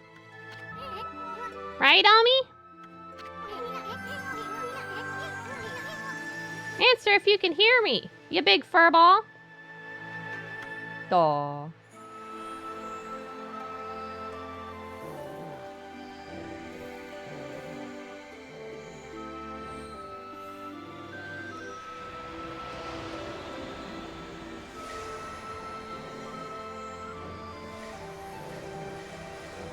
Right, Ami? Answer if you can hear me, you big furball. Aw.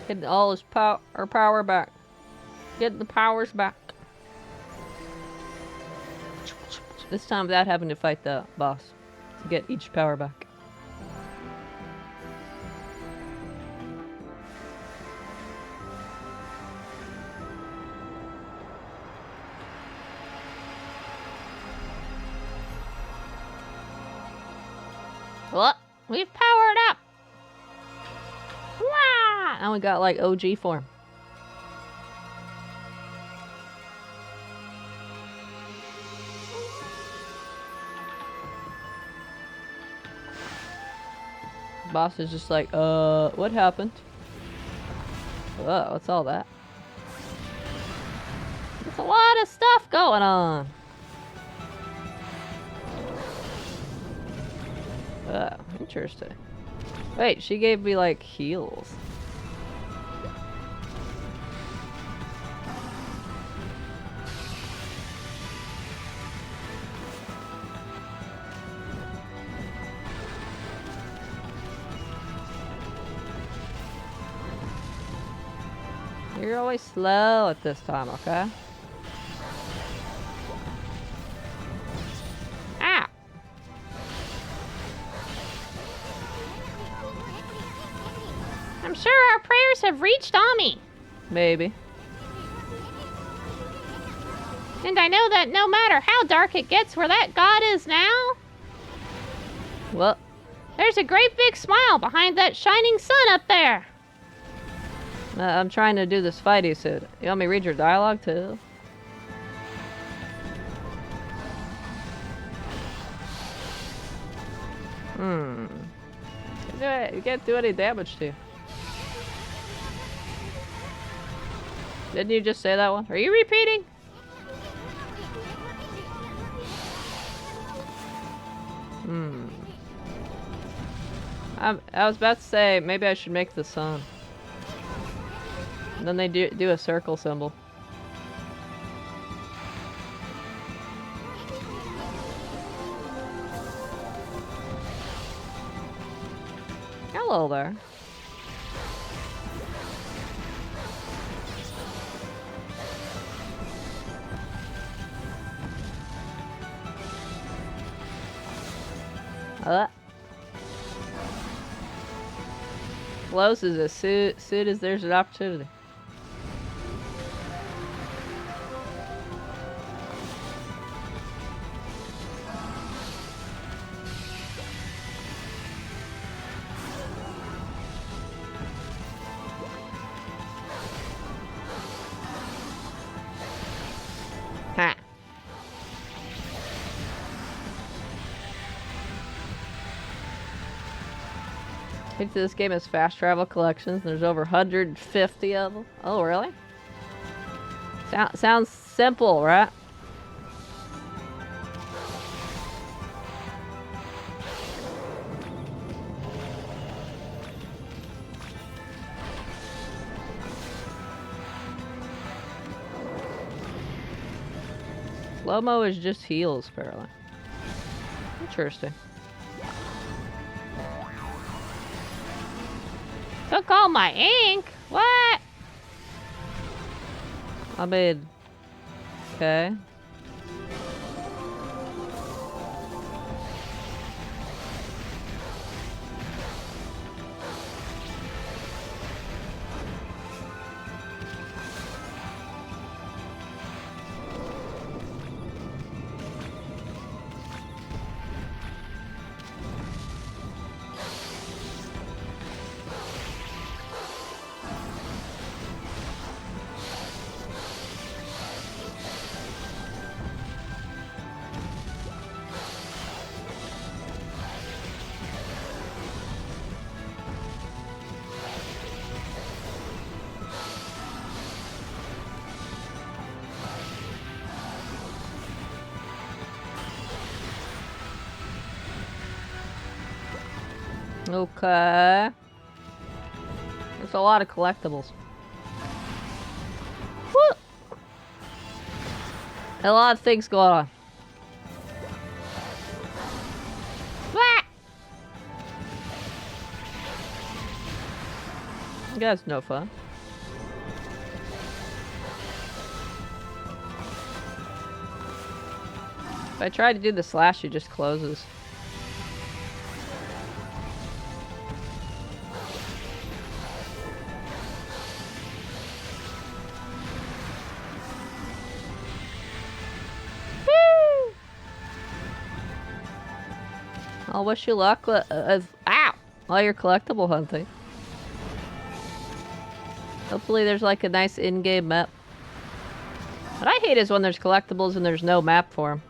Getting all his power back. Getting the powers back. This time without having to fight the boss to get each power back. Well, we've powered up. Wah! Now we got like OG form. Boss is just like, what happened? What's all that? There's a lot of stuff going on. Interesting. Wait, she gave me like heals. You're always slow at this time, okay? Ah. I'm sure our prayers have reached Ami. Maybe. And I know that no matter how dark it gets where that god is now, Well, there's a great big smile behind that shining sun up there. I'm trying to do this fighty suit. You want me to read your dialogue too? You can't do any damage to you. Didn't you just say that one? Are you repeating? I was about to say, maybe I should make the sun. And then they do a circle symbol. Hello there. Close as soon as there's an opportunity. Ha. I think this game has fast travel collections. There's over 150 of them. Oh, really? Sounds simple, right? Slow-mo is just heals, apparently. Interesting. Took all my ink? What? I mean, okay. Okay. There's a lot of collectibles. Woo! A lot of things going on. Ah! That's no fun. If I try to do the slash, it just closes. Woo! I'll wish you luck with ow! All your collectible hunting. Hopefully there's like a nice in-game map. What I hate is when there's collectibles and there's no map for them.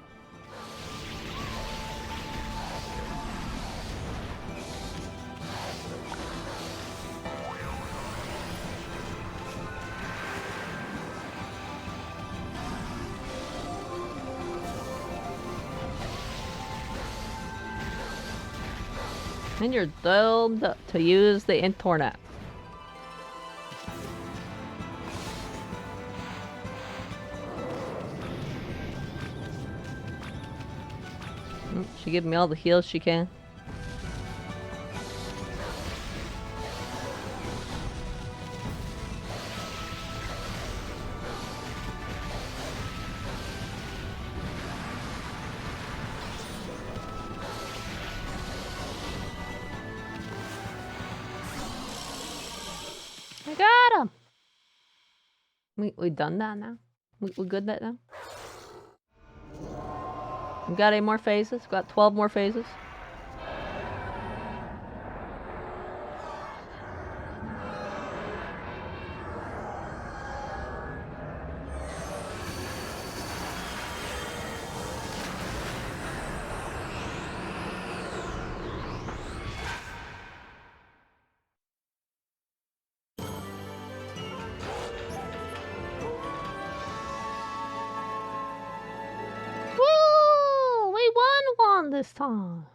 And you're told to use the internet. She give me all the heals she can. I got him. We done that now? We good that now? We got 8 more phases. We got 12 more phases. Woo! We won one this time.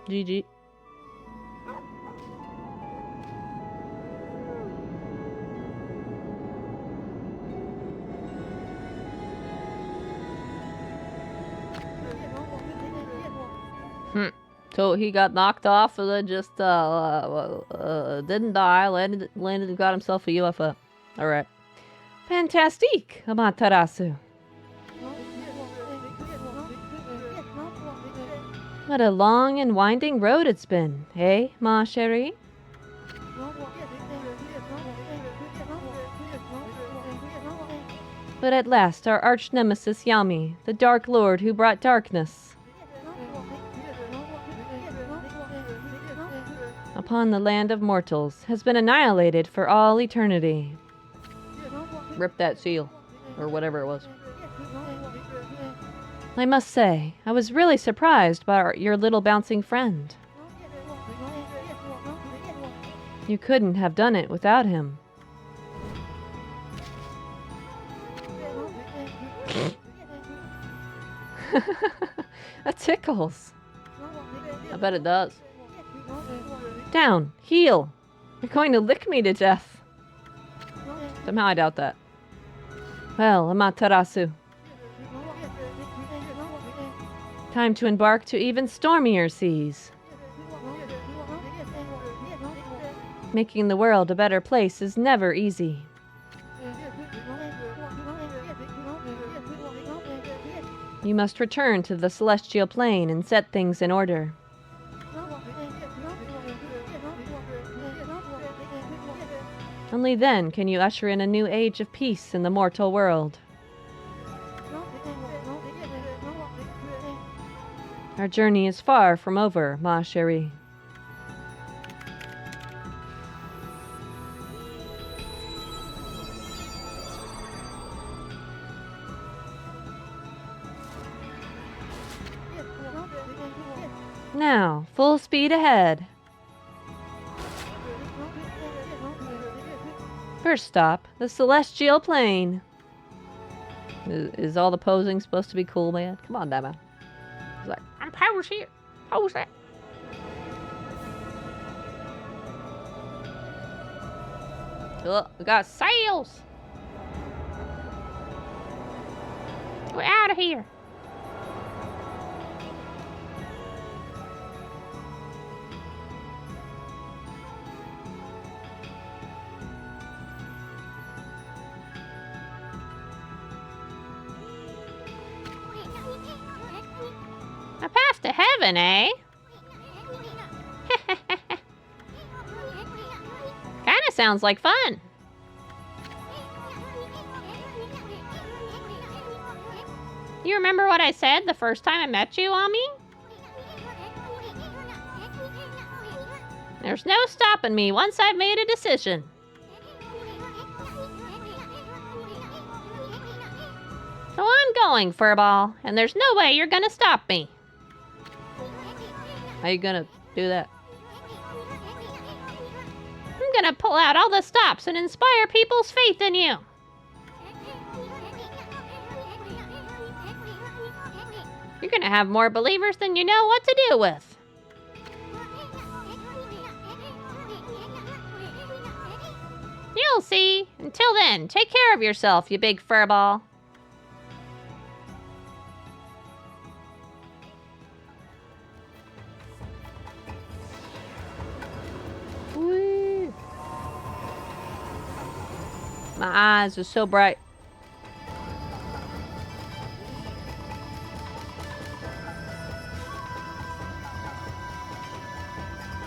GG. So he got knocked off and then just didn't die, landed and got himself a UFO. Alright. Fantastique, Amaterasu. What a long and winding road it's been, eh, ma chérie? But at last our arch nemesis Yami, the Dark Lord who brought darkness upon the land of mortals, has been annihilated for all eternity. Rip that seal, or whatever it was. I must say, I was really surprised by your little bouncing friend. You couldn't have done it without him. That tickles. I bet it does. Down, heel. You're going to lick me to death. Somehow I doubt that. Well, Amaterasu. Time to embark to even stormier seas. Making the world a better place is never easy. You must return to the celestial plane and set things in order. Only then can you usher in a new age of peace in the mortal world. Our journey is far from over, ma chérie. Now, full speed ahead. First stop, the celestial plane. Is all the posing supposed to be cool, man? Come on, Demo. He's like, I'm Pose here. Pose that. Oh, we got sails. We're out of here. A path to heaven, eh? Kinda sounds like fun. You remember what I said the first time I met you, Ami? There's no stopping me once I've made a decision. So I'm going, Furball, and there's no way you're gonna stop me. How you gonna do that? I'm gonna pull out all the stops and inspire people's faith in you. You're gonna have more believers than you know what to do with. You'll see. Until then, take care of yourself, you big furball. Whee. My eyes are so bright.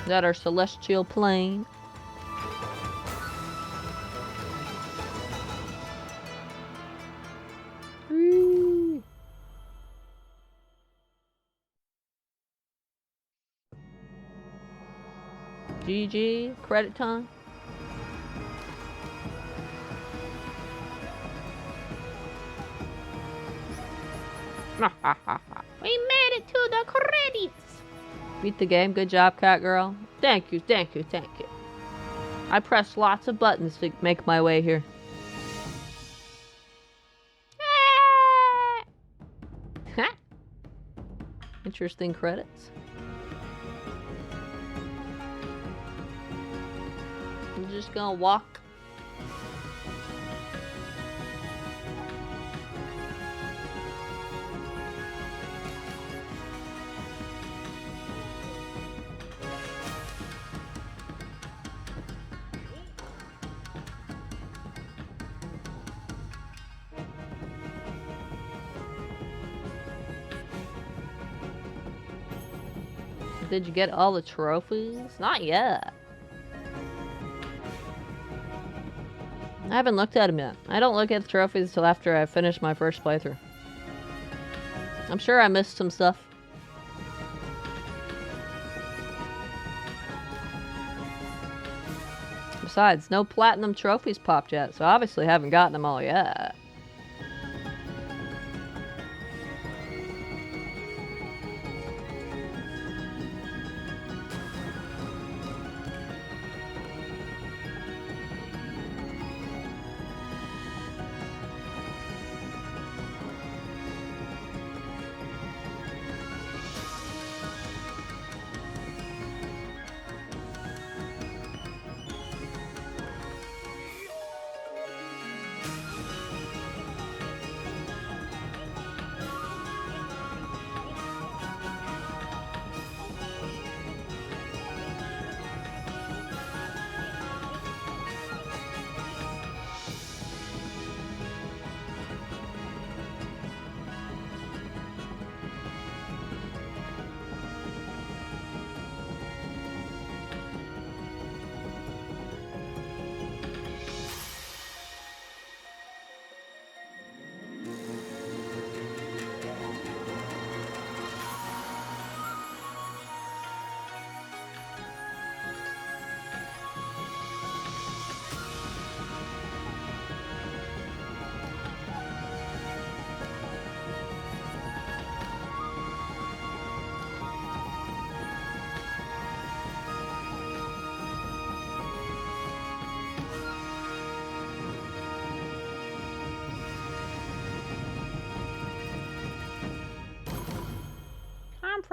Is that our celestial plane? Whee. GG, credit time. We made it to the credits. Beat the game. Good job, cat girl. Thank you, thank you, thank you. I pressed lots of buttons to make my way here. Ah! Interesting credits. I'm just gonna walk. Did you get all the trophies? Not yet. I haven't looked at them yet. I don't look at the trophies until after I finish my first playthrough. I'm sure I missed some stuff. Besides, no platinum trophies popped yet, so obviously haven't gotten them all yet.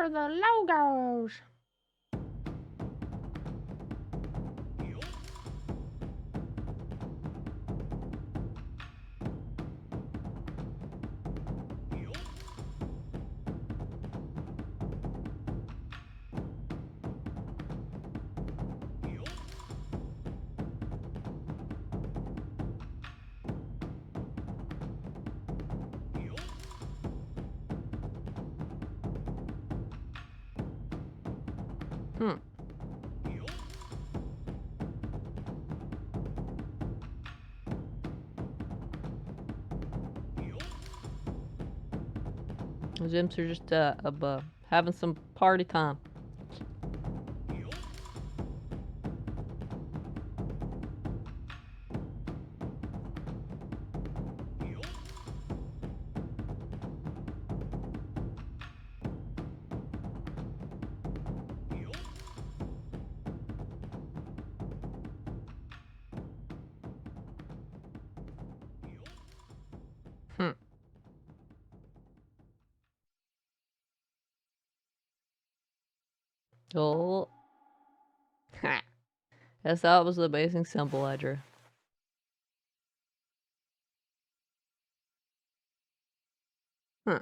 for the logos. Those imps are just having some party time. Oh. Ha. Guess that was the basic symbol I drew. Huh.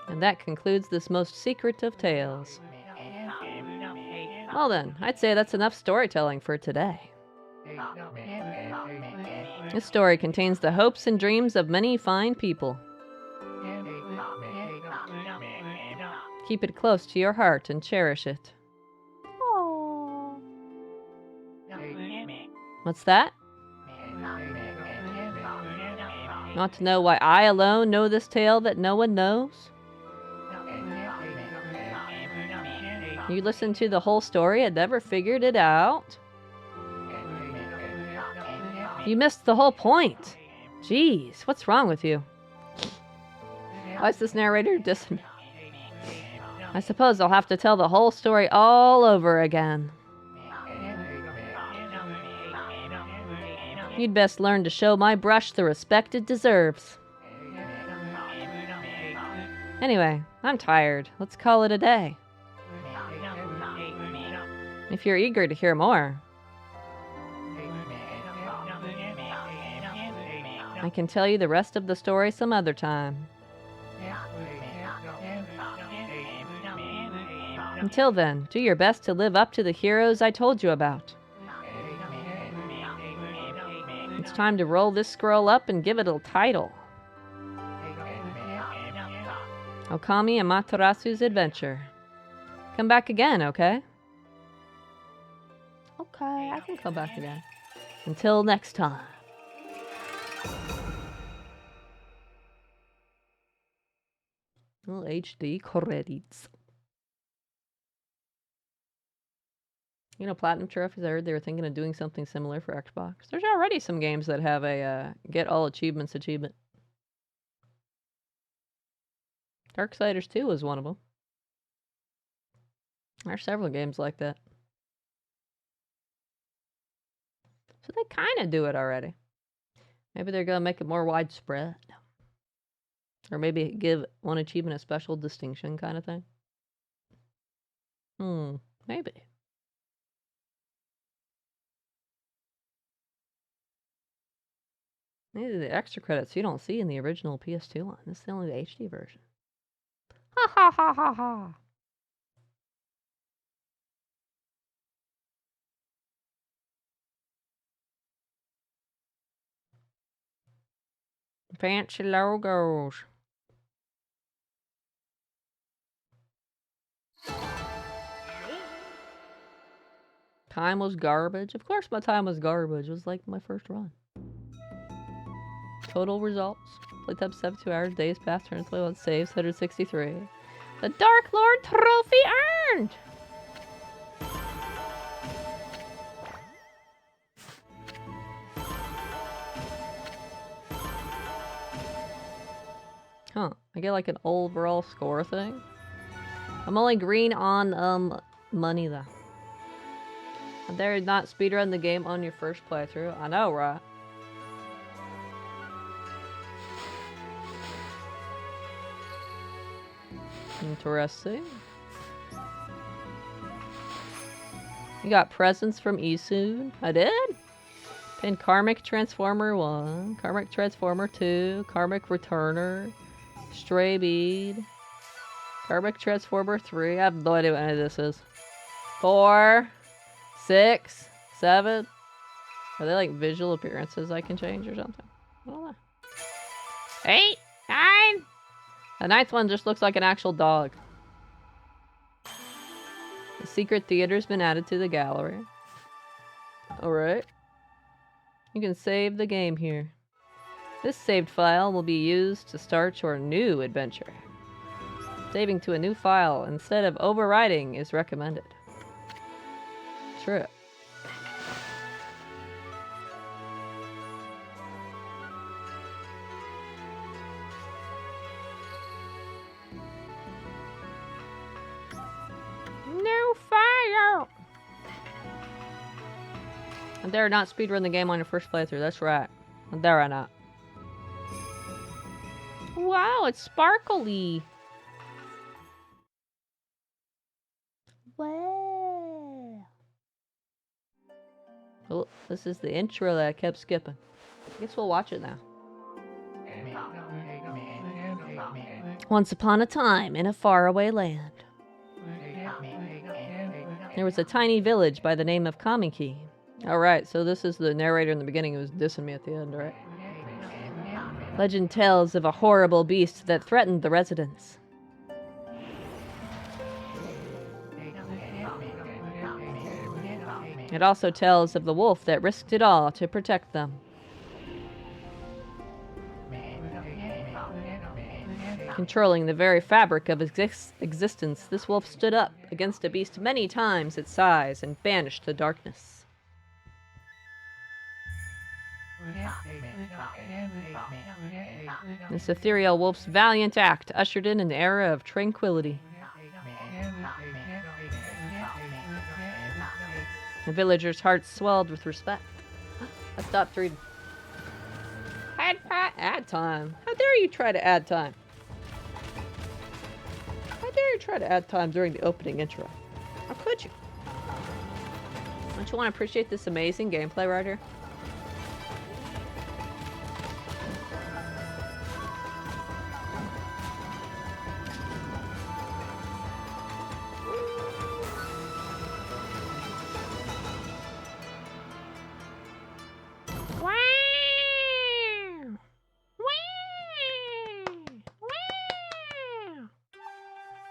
And that concludes this most secret of tales. Well then, I'd say that's enough storytelling for today. This story contains the hopes and dreams of many fine people. Keep it close to your heart and cherish it. Aww. What's that? Want to know why I alone know this tale that no one knows? You listened to the whole story and never figured it out? You missed the whole point. Jeez, what's wrong with you? Why is this narrator dissing? I suppose I'll have to tell the whole story all over again. You'd best learn to show my brush the respect it deserves. Anyway, I'm tired. Let's call it a day. If you're eager to hear more, I can tell you the rest of the story some other time. Until then, do your best to live up to the heroes I told you about. It's time to roll this scroll up and give it a title. Okami and Matarasu's Adventure. Come back again, okay? Okay, I can come back again. Until next time. Little HD credits. You know, Platinum Trophies, I heard they were thinking of doing something similar for Xbox. There's already some games that have a get all achievements achievement. Darksiders 2 was one of them. There's several games like that. So they kind of do it already. Maybe they're going to make it more widespread. Or maybe give one achievement a special distinction kind of thing. Maybe. These are the extra credits you don't see in the original PS2 one. This is only the HD version. Ha ha ha ha ha. Fancy logos. Time was garbage. Of course my time was garbage. It was like my first run. Total results. Playtime 72 hours, days passed, turns 21 saves, 163. The Dark Lord trophy earned! Huh. I get like an overall score thing. I'm only green on money though. They're not speedrun the game on your first playthrough. I know, right? Interesting. You got presents from Isun. I did? Pin Karmic Transformer 1, Karmic Transformer 2, Karmic Returner, Stray Bead, Karmic Transformer 3. I have no idea what any of this is. 4, 6, 7. Are they like visual appearances I can change or something? I don't know. 8, 9. The 9th one just looks like an actual dog. The secret theater's been added to the gallery. Alright. You can save the game here. This saved file will be used to start your new adventure. Saving to a new file instead of overwriting is recommended. True. New file. I dare not speedrun the game on your first playthrough, that's right. I dare I not. Wow, it's sparkly. Wow. Oh, this is the intro that I kept skipping. I guess we'll watch it now. Once upon a time, in a faraway land, there was a tiny village by the name of Kamiki. Alright, so this is the narrator in the beginning who was dissing me at the end, right? Legend tells of a horrible beast that threatened the residents. It also tells of the wolf that risked it all to protect them. Controlling the very fabric of existence, this wolf stood up against a beast many times its size and banished the darkness. This ethereal wolf's valiant act ushered in an era of tranquility. The villagers' hearts swelled with respect. I stopped reading. Add time. How dare you try to add time? How dare you try to add time during the opening intro? How could you? Don't you want to appreciate this amazing gameplay right here?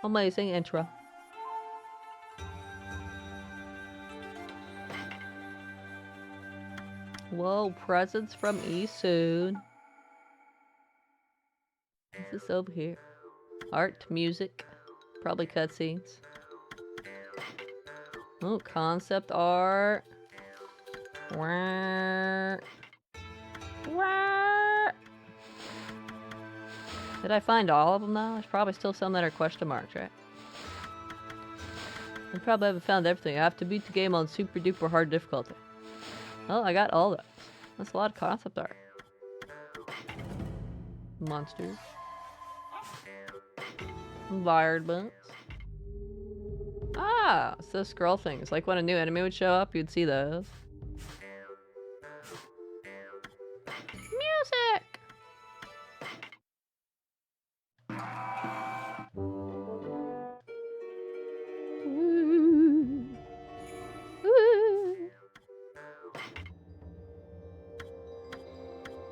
Amazing intro. Whoa, presents from Isun. What's this over here? Art, music, probably cutscenes. Oh, concept art. Wah. Wah. Did I find all of them now? There's probably still some that are question marks, right? I probably haven't found everything. I have to beat the game on super duper hard difficulty. Oh, I got all that. That's a lot of concept art. Monsters. Environments. Ah, it's those scroll things. Like when a new enemy would show up, you'd see those. Music!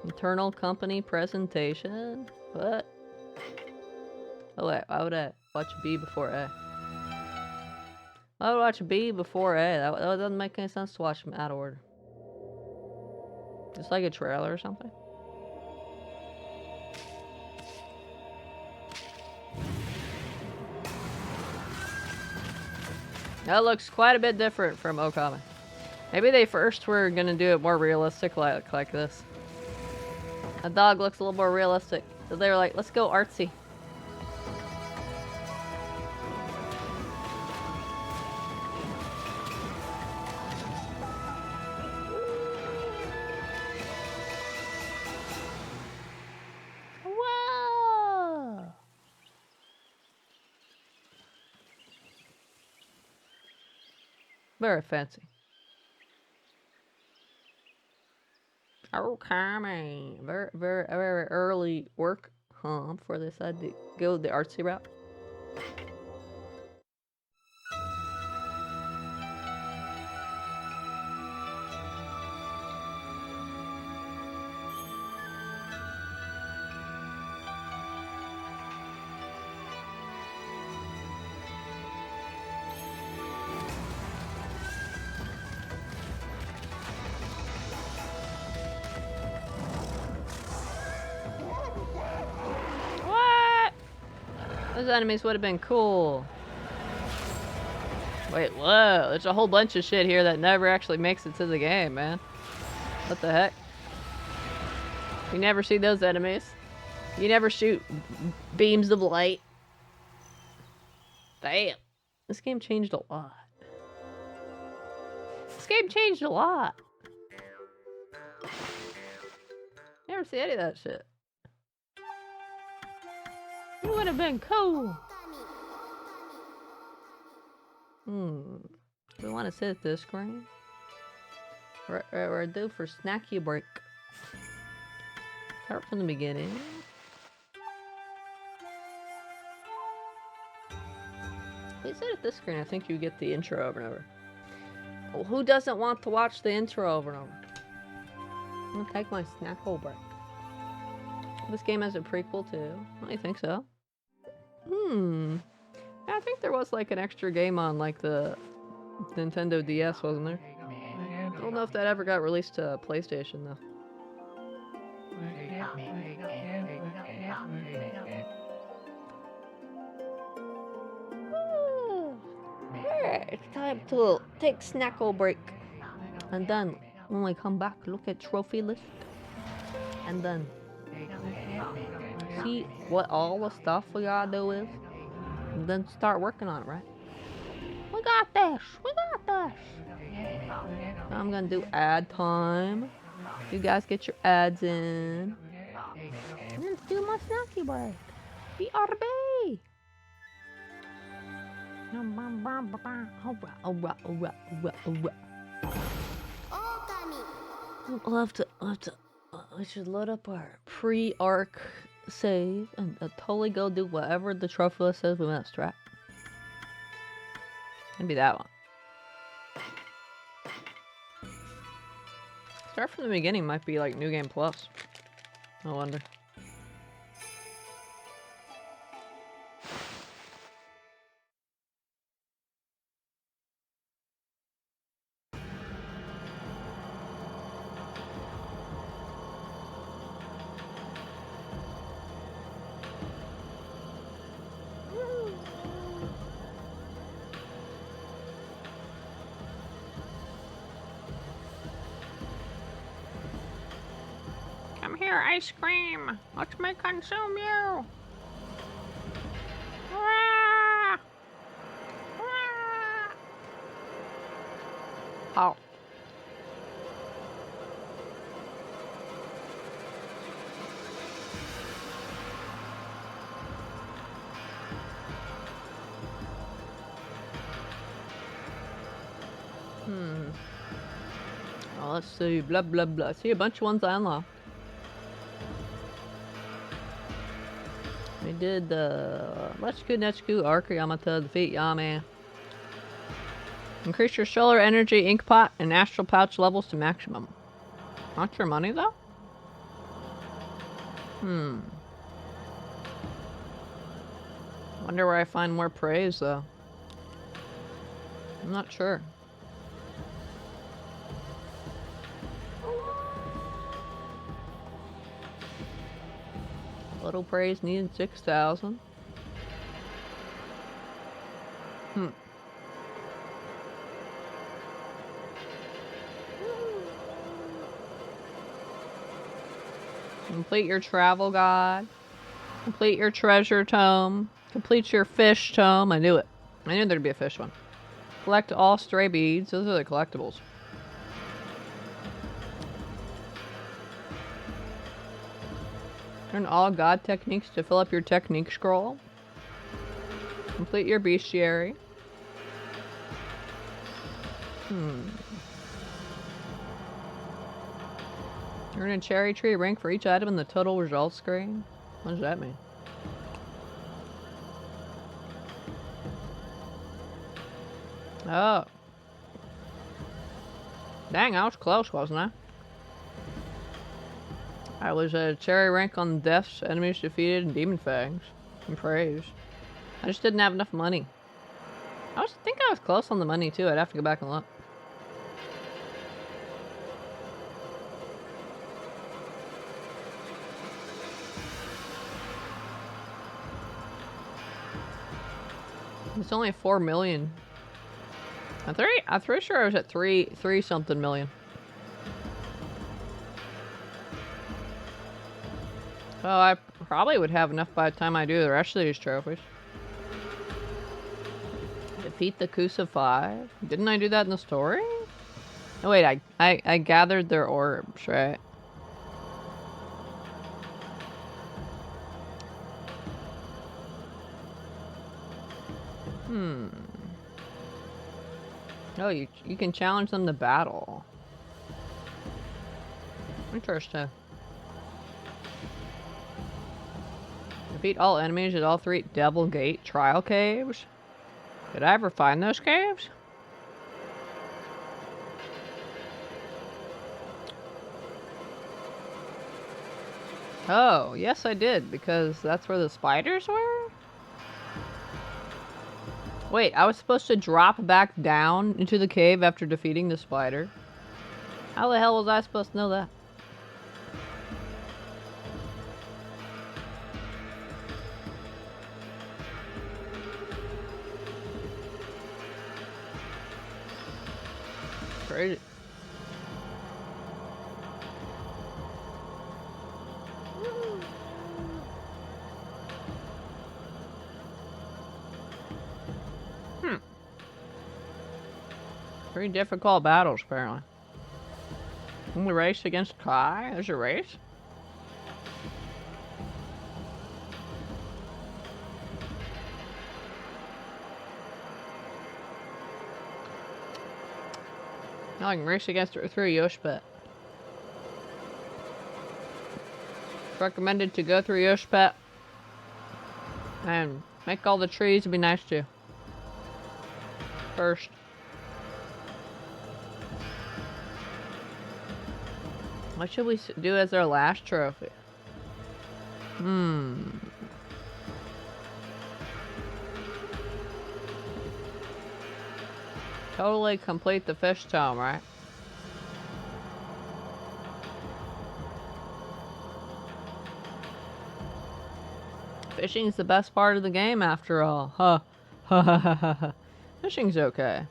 Internal company presentation? What? Oh wait, why would I watch B before A? Why would I watch B before A? That doesn't make any sense to watch them out of order. Just like a trailer or something? That looks quite a bit different from Okami. Maybe they first were gonna do it more realistic like this. A dog looks a little more realistic. So they were like, let's go artsy. Whoa! Very fancy. Okami. Very early work, huh? Before they decided to go the artsy route. What? Those enemies would have been cool. Wait, whoa. There's a whole bunch of shit here that never actually makes it to the game, man. What the heck? You never see those enemies. You never shoot beams of light. Damn. This game changed a lot. This game changed a lot. Never see any of that shit. It would have been cool. Do we want to sit at this screen? We're due for snacky break. Start from the beginning. If you sit at this screen, I think you get the intro over and over. Well, who doesn't want to watch the intro over and over? I'm gonna take my snackle break. This game has a prequel too. I think so. I think there was like an extra game on like the Nintendo DS, wasn't there? I don't know if that ever got released to PlayStation though. Alright, it's time to take snackle break. And then when we come back, look at trophy list. And then see what all the stuff we gotta do is. And then start working on it, right? We got this! We got this! Now I'm gonna do ad time. You guys get your ads in. And then do my snacky break. BRB! We should load up our pre-arc save and totally go do whatever the trophy list says we must, right? Maybe that one. Start from the beginning might be like New Game Plus. I wonder. Come here, ice cream. Let me consume you. Ah! Ah! Oh. Oh, let's see. Blah, blah, blah. See a bunch of ones I unlocked. We did the Nechku Arc Yamata defeat Yame. Increase your solar energy, ink pot, and astral pouch levels to maximum. Not your money though? Wonder where I find more praise though. I'm not sure. Little praise needed 6,000. Complete your travel guide. Complete your treasure tome. Complete your fish tome. I knew it. I knew there'd be a fish one. Collect all stray beads. Those are the collectibles. Learn all god techniques to fill up your technique scroll. Complete your bestiary. Earn a cherry tree rank for each item in the total results screen? What does that mean? Oh. Dang, I was close, wasn't I? I was a cherry rank on deaths, enemies defeated, and demon fangs. And praise. I just didn't have enough money. I think I was close on the money too. I'd have to go back and look. It's only 4 million. I'm pretty sure I was at three something million. So I probably would have enough by the time I do the rest of these trophies. Defeat the Kusa 5. Didn't I do that in the story? Oh wait, I gathered their orbs, right? Oh, you can challenge them to battle. Interesting. Defeat all enemies at all 3 Devil Gate trial caves. Did I ever find those caves? Oh, yes I did, because that's where the spiders were? Wait, I was supposed to drop back down into the cave after defeating the spider? How the hell was I supposed to know that? Crazy. Pretty difficult battles, apparently. Can we race against Kai? There's a race? No, I can race against her through Yoshpet. Recommended to go through Yoshpet and make all the trees and be nice to you. First. What should we do as our last trophy? Totally complete the fish tome, right? Fishing's the best part of the game after all. Huh. Ha ha ha ha ha. Fishing's okay.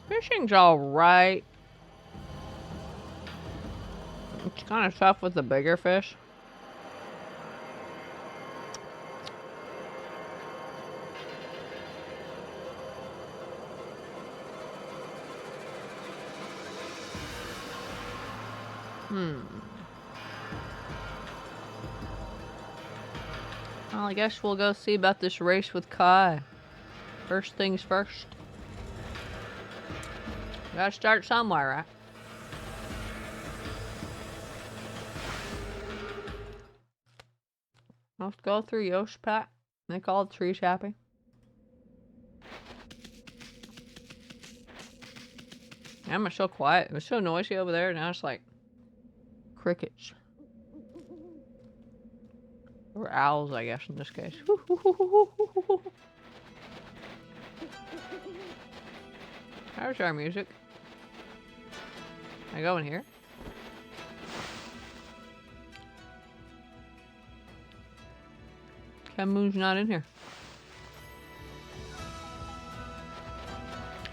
Fishing's alright. It's kind of tough with the bigger fish. Well, I guess we'll go see about this race with Kai. First things first. Gotta start somewhere, right? Let's go through Yoshpat. Make all the trees happy. Damn, it's so quiet. It was so noisy over there. Now it's like crickets. Or owls, I guess, in this case. There's our music. Can I go in here? Camu's not in here.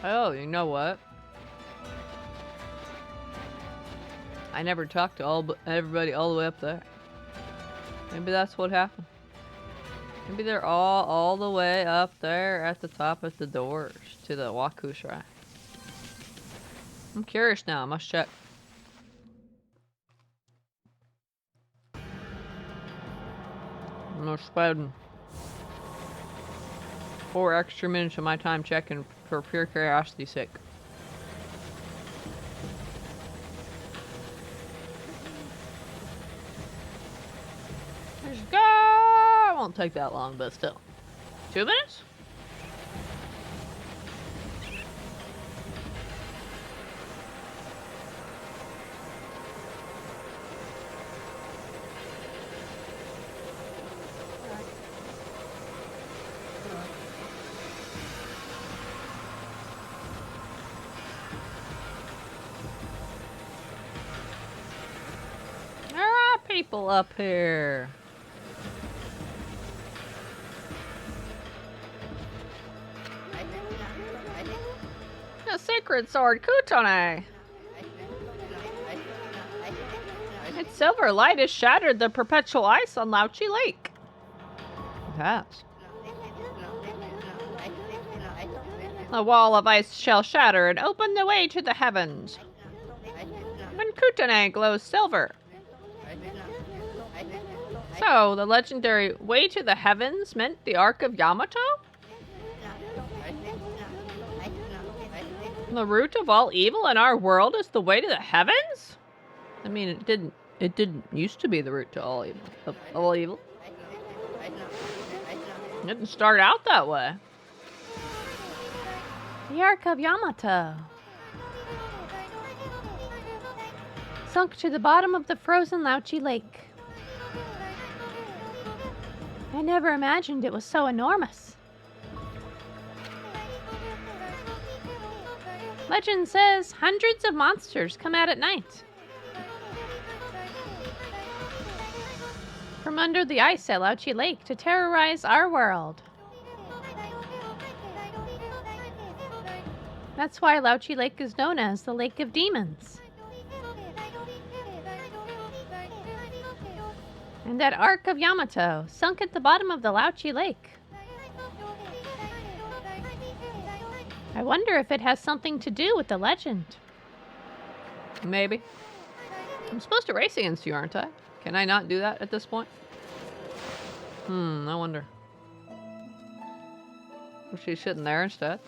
Oh, you know what? I never talked to everybody all the way up there. Maybe that's what happened. Maybe they're all the way up there at the top of the doors to the Waku Shrine. I'm curious now. I must check. No spiding. 4 extra minutes of my time checking for pure curiosity's sake. Let's go! It won't take that long, but still. 2 minutes? There are people up here. A sacred sword, Kutone. Its silver light has shattered the perpetual ice on Lauchi Lake. It has. The wall of ice shall shatter and open the way to the heavens. When Kutone glows silver. So, the legendary way to the heavens meant the Ark of Yamato? The root of all evil in our world is the way to the heavens? I mean, it didn't used to be the root to all evil. Of all evil. It didn't start out that way. The Ark of Yamato. Sunk to the bottom of the frozen Lauchi Lake. I never imagined it was so enormous. Legend says hundreds of monsters come out at night. From under the ice at Lauchi Lake to terrorize our world. That's why Lauchi Lake is known as the Lake of Demons. And that Ark of Yamato, sunk at the bottom of the Lauchi Lake. I wonder if it has something to do with the legend. Maybe. I'm supposed to race against you, aren't I? Can I not do that at this point? I wonder. Was she sitting there instead?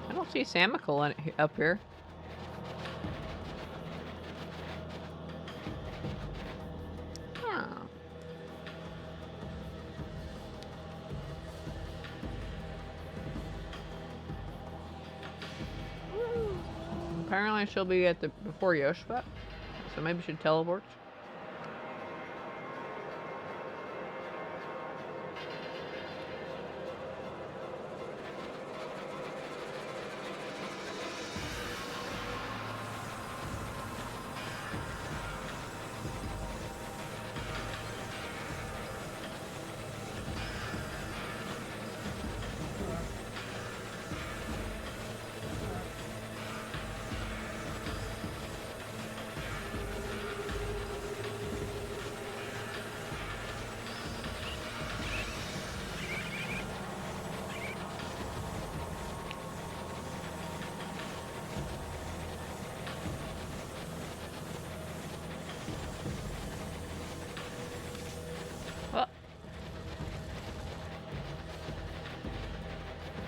I don't see Samical up here. Apparently she'll be at before Yoshua, so maybe she teleports.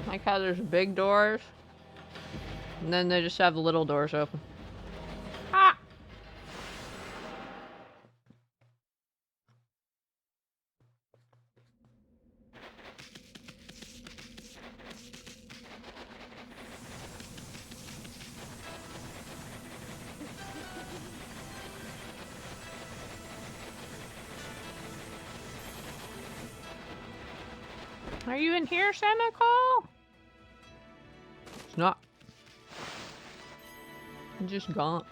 Like how there's big doors, and then they just have the little doors open. Ah! Are you in here, Samical? It's not. It's just gone.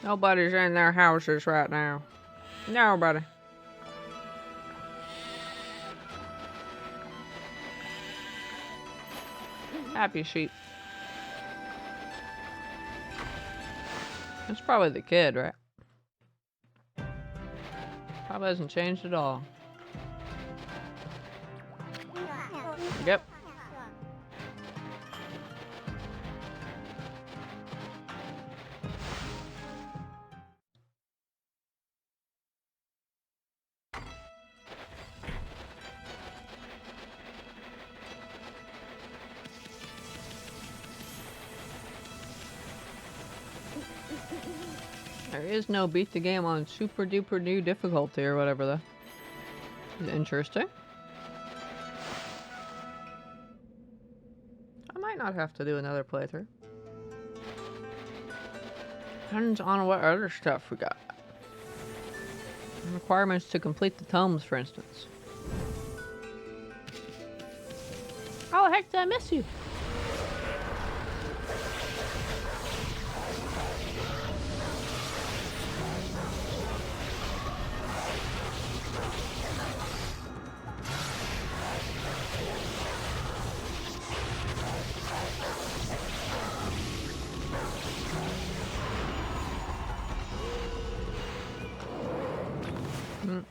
Nobody's in their houses right now. Nobody. Happy sheep. That's probably the kid, right? Probably hasn't changed at all. There is no beat the game on super duper new difficulty or whatever though. Is interesting. I might not have to do another playthrough. Depends on what other stuff we got. Requirements to complete the tomes, for instance. Oh, heck, did I miss you?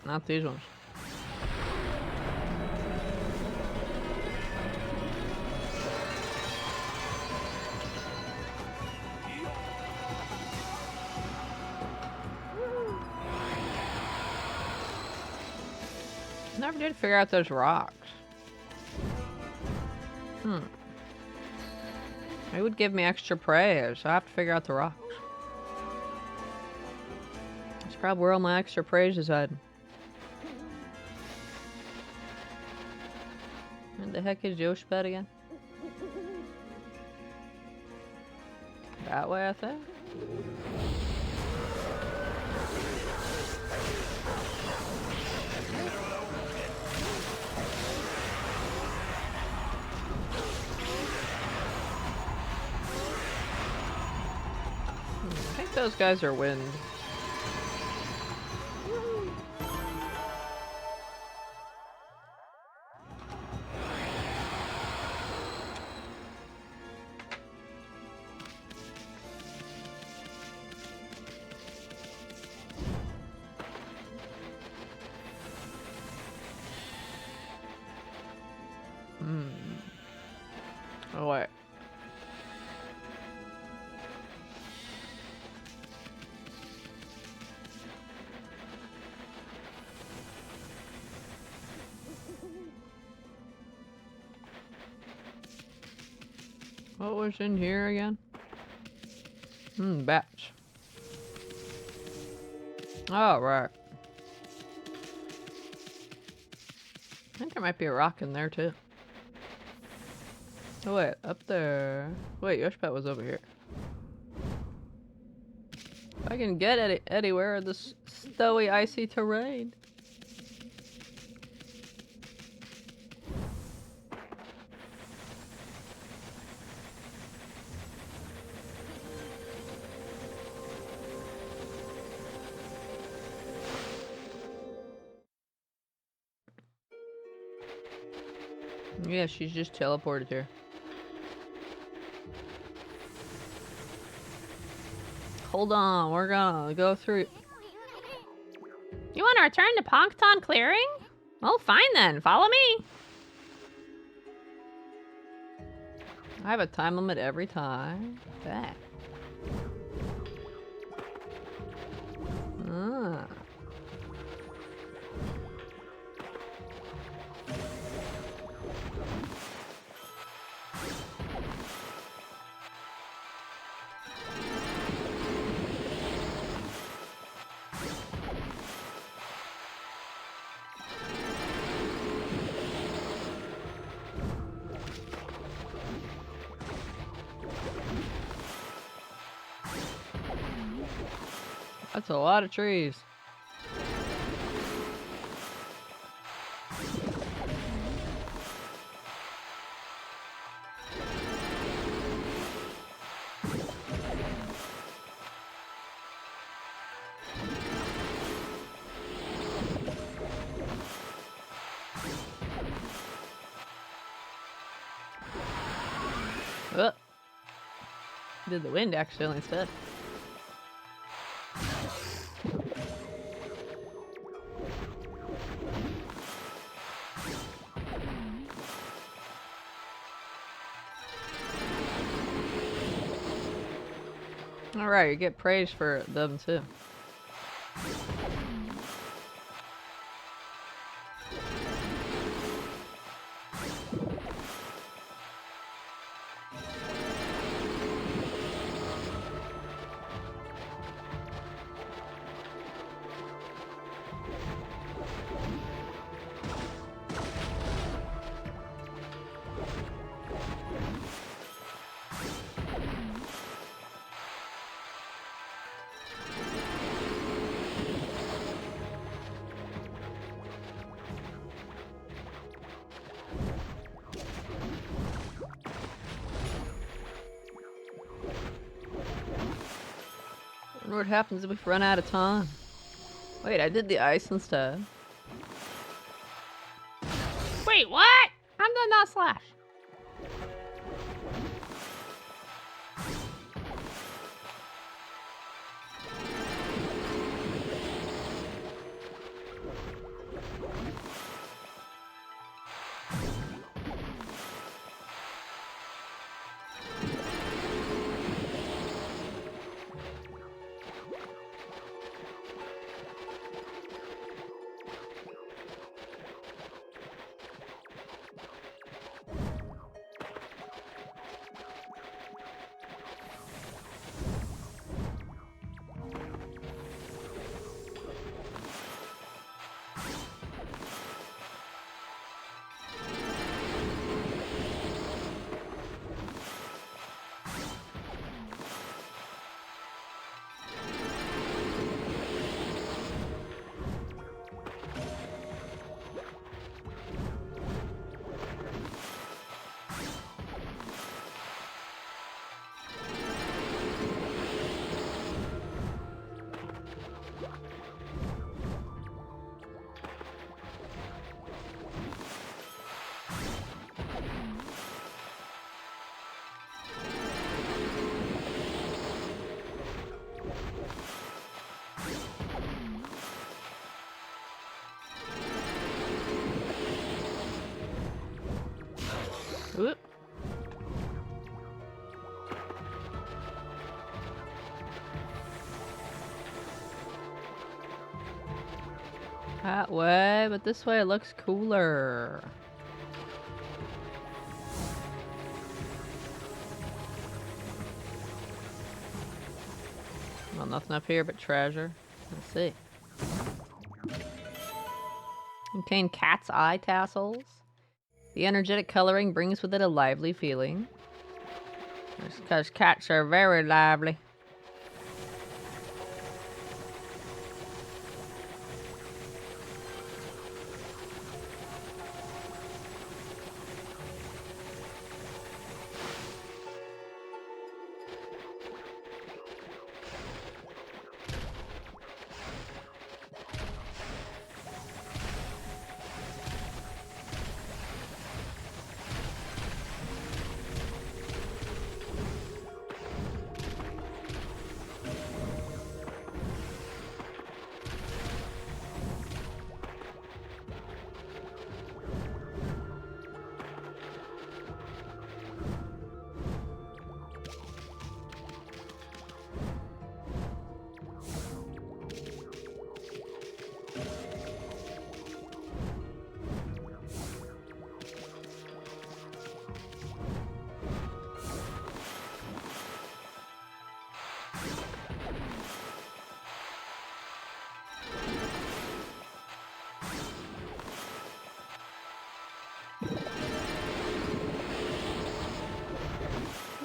Not these ones. Never did figure out those rocks. It would give me extra praise, so I have to figure out the rocks. That's probably where all my extra praise is hiding. Where the heck is Yoshpet again? That way, I think? I think those guys are wind. Oh, wait. What was in here again? Bats. Oh, right. I think there might be a rock in there, too. Oh, wait. Up there. Wait, Yoshpet was over here. If I can get anywhere in this snowy, icy terrain. Yeah, she's just teleported here. Hold on, we're gonna go through. You want to return to Pongton Clearing? Well, fine then. Follow me. I have a time limit every time. That. Ah. That's a lot of trees. Did the wind actually instead? Alright, you get praise for them too. Wonder what happens if we run out of time. Wait, I did the ice instead. Wait, what? I'm the not slash. Whoop. That way, but this way it looks cooler. Well, nothing up here but treasure. Let's see. Contain cat's eye tassels. The energetic coloring brings with it a lively feeling. Because cats are very lively.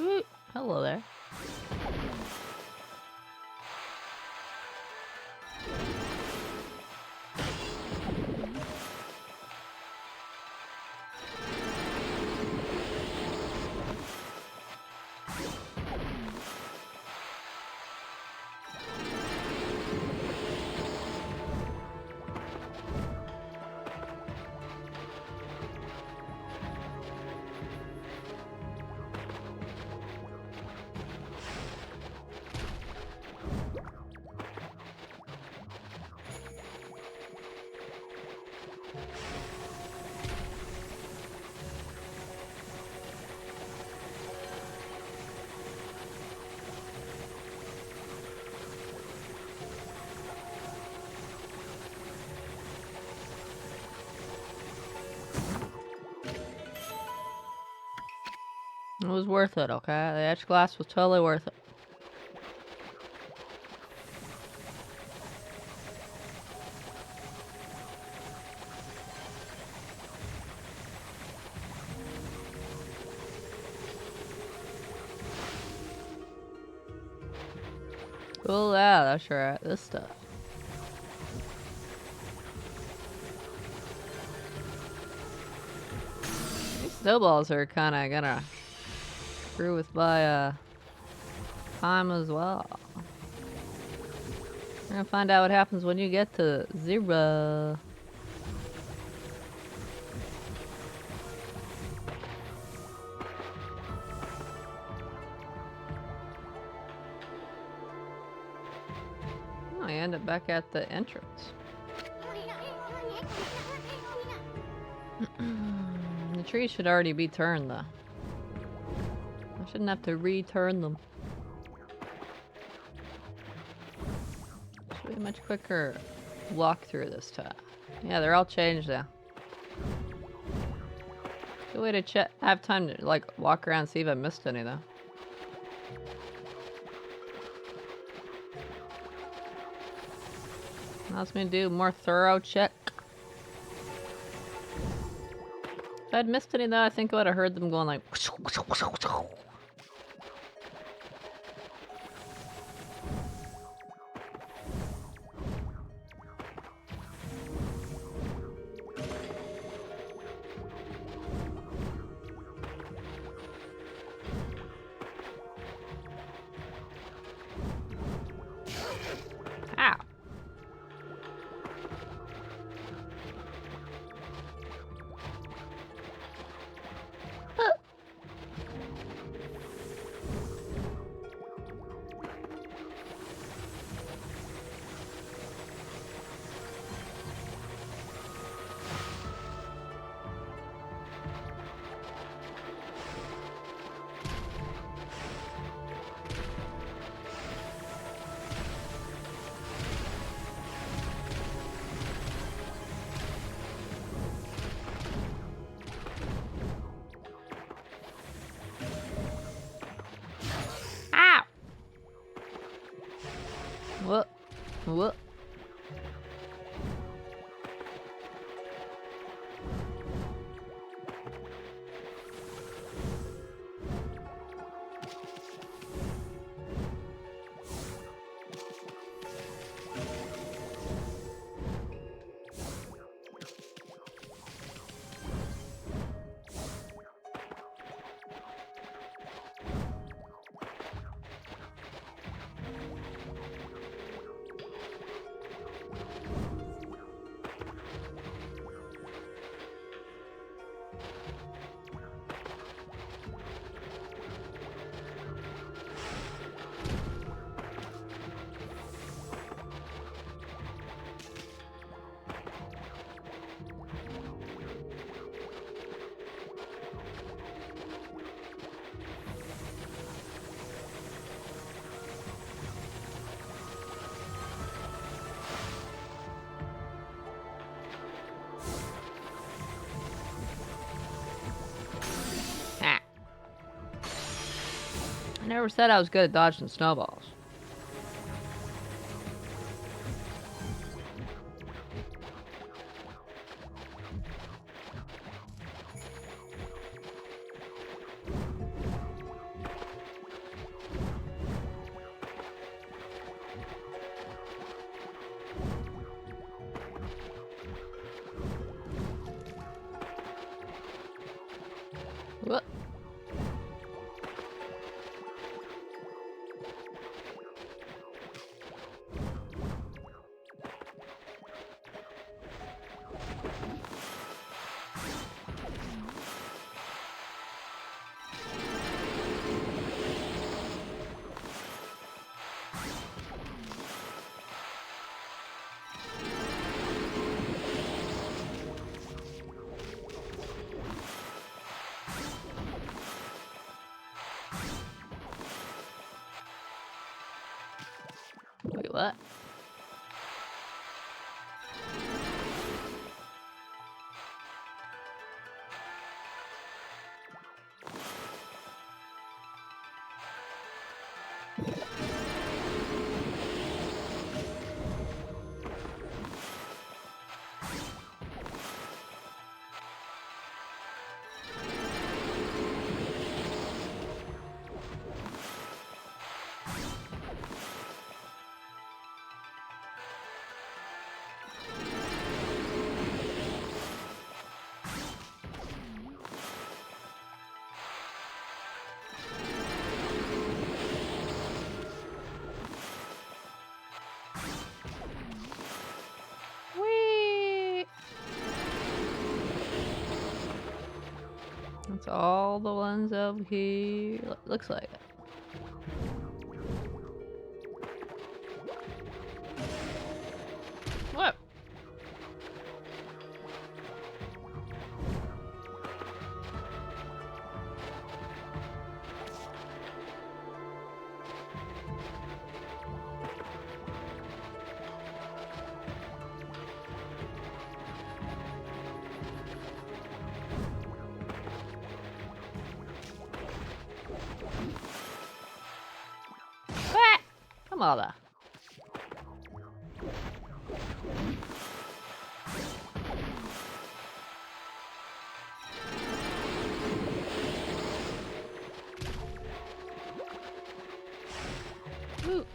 Ooh, hello there. It was worth it, okay? The edge glass was totally worth it. Cool, yeah, that's right. This stuff. These snowballs are kind of gonna screw with my time as well. We're gonna find out what happens when you get to 0. Oh, I end up back at the entrance. The trees should already be turned, though. I shouldn't have to return them. Should be a much quicker walk through this time. Yeah, they're all changed now. Good way to check. Have time to like walk around and see if I missed any though. Allows me to do a more thorough check. If I'd missed any though, I think I would have heard them going like. Ow. Ow! What? What? I never said I was good at dodging snowballs. What? Wait, what? all the ones over here. Looks like it. What? Come on, there. Ooh.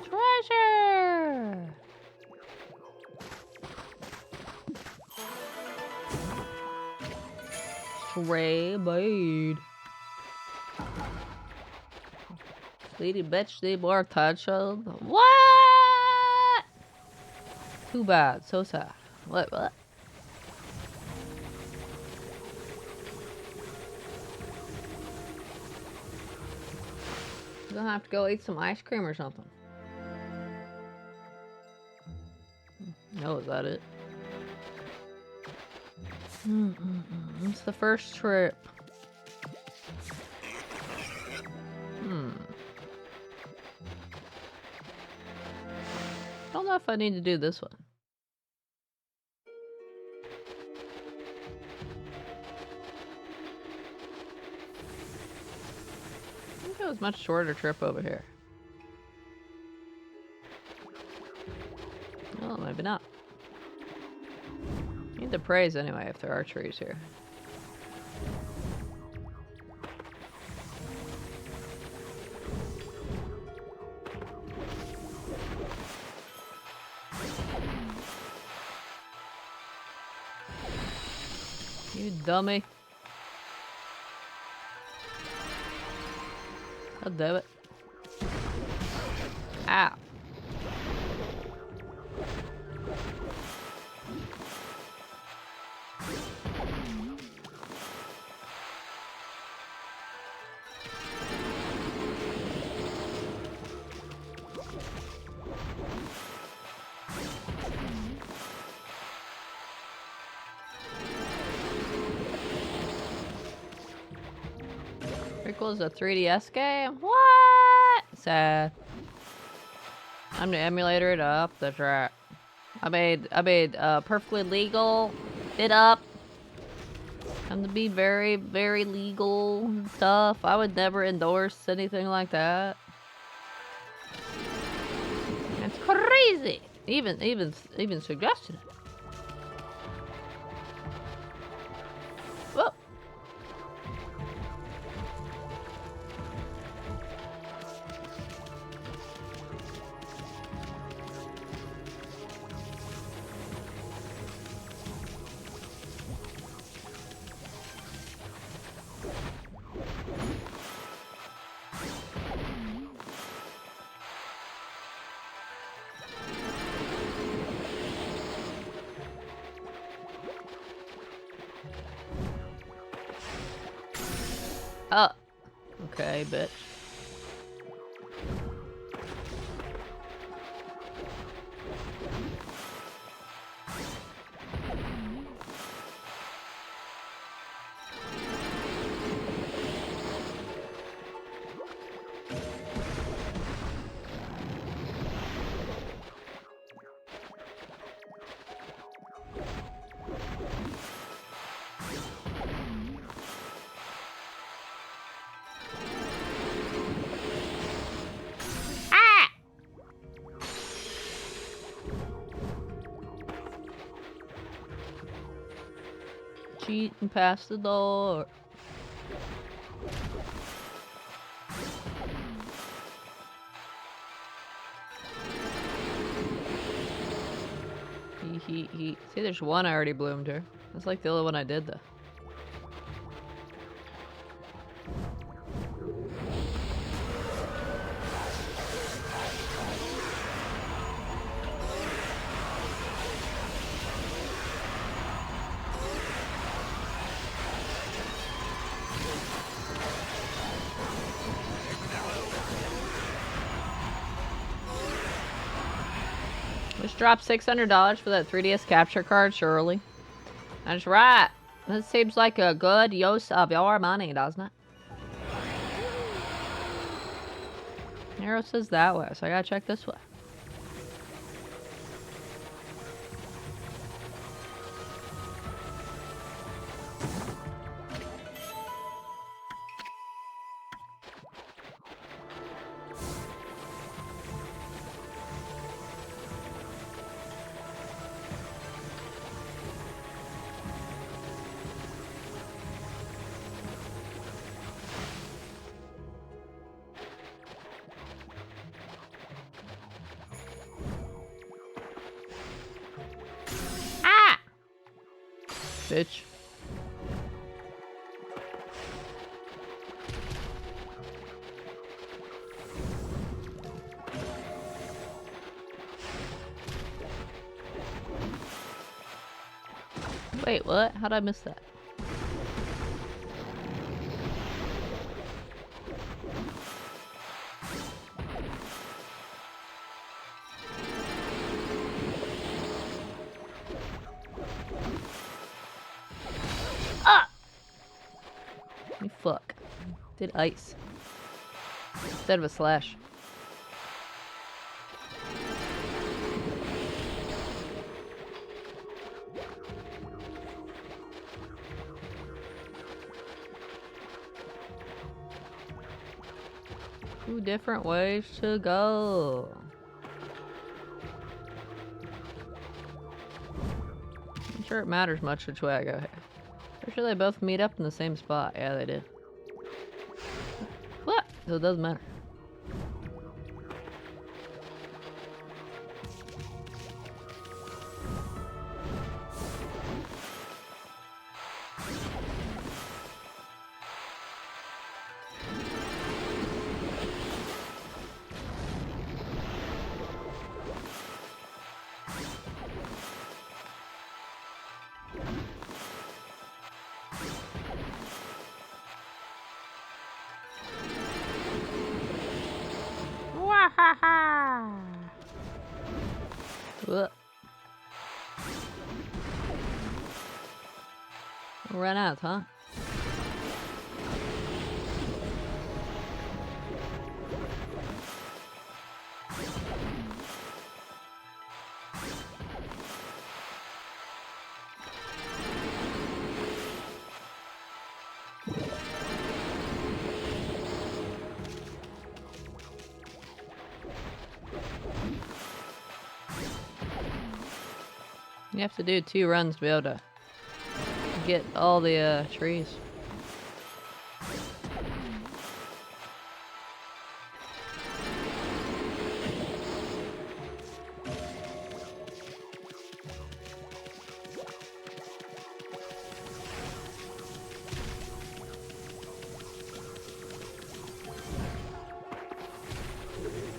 Treasure! Stray blade. Lady bitch, they more touch of what? Too bad, so sad. What? I'm gonna have to go eat some ice cream or something. No, is that it? It's the first trip. I don't know if I need to do this one. I think it was a much shorter trip over here. Oh, maybe not. Need to praise anyway if there are trees here. You dummy. God damn it. Ow. Pretty cool. Is a 3DS game? What? Sad. I'm gonna emulator it up. That's right. I made perfectly legal it up. I'm to be very, very legal and stuff. I would never endorse anything like that. It's crazy. Even suggesting it. Whoa. Oh. Okay, bitch. Cheat and pass the door. He. See, there's one I already bloomed here. That's like the other one I did though. Just dropped $600 for that 3DS capture card, surely. That's right. That seems like a good use of your money, doesn't it? Arrow says that way, so I gotta check this way. Bitch. Wait, what? How'd I miss that? You fuck. Did ice. Instead of a slash. Two different ways to go. I'm sure it matters much which way I go here. Pretty sure they both meet up in the same spot. Yeah, they did. What? So it doesn't matter. Ugh. Run out, huh? You have to do 2 runs to be able to get all the trees.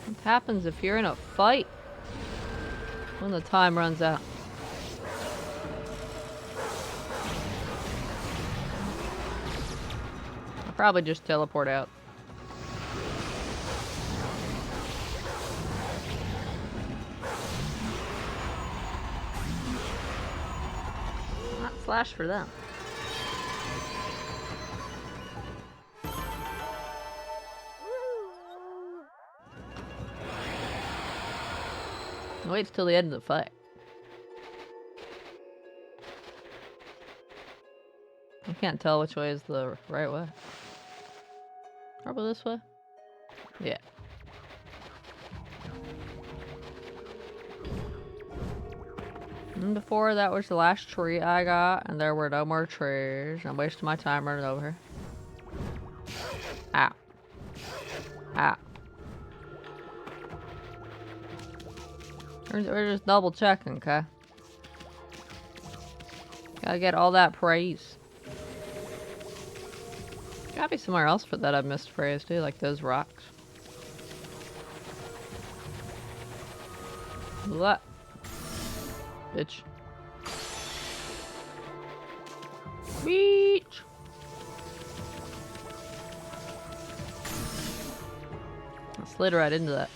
What happens if you're in a fight when the time runs out? Probably just teleport out. Not slash for them. Wait till the end of the fight. I can't tell which way is the right way. Probably this way? Yeah. And before that was the last tree I got, and there were no more trees. I'm wasting my time running over here. Ow. Ow. We're just double checking, okay? Gotta get all that praise. Gotta be somewhere else for that I've missed praise too, like those rocks. What? Bitch. Beach. I slid right into that.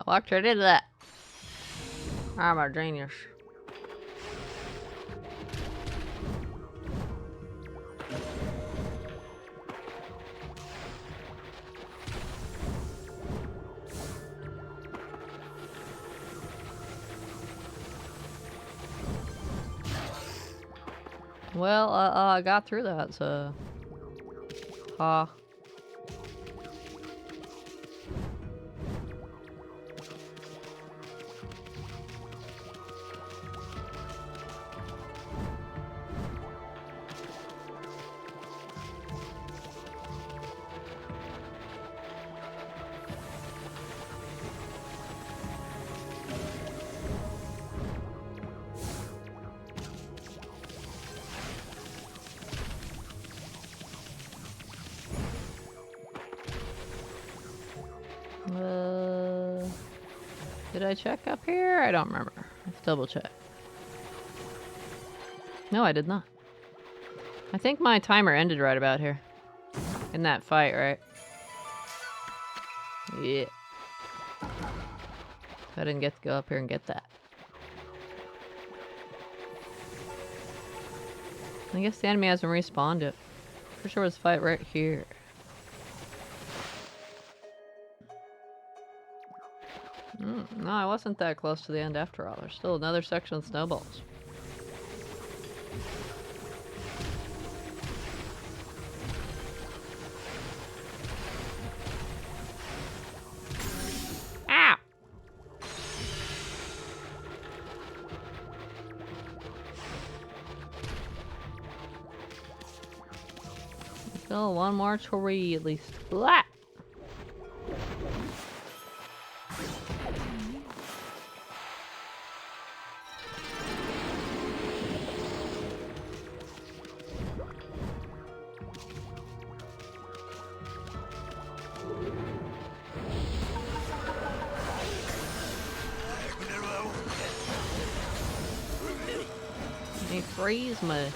Walked right into that. I'm a genius. Well, I got through that, so... Did I check up here? I don't remember. Let's double check. No, I did not. I think my timer ended right about here. In that fight, right? Yeah. I didn't get to go up here and get that. I guess the enemy hasn't respawned it. For sure it was a fight right here. No, I wasn't that close to the end after all. There's still another section of snowballs. Ow! Still one more tree at least. Blah! He freeze me.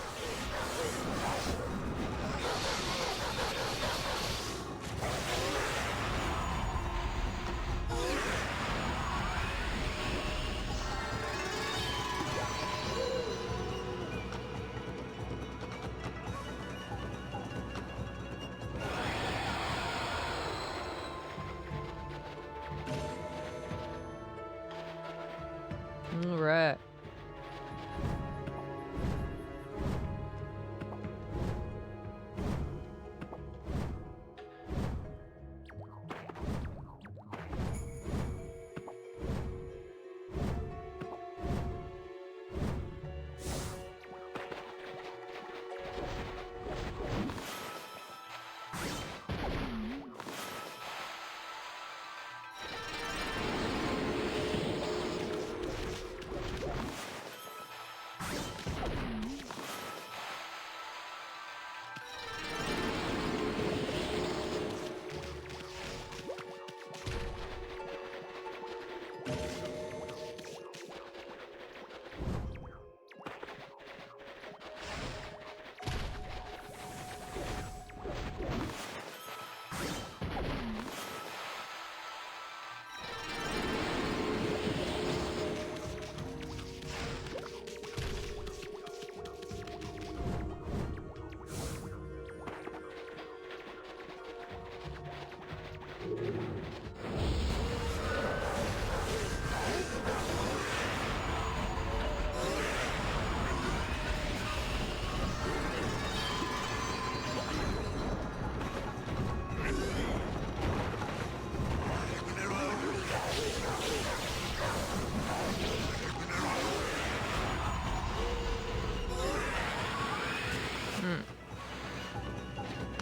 All right.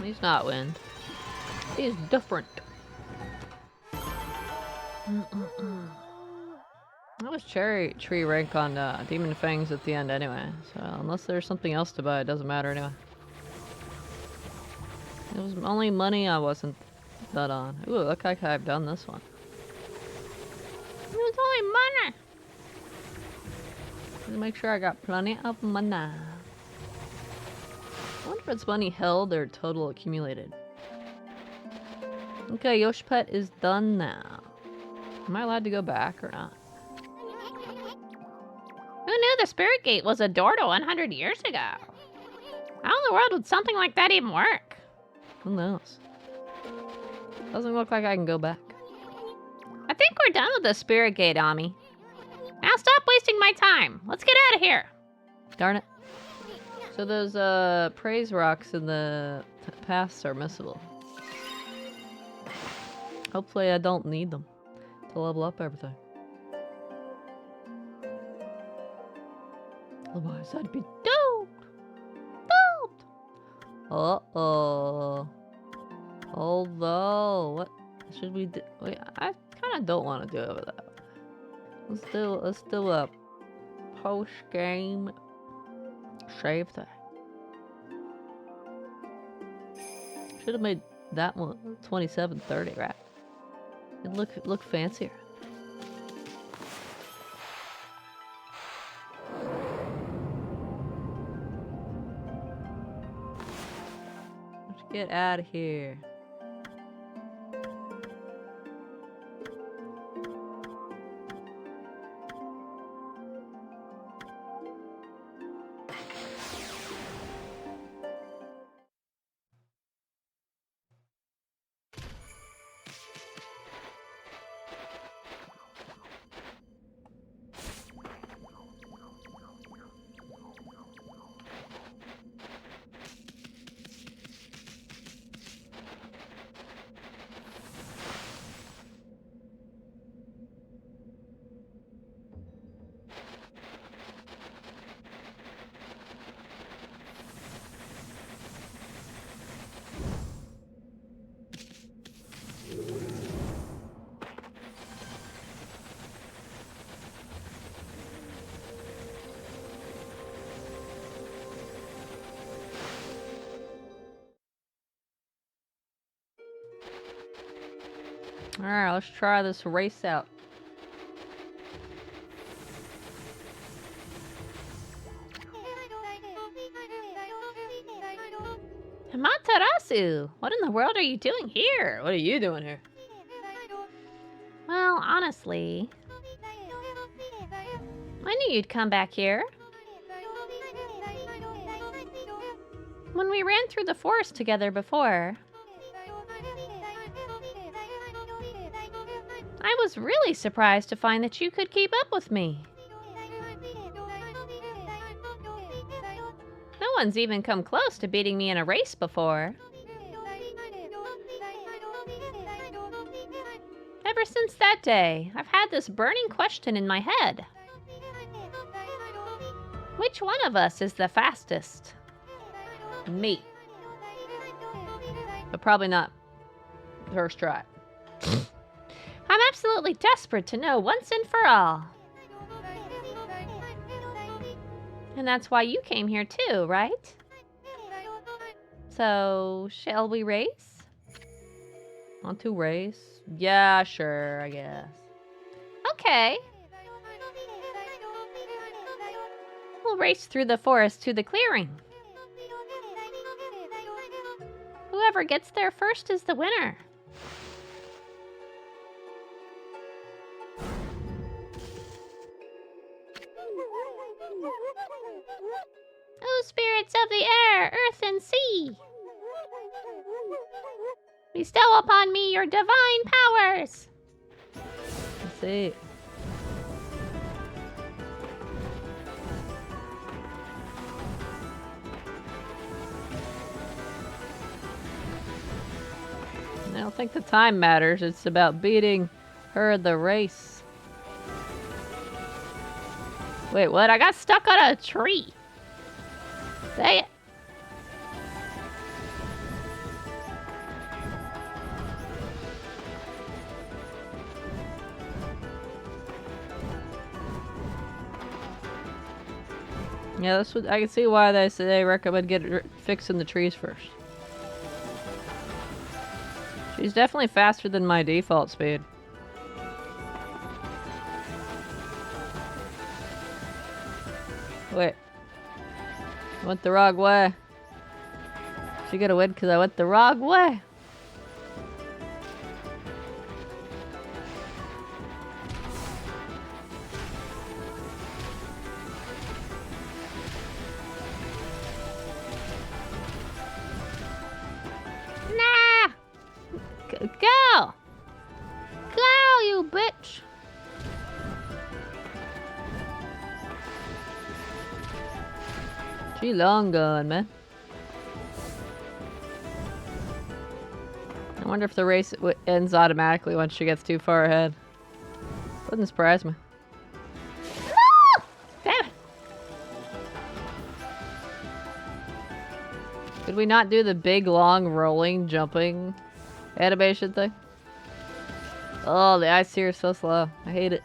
He's not wind. He's different. That was cherry tree rank on Demon Fangs at the end anyway, so unless there's something else to buy, it doesn't matter anyway. It was only money I wasn't that on. Ooh, look like I've done this one. It was only money! Just make sure I got plenty of money. I wonder if it's money held or total accumulated. Okay, Yoshi Pet is done now. Am I allowed to go back or not? Who knew the Spirit Gate was a door to 100 years ago? How in the world would something like that even work? Who knows? Doesn't look like I can go back. I think we're done with the Spirit Gate, Ami. Now stop wasting my time. Let's get out of here. Darn it. So those praise rocks in the past are missable. Hopefully I don't need them to level up everything. Otherwise I'd be doomed. Doomed. Uh-oh. Although, what should we do? Wait, I kind of don't want to do that. Let's do a post-game save thing. Should have made that one 27:30, right? It'd look fancier. Let's get out of here. Alright, let's try this race out. Amaterasu, what in the world are you doing here? What are you doing here? Well, honestly, I knew you'd come back here. When we ran through the forest together before, I was really surprised to find that you could keep up with me. No one's even come close to beating me in a race before. Ever since that day, I've had this burning question in my head. Which one of us is the fastest? Me. But probably not first try. I'm absolutely desperate to know once and for all. And that's why you came here too, right? So, shall we race? Want to race? Yeah, sure, I guess. Okay. We'll race through the forest to the clearing. Whoever gets there first is the winner. O spirits of the air, earth, and sea, bestow upon me your divine powers. Let's see. I don't think the time matters. It's about beating her in the race. Wait, what? I got stuck on a tree. Say it. Yeah, that's what I can see why they say they recommend fixing the trees first. She's definitely faster than my default speed. Wait. I went the wrong way. She gonna win because I went the wrong way. Go! Go, you bitch! She long gone, man. I wonder if the race ends automatically once she gets too far ahead. Wouldn't surprise me. No! Damn it! Could we not do the big, long, rolling, jumping animation thing? Oh, the ice here is so slow. I hate it.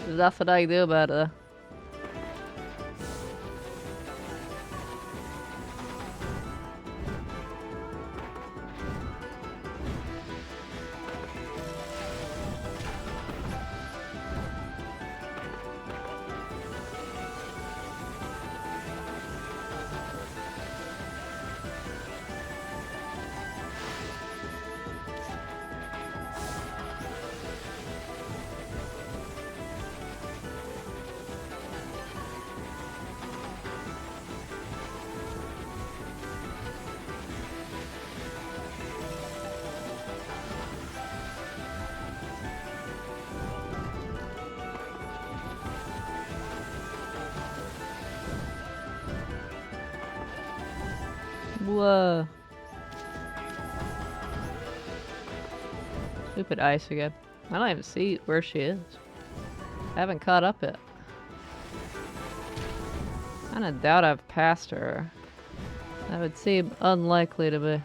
There's nothing I can do about it, though. Whoa. Stupid ice again. I don't even see where she is. I haven't caught up yet. I kinda doubt I've passed her. That would seem unlikely to be.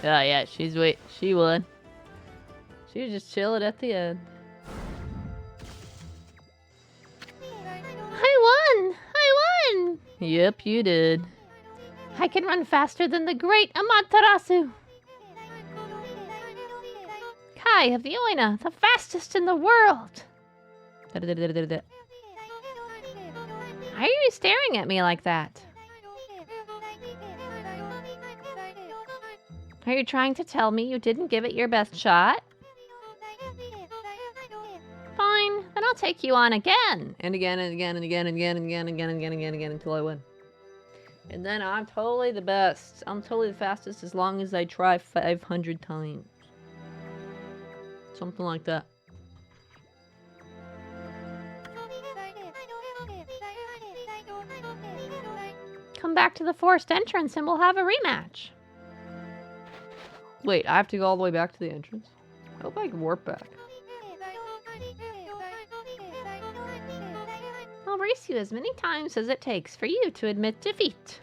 Oh yeah, she won. She was just chilling at the end. I won! I won! Yep, you did. I can run faster than the great Amaterasu! Kai of the Oina, the fastest in the world! Why are you staring at me like that? Are you trying to tell me you didn't give it your best shot? Fine, then I'll take you on again. And again and again and again and again and again and again and again and again and again until I win. And then I'm totally the best. I'm totally the fastest as long as I try 500 times. Something like that. Come back to the forest entrance and we'll have a rematch. Wait, I have to go all the way back to the entrance? I hope I can warp back. I'll race you as many times as it takes for you to admit defeat.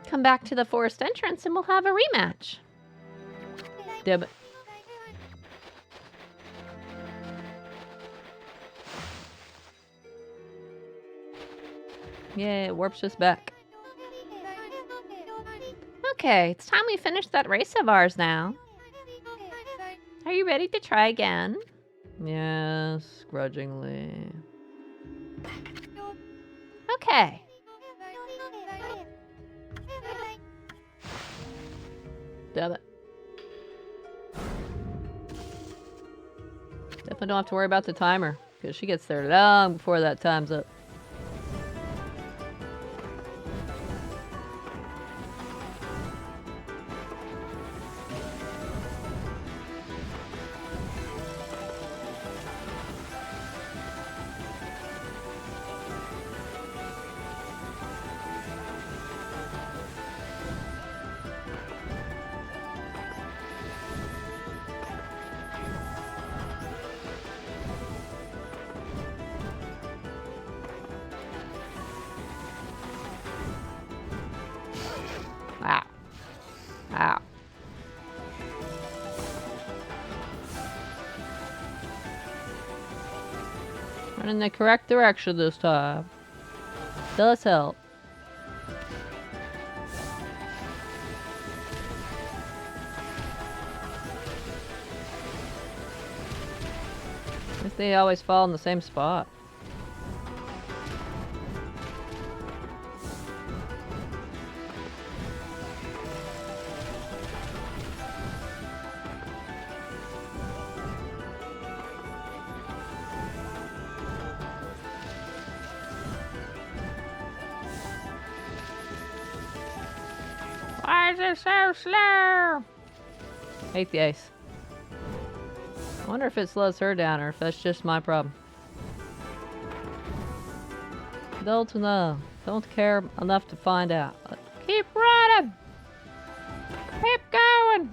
Come back to the forest entrance and we'll have a rematch. Damn it. Yeah, it warps us back. Okay, it's time we finish that race of ours now. Are you ready to try again? Yes, grudgingly. Okay. Damn it. Definitely don't have to worry about the timer, because she gets there long before that time's up. Wow. Wow. Run in the correct direction this time. Does help. At least they always fall in the same spot. Why is it so slow? Hate the ice. I wonder if it slows her down or if that's just my problem. Don't know. Don't care enough to find out. Keep running. Keep going.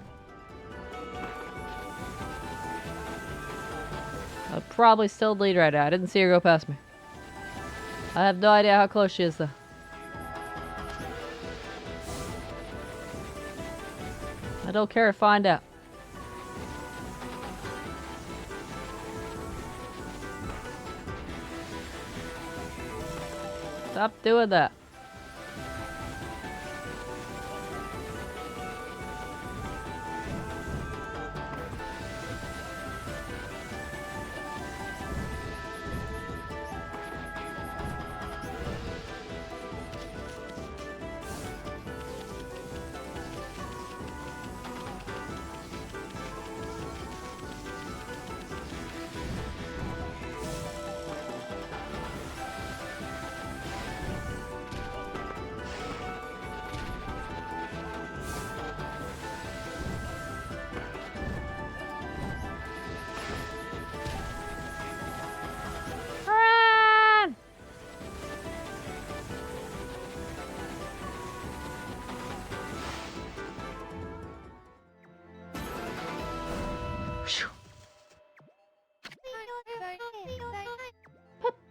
I'll probably still lead right now. I didn't see her go past me. I have no idea how close she is though. I don't care to find out. Stop doing that. Run.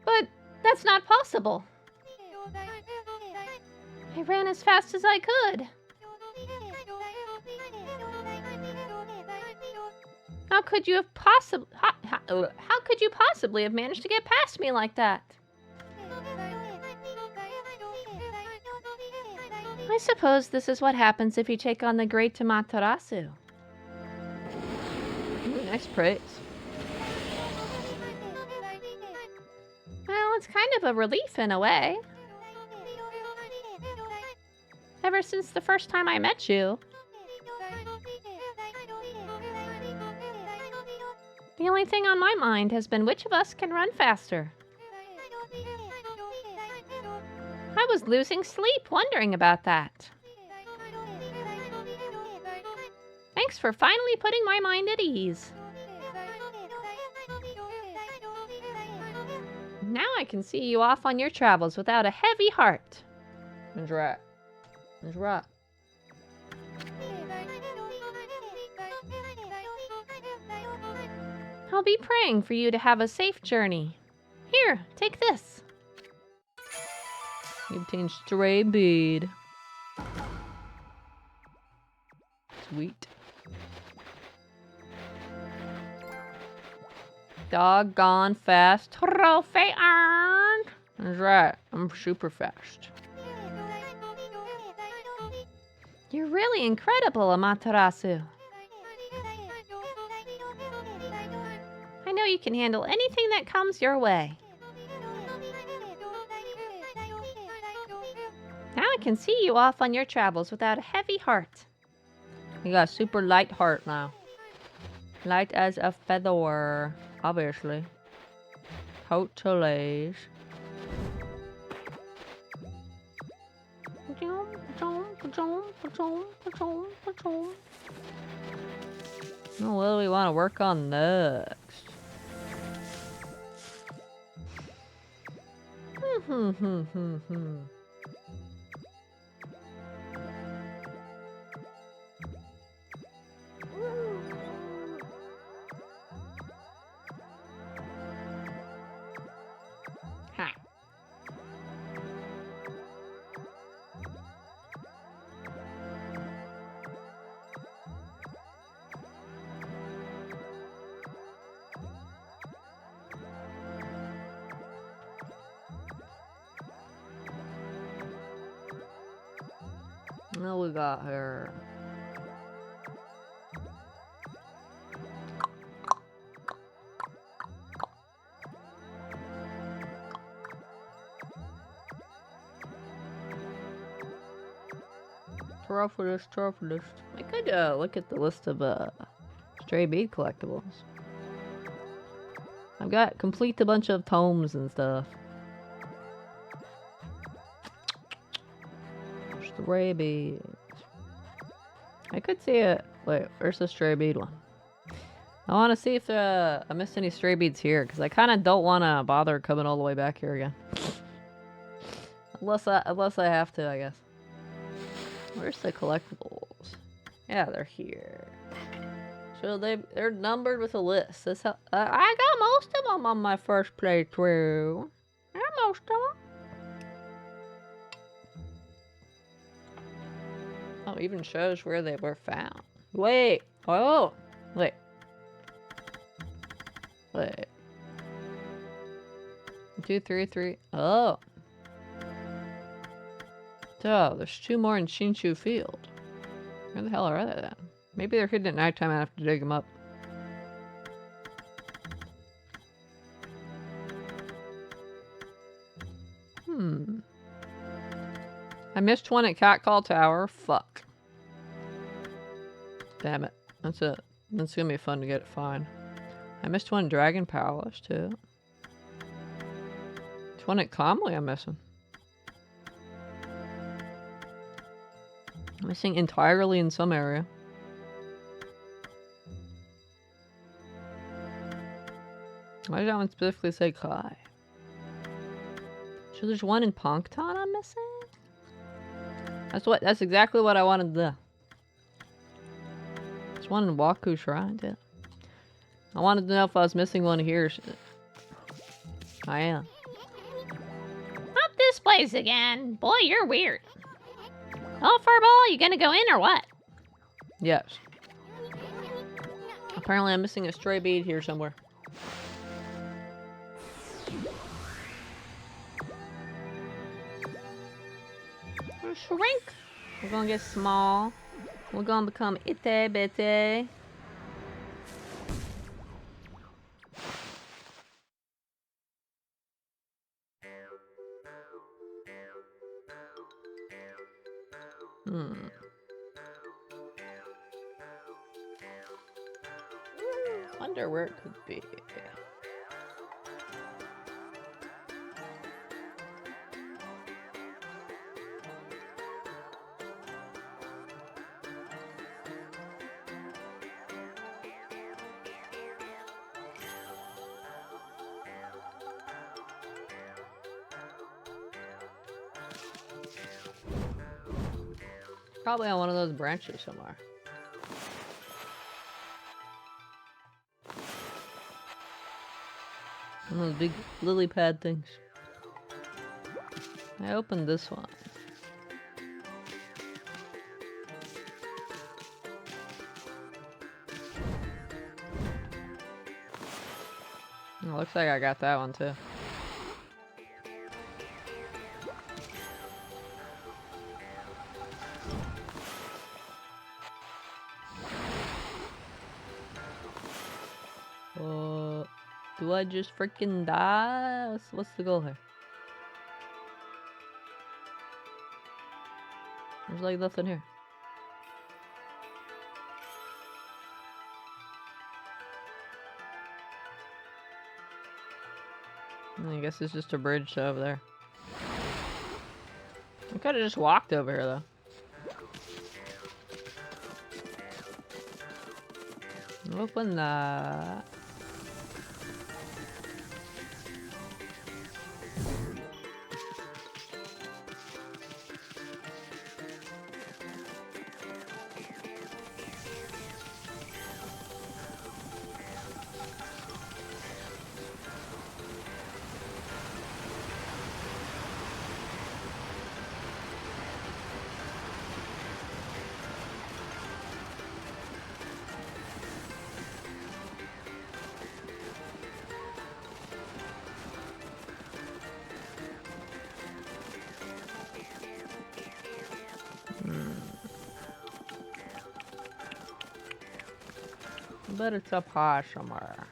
But that's not possible. I ran as fast as I could. How could you have how could you possibly have managed to get past me like that? I suppose this is what happens if you take on the great Amaterasu. Ooh, nice praise. Well, it's kind of a relief in a way. Ever since the first time I met you, the only thing on my mind has been which of us can run faster. I was losing sleep wondering about that. Thanks for finally putting my mind at ease. Now I can see you off on your travels without a heavy heart. That's right. That's right. I'll be praying for you to have a safe journey. Here, take this. You obtained stray bead. Sweet. Doggone fast. Trophy earned. That's right. I'm super fast. You're really incredible, Amaterasu. I know you can handle anything that comes your way. Now I can see you off on your travels without a heavy heart. You got a super light heart now. Light as a feather, obviously. Totally. Oh, what do we want to work on next? Ha. What we got here? Trophy list. I could look at the list of stray bead collectibles. I've got complete a bunch of tomes and stuff. Stray beads. I could see it. Wait, where's the stray bead one? I want to see if I missed any stray beads here, because I kind of don't want to bother coming all the way back here again. Unless I have to, I guess. Where's the collectibles? Yeah, they're here. So they're numbered with a list. That's how I got most of them on my first playthrough. I got most of them. Oh, it even shows where they were found. Wait. Oh. Wait. Wait. 2, 3, 3. Oh. Oh, there's 2 more in Shinshu Field. Where the hell are they then? Maybe they're hidden at nighttime and I have to dig them up. I missed one at Catcall Tower. Fuck. Damn it. That's gonna be fun to get it fine. I missed one at Dragon Palace too. There's one at Comley I'm missing. I'm missing entirely in some area. Why does that one specifically say Kai? So there's one in Pongton I'm missing? That's exactly what I wanted to do. There's one in Waku Shrine too. I wanted to know if I was missing one here. I am. Not this place again. Boy, you're weird. Oh, Furball, you gonna go in or what? Yes. Apparently I'm missing a stray bead here somewhere. Shrink. We're gonna get small. We're gonna become itty bitty. Wonder where it could be. Probably on one of those branches somewhere. One of those big lily pad things. I opened this one. Oh, looks like I got that one too. Do I just freaking die? What's the goal here? There's like nothing here. I guess it's just a bridge to over there. I could have just walked over here though. Open that. But it's up high somewhere.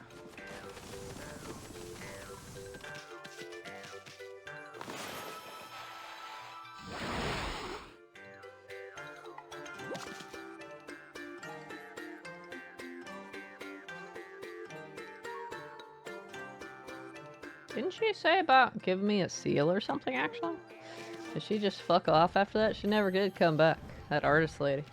Didn't she say about giving me a seal or something, actually? Did she just fuck off after that? She never did come back, that artist lady.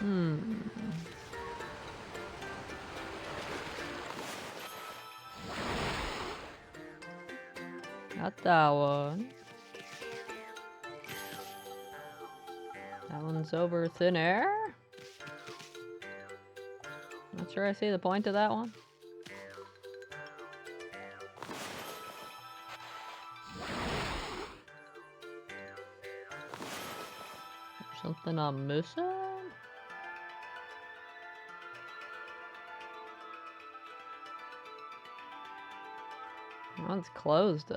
Hmm. Not that one. That one's over thin air. Not sure I see the point of that one. Something I'm missing? One's closed.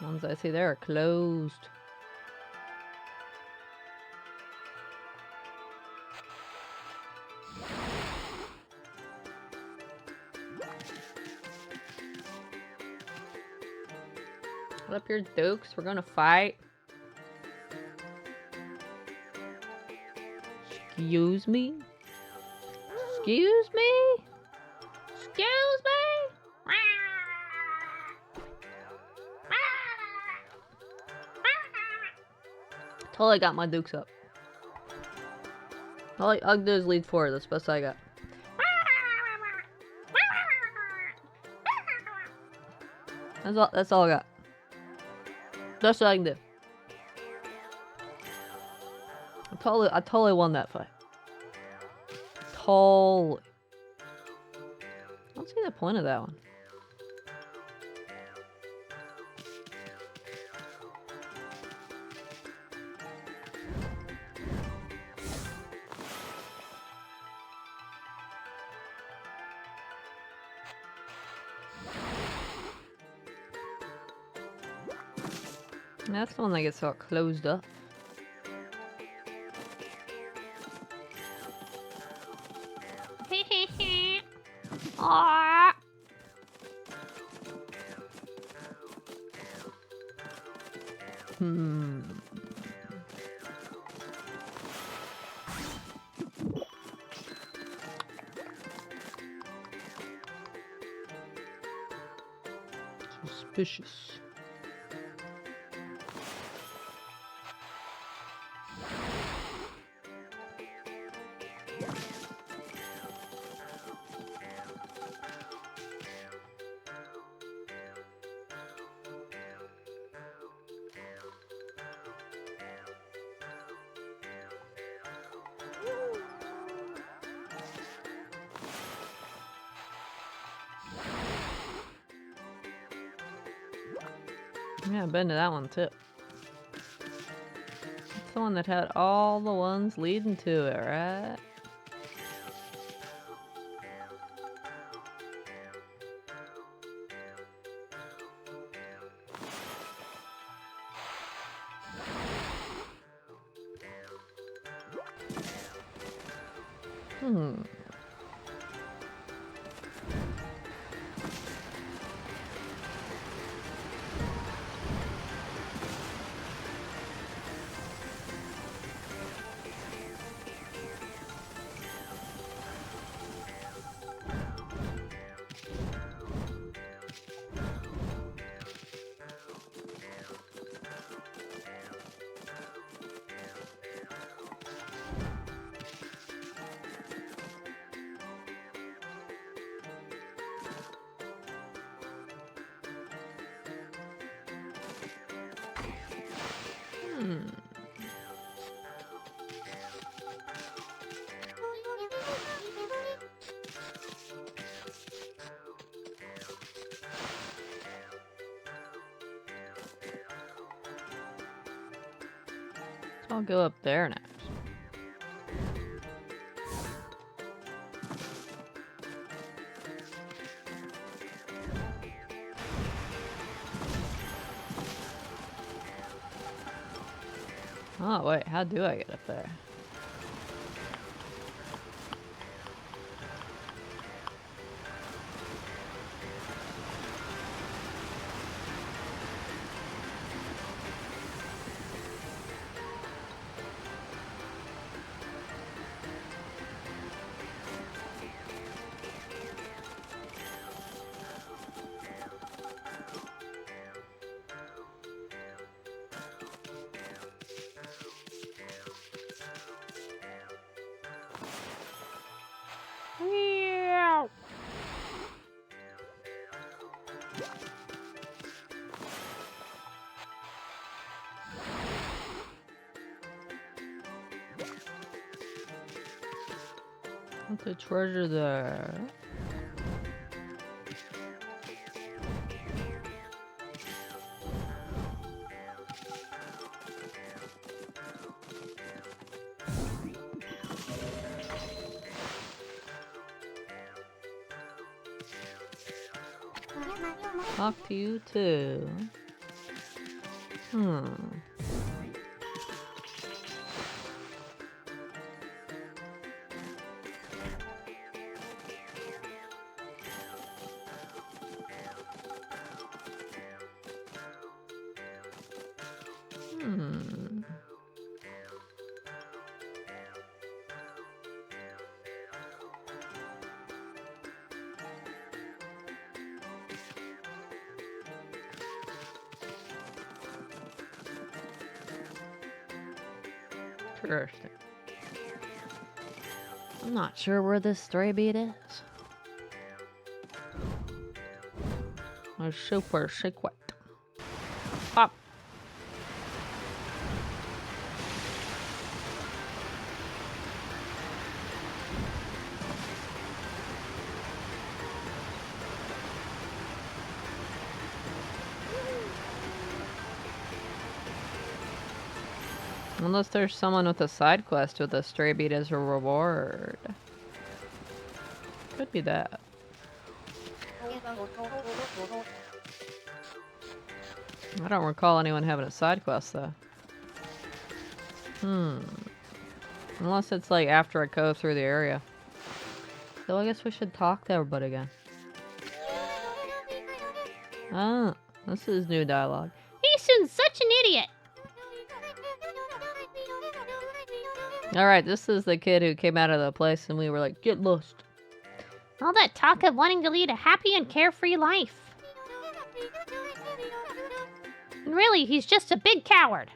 Ones I see there are closed. What up your dukes? We're gonna fight. Excuse me? Excuse me? Excuse me? Totally got my dukes up. All I do is lead forward. That's the best I got. That's all I got. That's what I can do. I totally won that fight. Totally. I don't see the point of that one. That's the one that gets all closed up. Aw. Hmm. Suspicious. Yeah, I've been to that one too. It's the one that had all the ones leading to it, right? Hmm. Hmm. So I'll go up there next. Oh wait, how do I get up there? What's the treasure there? Talk to you too. Interesting. I'm not sure where this stray bead is. A super secret. Pop. Unless there's someone with a side quest with a stray bead as a reward. Could be that. I don't recall anyone having a side quest though. Unless it's like after I go through the area. So I guess we should talk to everybody again. Ah, this is new dialogue. Isun's such an idiot. Alright, this is the kid who came out of the place and we were like, get lost. All that talk of wanting to lead a happy and carefree life. And really, he's just a big coward.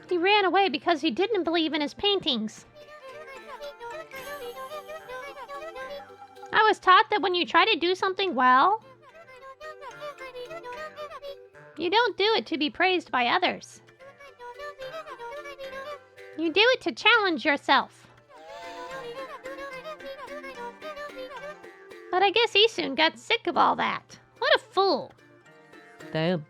He ran away because he didn't believe in his paintings. I was taught that when you try to do something well, you don't do it to be praised by others. You do it to challenge yourself. But I guess Isun got sick of all that. What a fool. Damn.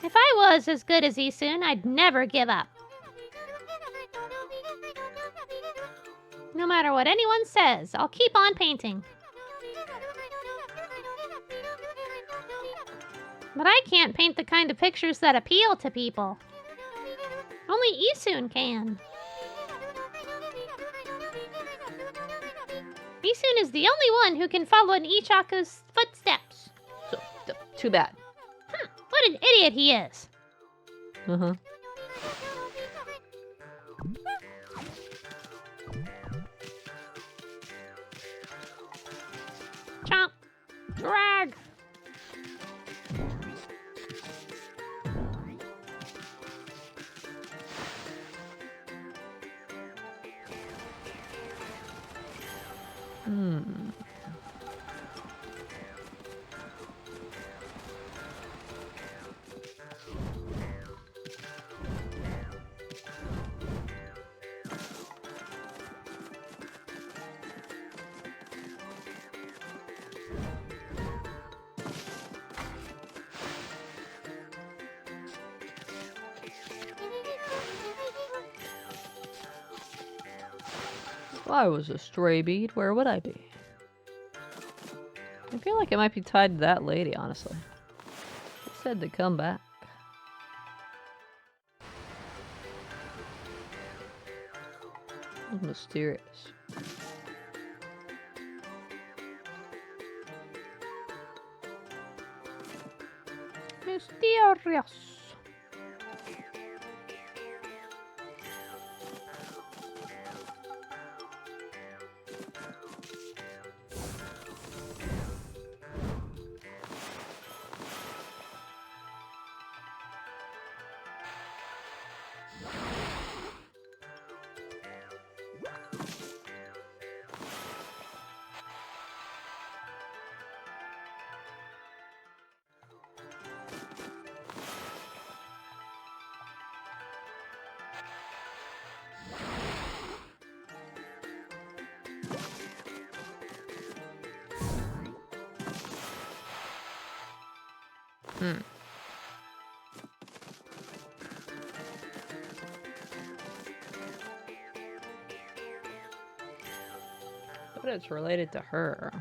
If I was as good as Isun, I'd never give up. No matter what anyone says, I'll keep on painting. But I can't paint the kind of pictures that appeal to people. Only Isun can. Isun is the only one who can follow in Ichaku's footsteps. So, too bad. What an idiot he is. Uh-huh. Chomp. Drag. If I was a stray bead, where would I be? I feel like it might be tied to that lady, honestly. She said to come back. That's mysterious. Mysterious. But it's related to her.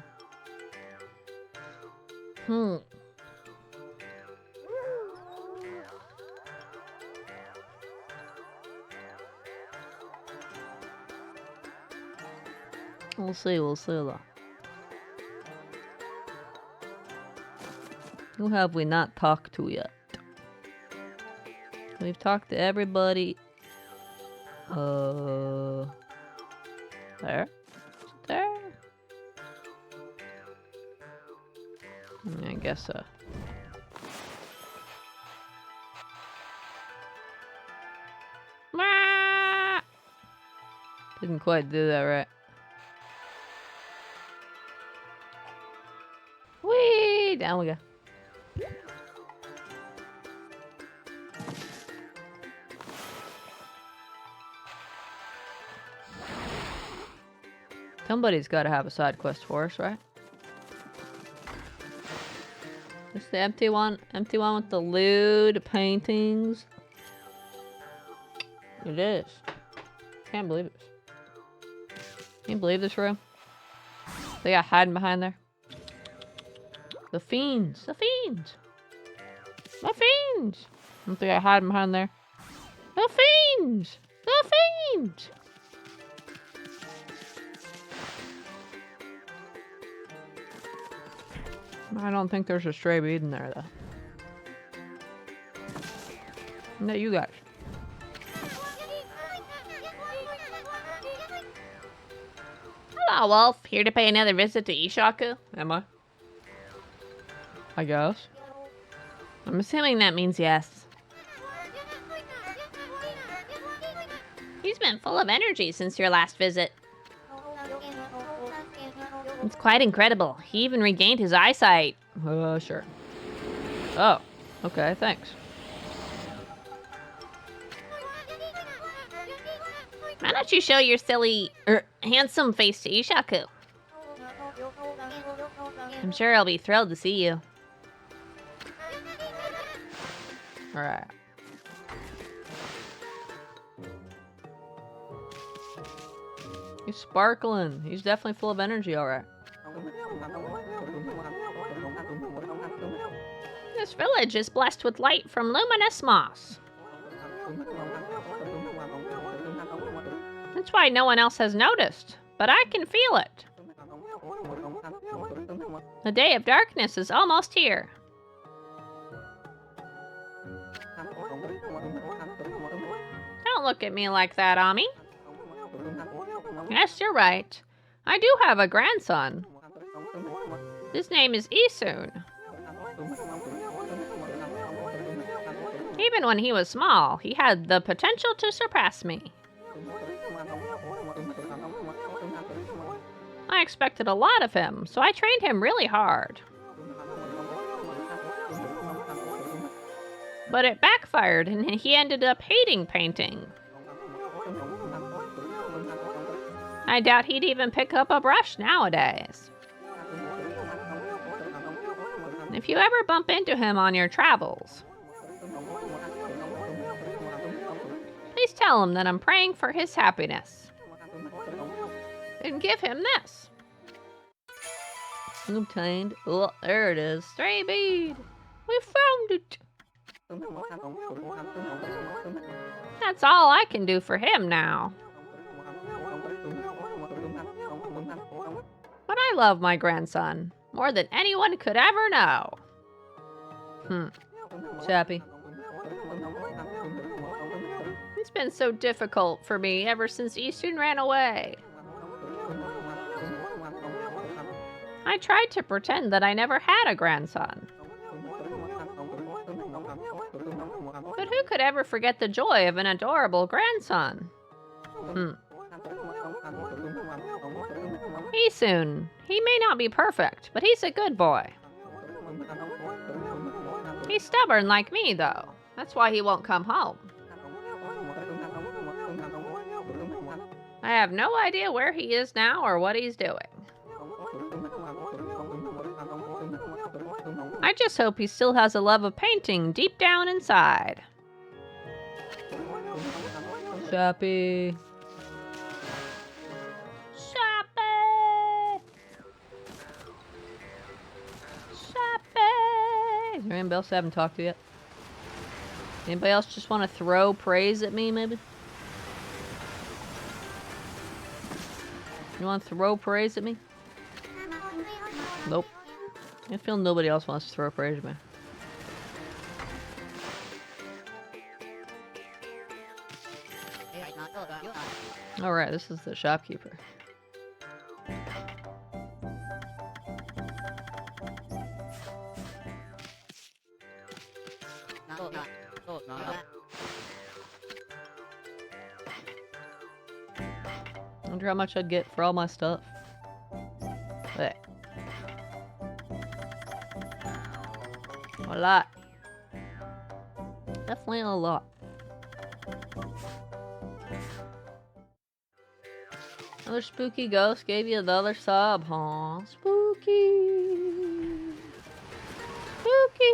We'll see though. Who have we not talked to yet? We've talked to everybody. There? There? I guess so. Didn't quite do that right. Whee! Down we go. Somebody's got to have a side quest for us, right? This the empty one? Empty one with the lewd paintings? It is. Can't believe it. Can you believe this room? They got hiding behind there. The fiends! The fiends! The fiends! Don't they got hiding behind there? The fiends! The fiends! I don't think there's a stray bead in there, though. No, you guys. Hello, Wolf. Here to pay another visit to Ishaku? Am I? I guess. I'm assuming that means yes. He's been full of energy since your last visit. It's quite incredible. He even regained his eyesight. Sure. Oh, okay, thanks. Why don't you show your silly, handsome face to Ishaku? I'm sure he'll be thrilled to see you. Alright. He's sparkling. He's definitely full of energy, alright. This village is blessed with light from luminous moss. That's why no one else has noticed, but I can feel it. The day of darkness is almost here. Don't look at me like that, Ami. Yes, you're right. I do have a grandson. His name is Isun. Even when he was small, he had the potential to surpass me. I expected a lot of him, so I trained him really hard. But it backfired, and he ended up hating painting. I doubt he'd even pick up a brush nowadays. If you ever bump into him on your travels, please tell him that I'm praying for his happiness. And give him this. Obtained. Oh, there it is. Stray bead. We found it. That's all I can do for him now. But I love my grandson more than anyone could ever know. Chappy. It's been so difficult for me ever since Easton ran away. I tried to pretend that I never had a grandson. But who could ever forget the joy of an adorable grandson? Isun. He may not be perfect, but he's a good boy. He's stubborn like me, though. That's why he won't come home. I have no idea where he is now or what he's doing. I just hope he still has a love of painting deep down inside. Shappy. Shappy! Shappy! Is there anybody else I haven't talked to yet? Anybody else just want to throw praise at me, maybe? You want to throw praise at me? Nope. I feel nobody else wants to throw praise at me. Alright, this is the shopkeeper. I wonder how much I'd get for all my stuff. Hey. A lot. Definitely a lot. Another spooky ghost gave you another sub, huh? Spooky. Spooky.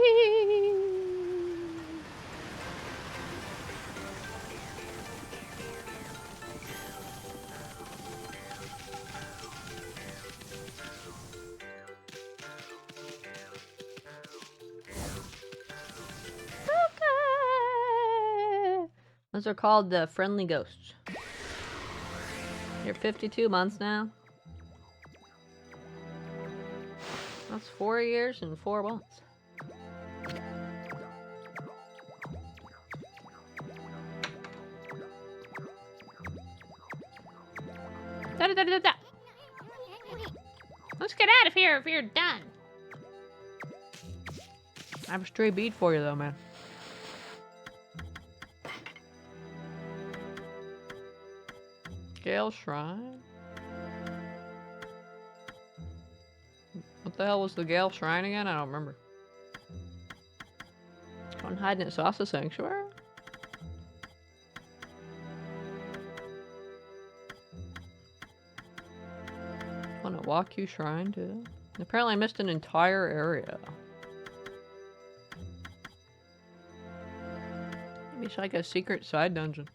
Spooky. Those are called the friendly ghosts. You're 52 months now. That's 4 years and 4 months. Da-da-da-da-da. Let's get out of here if you're done. I have a stray bead for you, though, man. Gale Shrine? What the hell was the Gale Shrine again? I don't remember. One hiding at Sasa Sanctuary? On a Waku Shrine, too? Apparently I missed an entire area. Maybe it's like a secret side dungeon.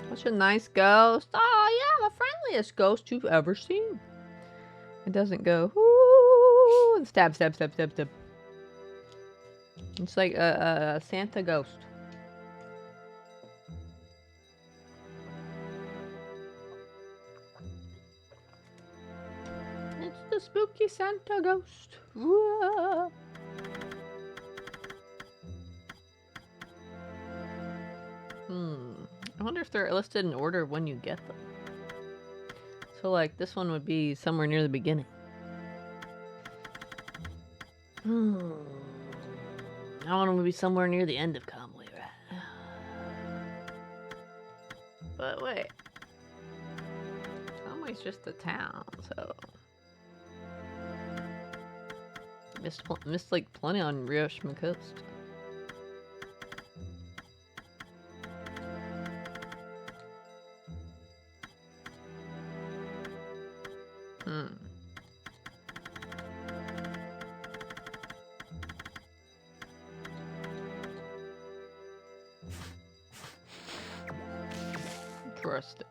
Such a nice ghost. Oh, yeah, the friendliest ghost you've ever seen. It doesn't go, ooh, and stab, stab, stab, stab, stab. It's like a Santa ghost. It's the spooky Santa ghost. Whoa. I wonder if they're listed in order of when you get them. So, like, this one would be somewhere near the beginning. I want them to be somewhere near the end of Kamui, right? But wait. Kamui's just a town, so... Missed like plenty on Ryoshima Coast. Interesting.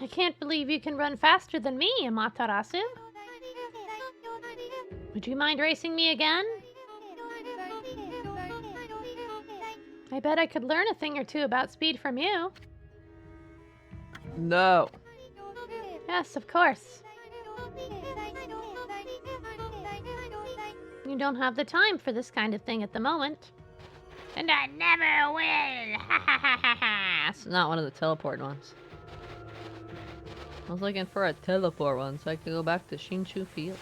I can't believe you can run faster than me, Amaterasu. Would you mind racing me again? I bet I could learn a thing or two about speed from you. No. Yes, of course. You don't have the time for this kind of thing at the moment. And I never will! Ha ha ha ha ha! That's not one of the teleport ones. I was looking for a teleport one so I could go back to Shinshu Field.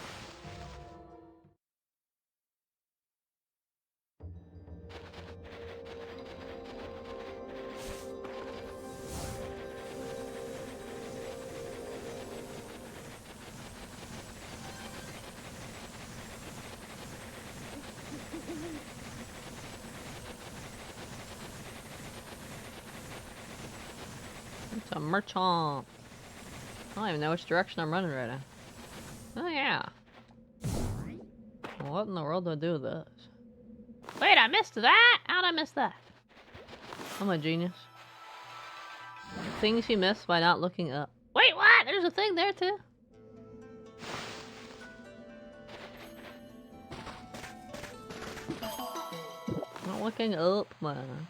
It's a merchant. I don't even know which direction I'm running right now. Oh yeah. Well, what in the world do I do with this? Wait, I missed that? How'd I miss that? I'm a genius. Things you miss by not looking up. Wait, what? There's a thing there too. Not looking up, man.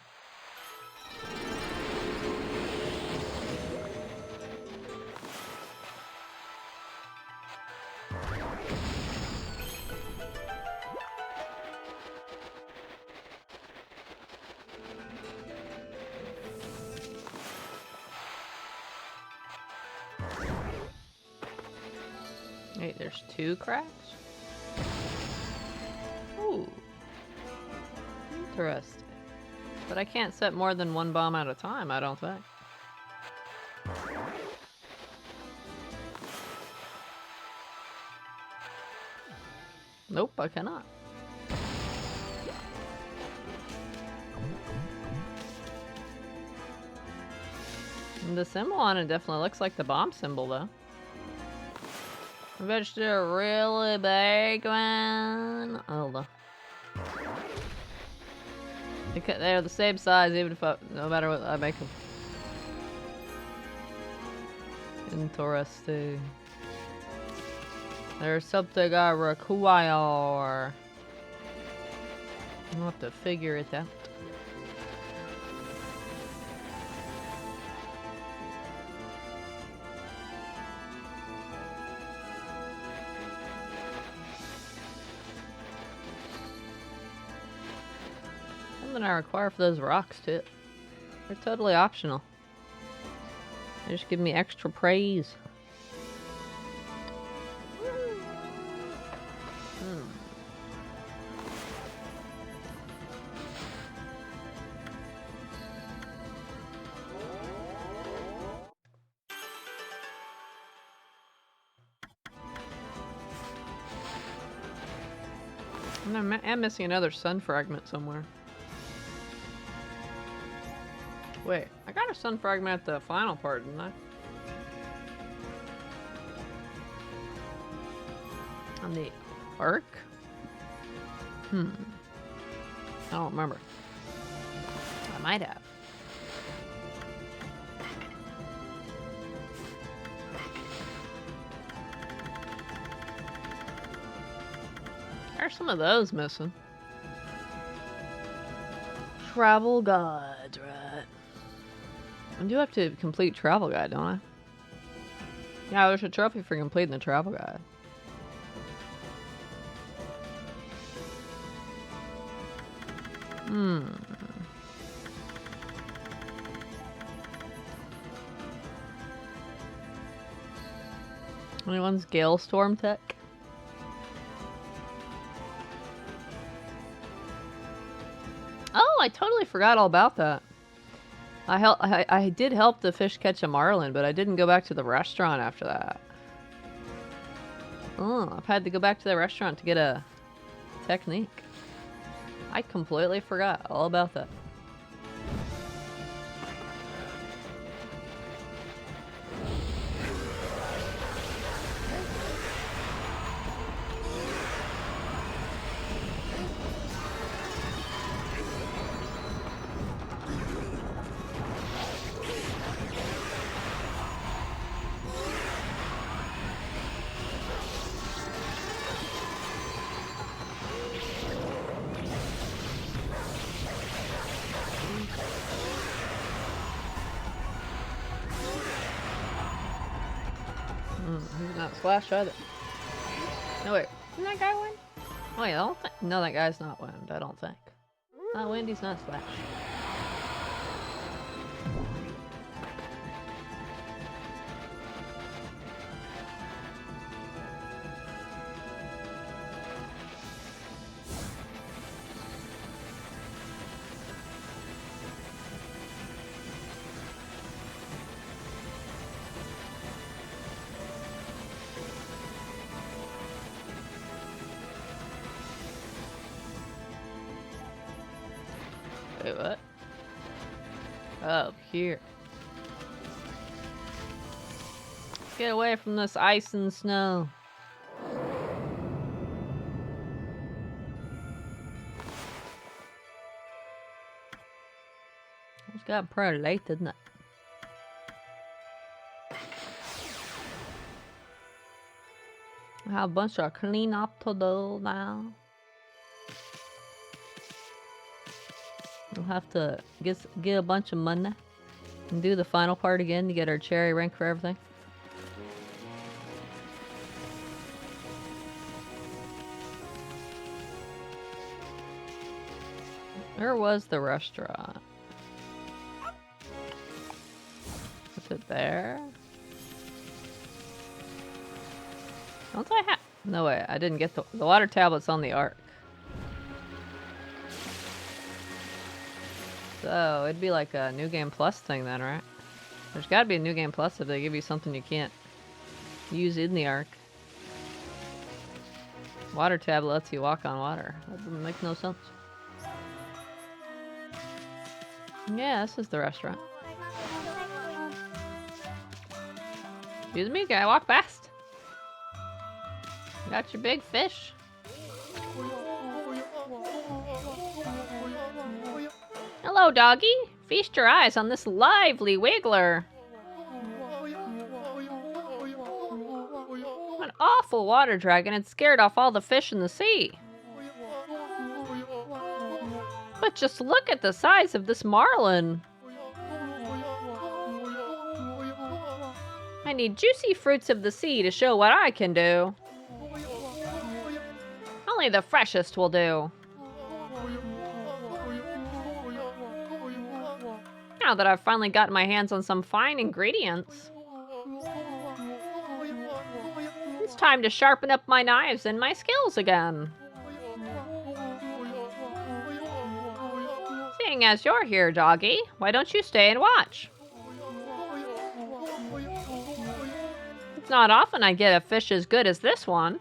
Wait, there's 2 cracks? Ooh. Interesting. But I can't set more than 1 bomb at a time, I don't think. Nope, I cannot. And the symbol on it definitely looks like the bomb symbol, though. I bet you a really big one. Hold on. They're the same size, even if no matter what I make them. Interesting. There's something I require. I'll have to figure it out. Something I require for those rocks too. They're totally optional. They just give me extra praise. And I'm missing another sun fragment somewhere. Wait, I got a sun fragment at the final part, didn't I? On the arc? I don't remember. I might have. There's some of those missing. Travel guides, right? I do have to complete travel guide, don't I? Yeah, there's a trophy for completing the travel guide. Anyone's Gale Storm tech? Oh, I totally forgot all about that. I did help the fish catch a marlin, but I didn't go back to the restaurant after that. Oh, I've had to go back to the restaurant to get a technique. I completely forgot all about that. He's not Slash either. No, wait. Didn't that guy win? Oh, wait, I don't think. No, that guy's not Wind, I don't think. Not Wind, he's not Slash. Wait, what? Oh, here. Get away from this ice and snow. It's got pretty late, didn't it? I have a bunch of clean up to do now. We'll have to get a bunch of money and do the final part again to get our cherry rank for everything. Where was the restaurant? Was it there? Don't I have? No way, I didn't get the water tablets on the arc. So it'd be like a New Game Plus thing then, right? There's gotta be a New Game Plus if they give you something you can't use in the arc. Water tablet lets you walk on water. That doesn't make no sense. Yeah, this is the restaurant. Excuse me, can I walk past? Got your big fish. Hello, doggy. Feast your eyes on this lively wiggler. An awful water dragon had scared off all the fish in the sea. But just look at the size of this marlin. I need juicy fruits of the sea to show what I can do. Only the freshest will do. Now that I've finally gotten my hands on some fine ingredients, it's time to sharpen up my knives and my skills again. Seeing as you're here, doggy, why don't you stay and watch? It's not often I get a fish as good as this one.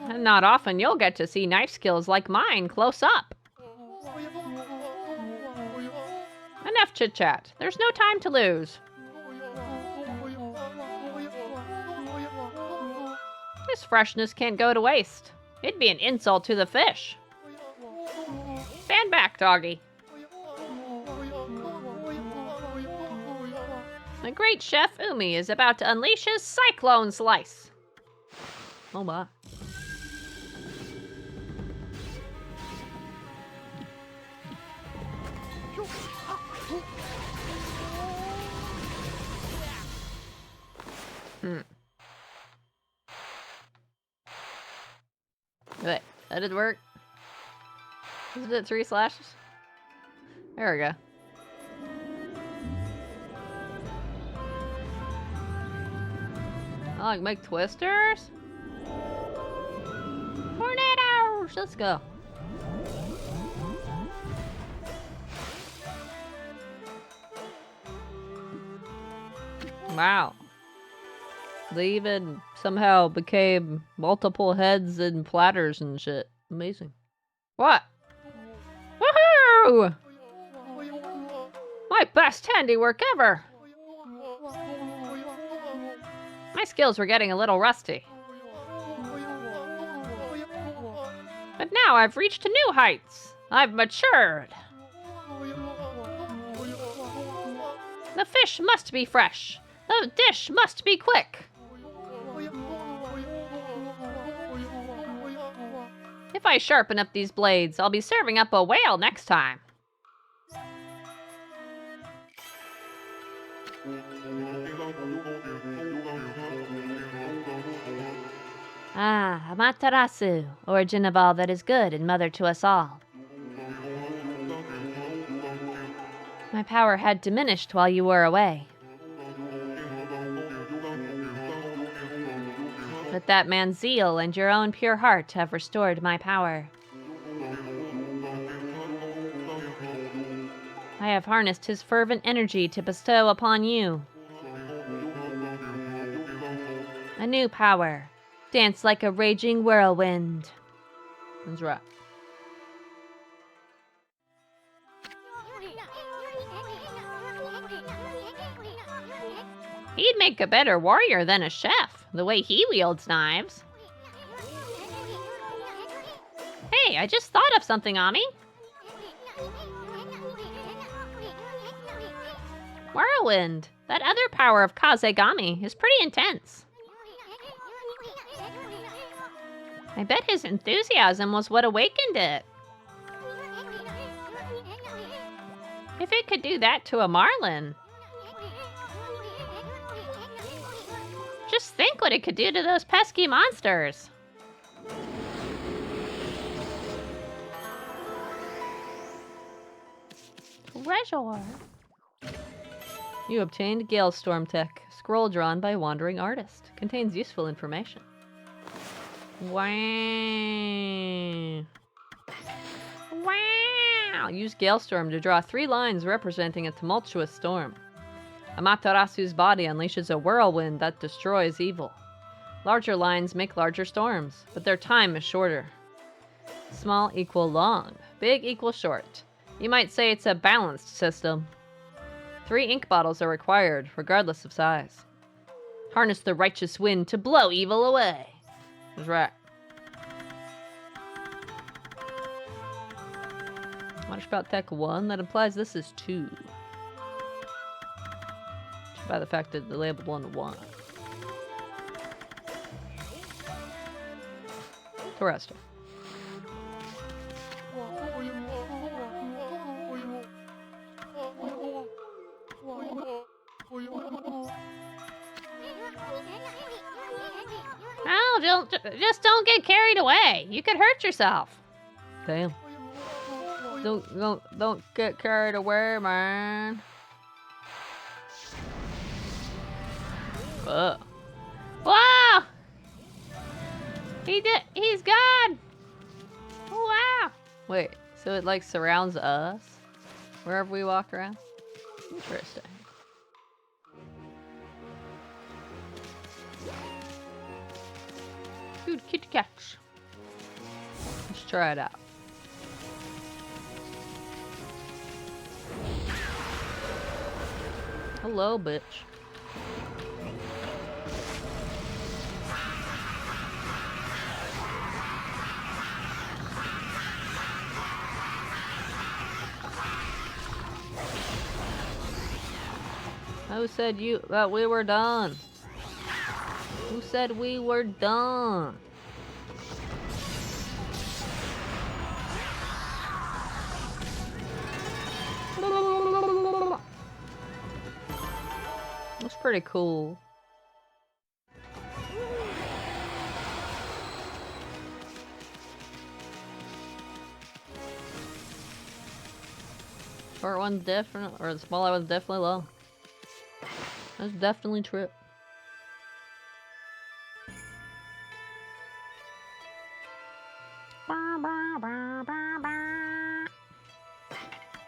And not often you'll get to see knife skills like mine close up. Enough chit-chat. There's no time to lose. This freshness can't go to waste. It'd be an insult to the fish. Stand back, doggy. The great chef Umi is about to unleash his cyclone slice. Oh my. Wait, that did work. Isn't it 3 slashes? There we go. I like make twisters. Tornadoes! Let's go. Wow. They even somehow became multiple heads and platters and shit. Amazing. What? Woohoo! My best handiwork ever! My skills were getting a little rusty. But now I've reached new heights. I've matured. The fish must be fresh. The dish must be quick. If I sharpen up these blades, I'll be serving up a whale next time. Ah, Amaterasu, origin of all that is good and mother to us all. My power had diminished while you were away. But that man's zeal and your own pure heart have restored my power. I have harnessed his fervent energy to bestow upon you. A new power. Dance like a raging whirlwind. That's right. He'd make a better warrior than a chef, the way he wields knives. Hey, I just thought of something, Ami. Whirlwind. That other power of Kazegami is pretty intense. I bet his enthusiasm was what awakened it. If it could do that to a marlin. Just think what it could do to those pesky monsters. Treasure. You obtained Gale Storm Tech. Scroll drawn by Wandering Artist. Contains useful information. Wow. Wow. Use Galestorm to draw 3 lines representing a tumultuous storm. Amaterasu's body unleashes a whirlwind that destroys evil. Larger lines make larger storms, but their time is shorter. Small equal long. Big equal short. You might say it's a balanced system. 3 ink bottles are required, regardless of size. Harness the righteous wind to blow evil away. That's right. Waterspout Tech 1, that implies this is 2. Just by the fact that they labeled 1 to 1. Interesting. Oh, just don't get carried away. You could hurt yourself. Damn. Don't get carried away, man. Ugh. Wow! He's gone! Wow! Wait, so it like surrounds us wherever we walk around? Interesting. Good kitty catch. Let's try it out. Hello, bitch. Who said that we were done? Who said we were done? That's pretty cool. Short one's definitely, or the smaller one's definitely low. That's definitely true.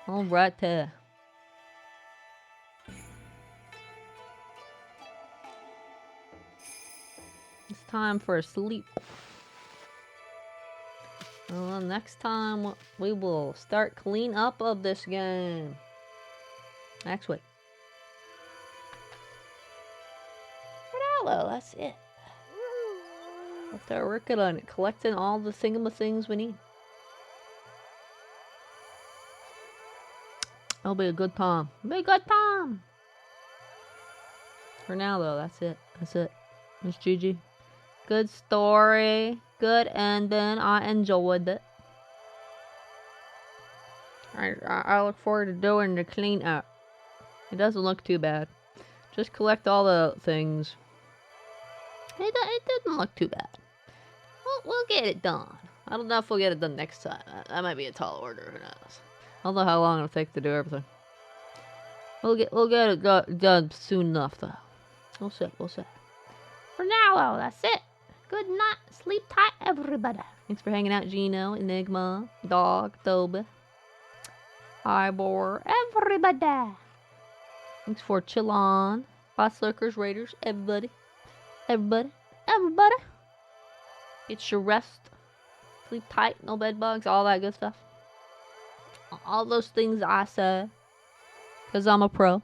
All right there. It's time for sleep. Well, next time we will start clean up of this game. Next week. Well, that's it. We'll start working on it, collecting all the things we need. It'll be a good time. It'll be a good time. For now, though, that's it. That's it. It's GG. Good story. Good ending. I enjoyed it. I look forward to doing the cleanup. It doesn't look too bad. Just collect all the things. It doesn't look too bad. We'll get it done. I don't know if we'll get it done next time. That might be a tall order. Who knows? I don't know how long it'll take to do everything. We'll get it done soon enough, though. We'll see. For now, though, that's it. Good night. Sleep tight, everybody. Thanks for hanging out, Gino, Enigma, Dog, Toba, Ivor, Everybody. Thanks for Chillon, Boss Lurkers, Raiders, everybody. Get your rest. Sleep tight, no bed bugs, all that good stuff. All those things I say. Because I'm a pro.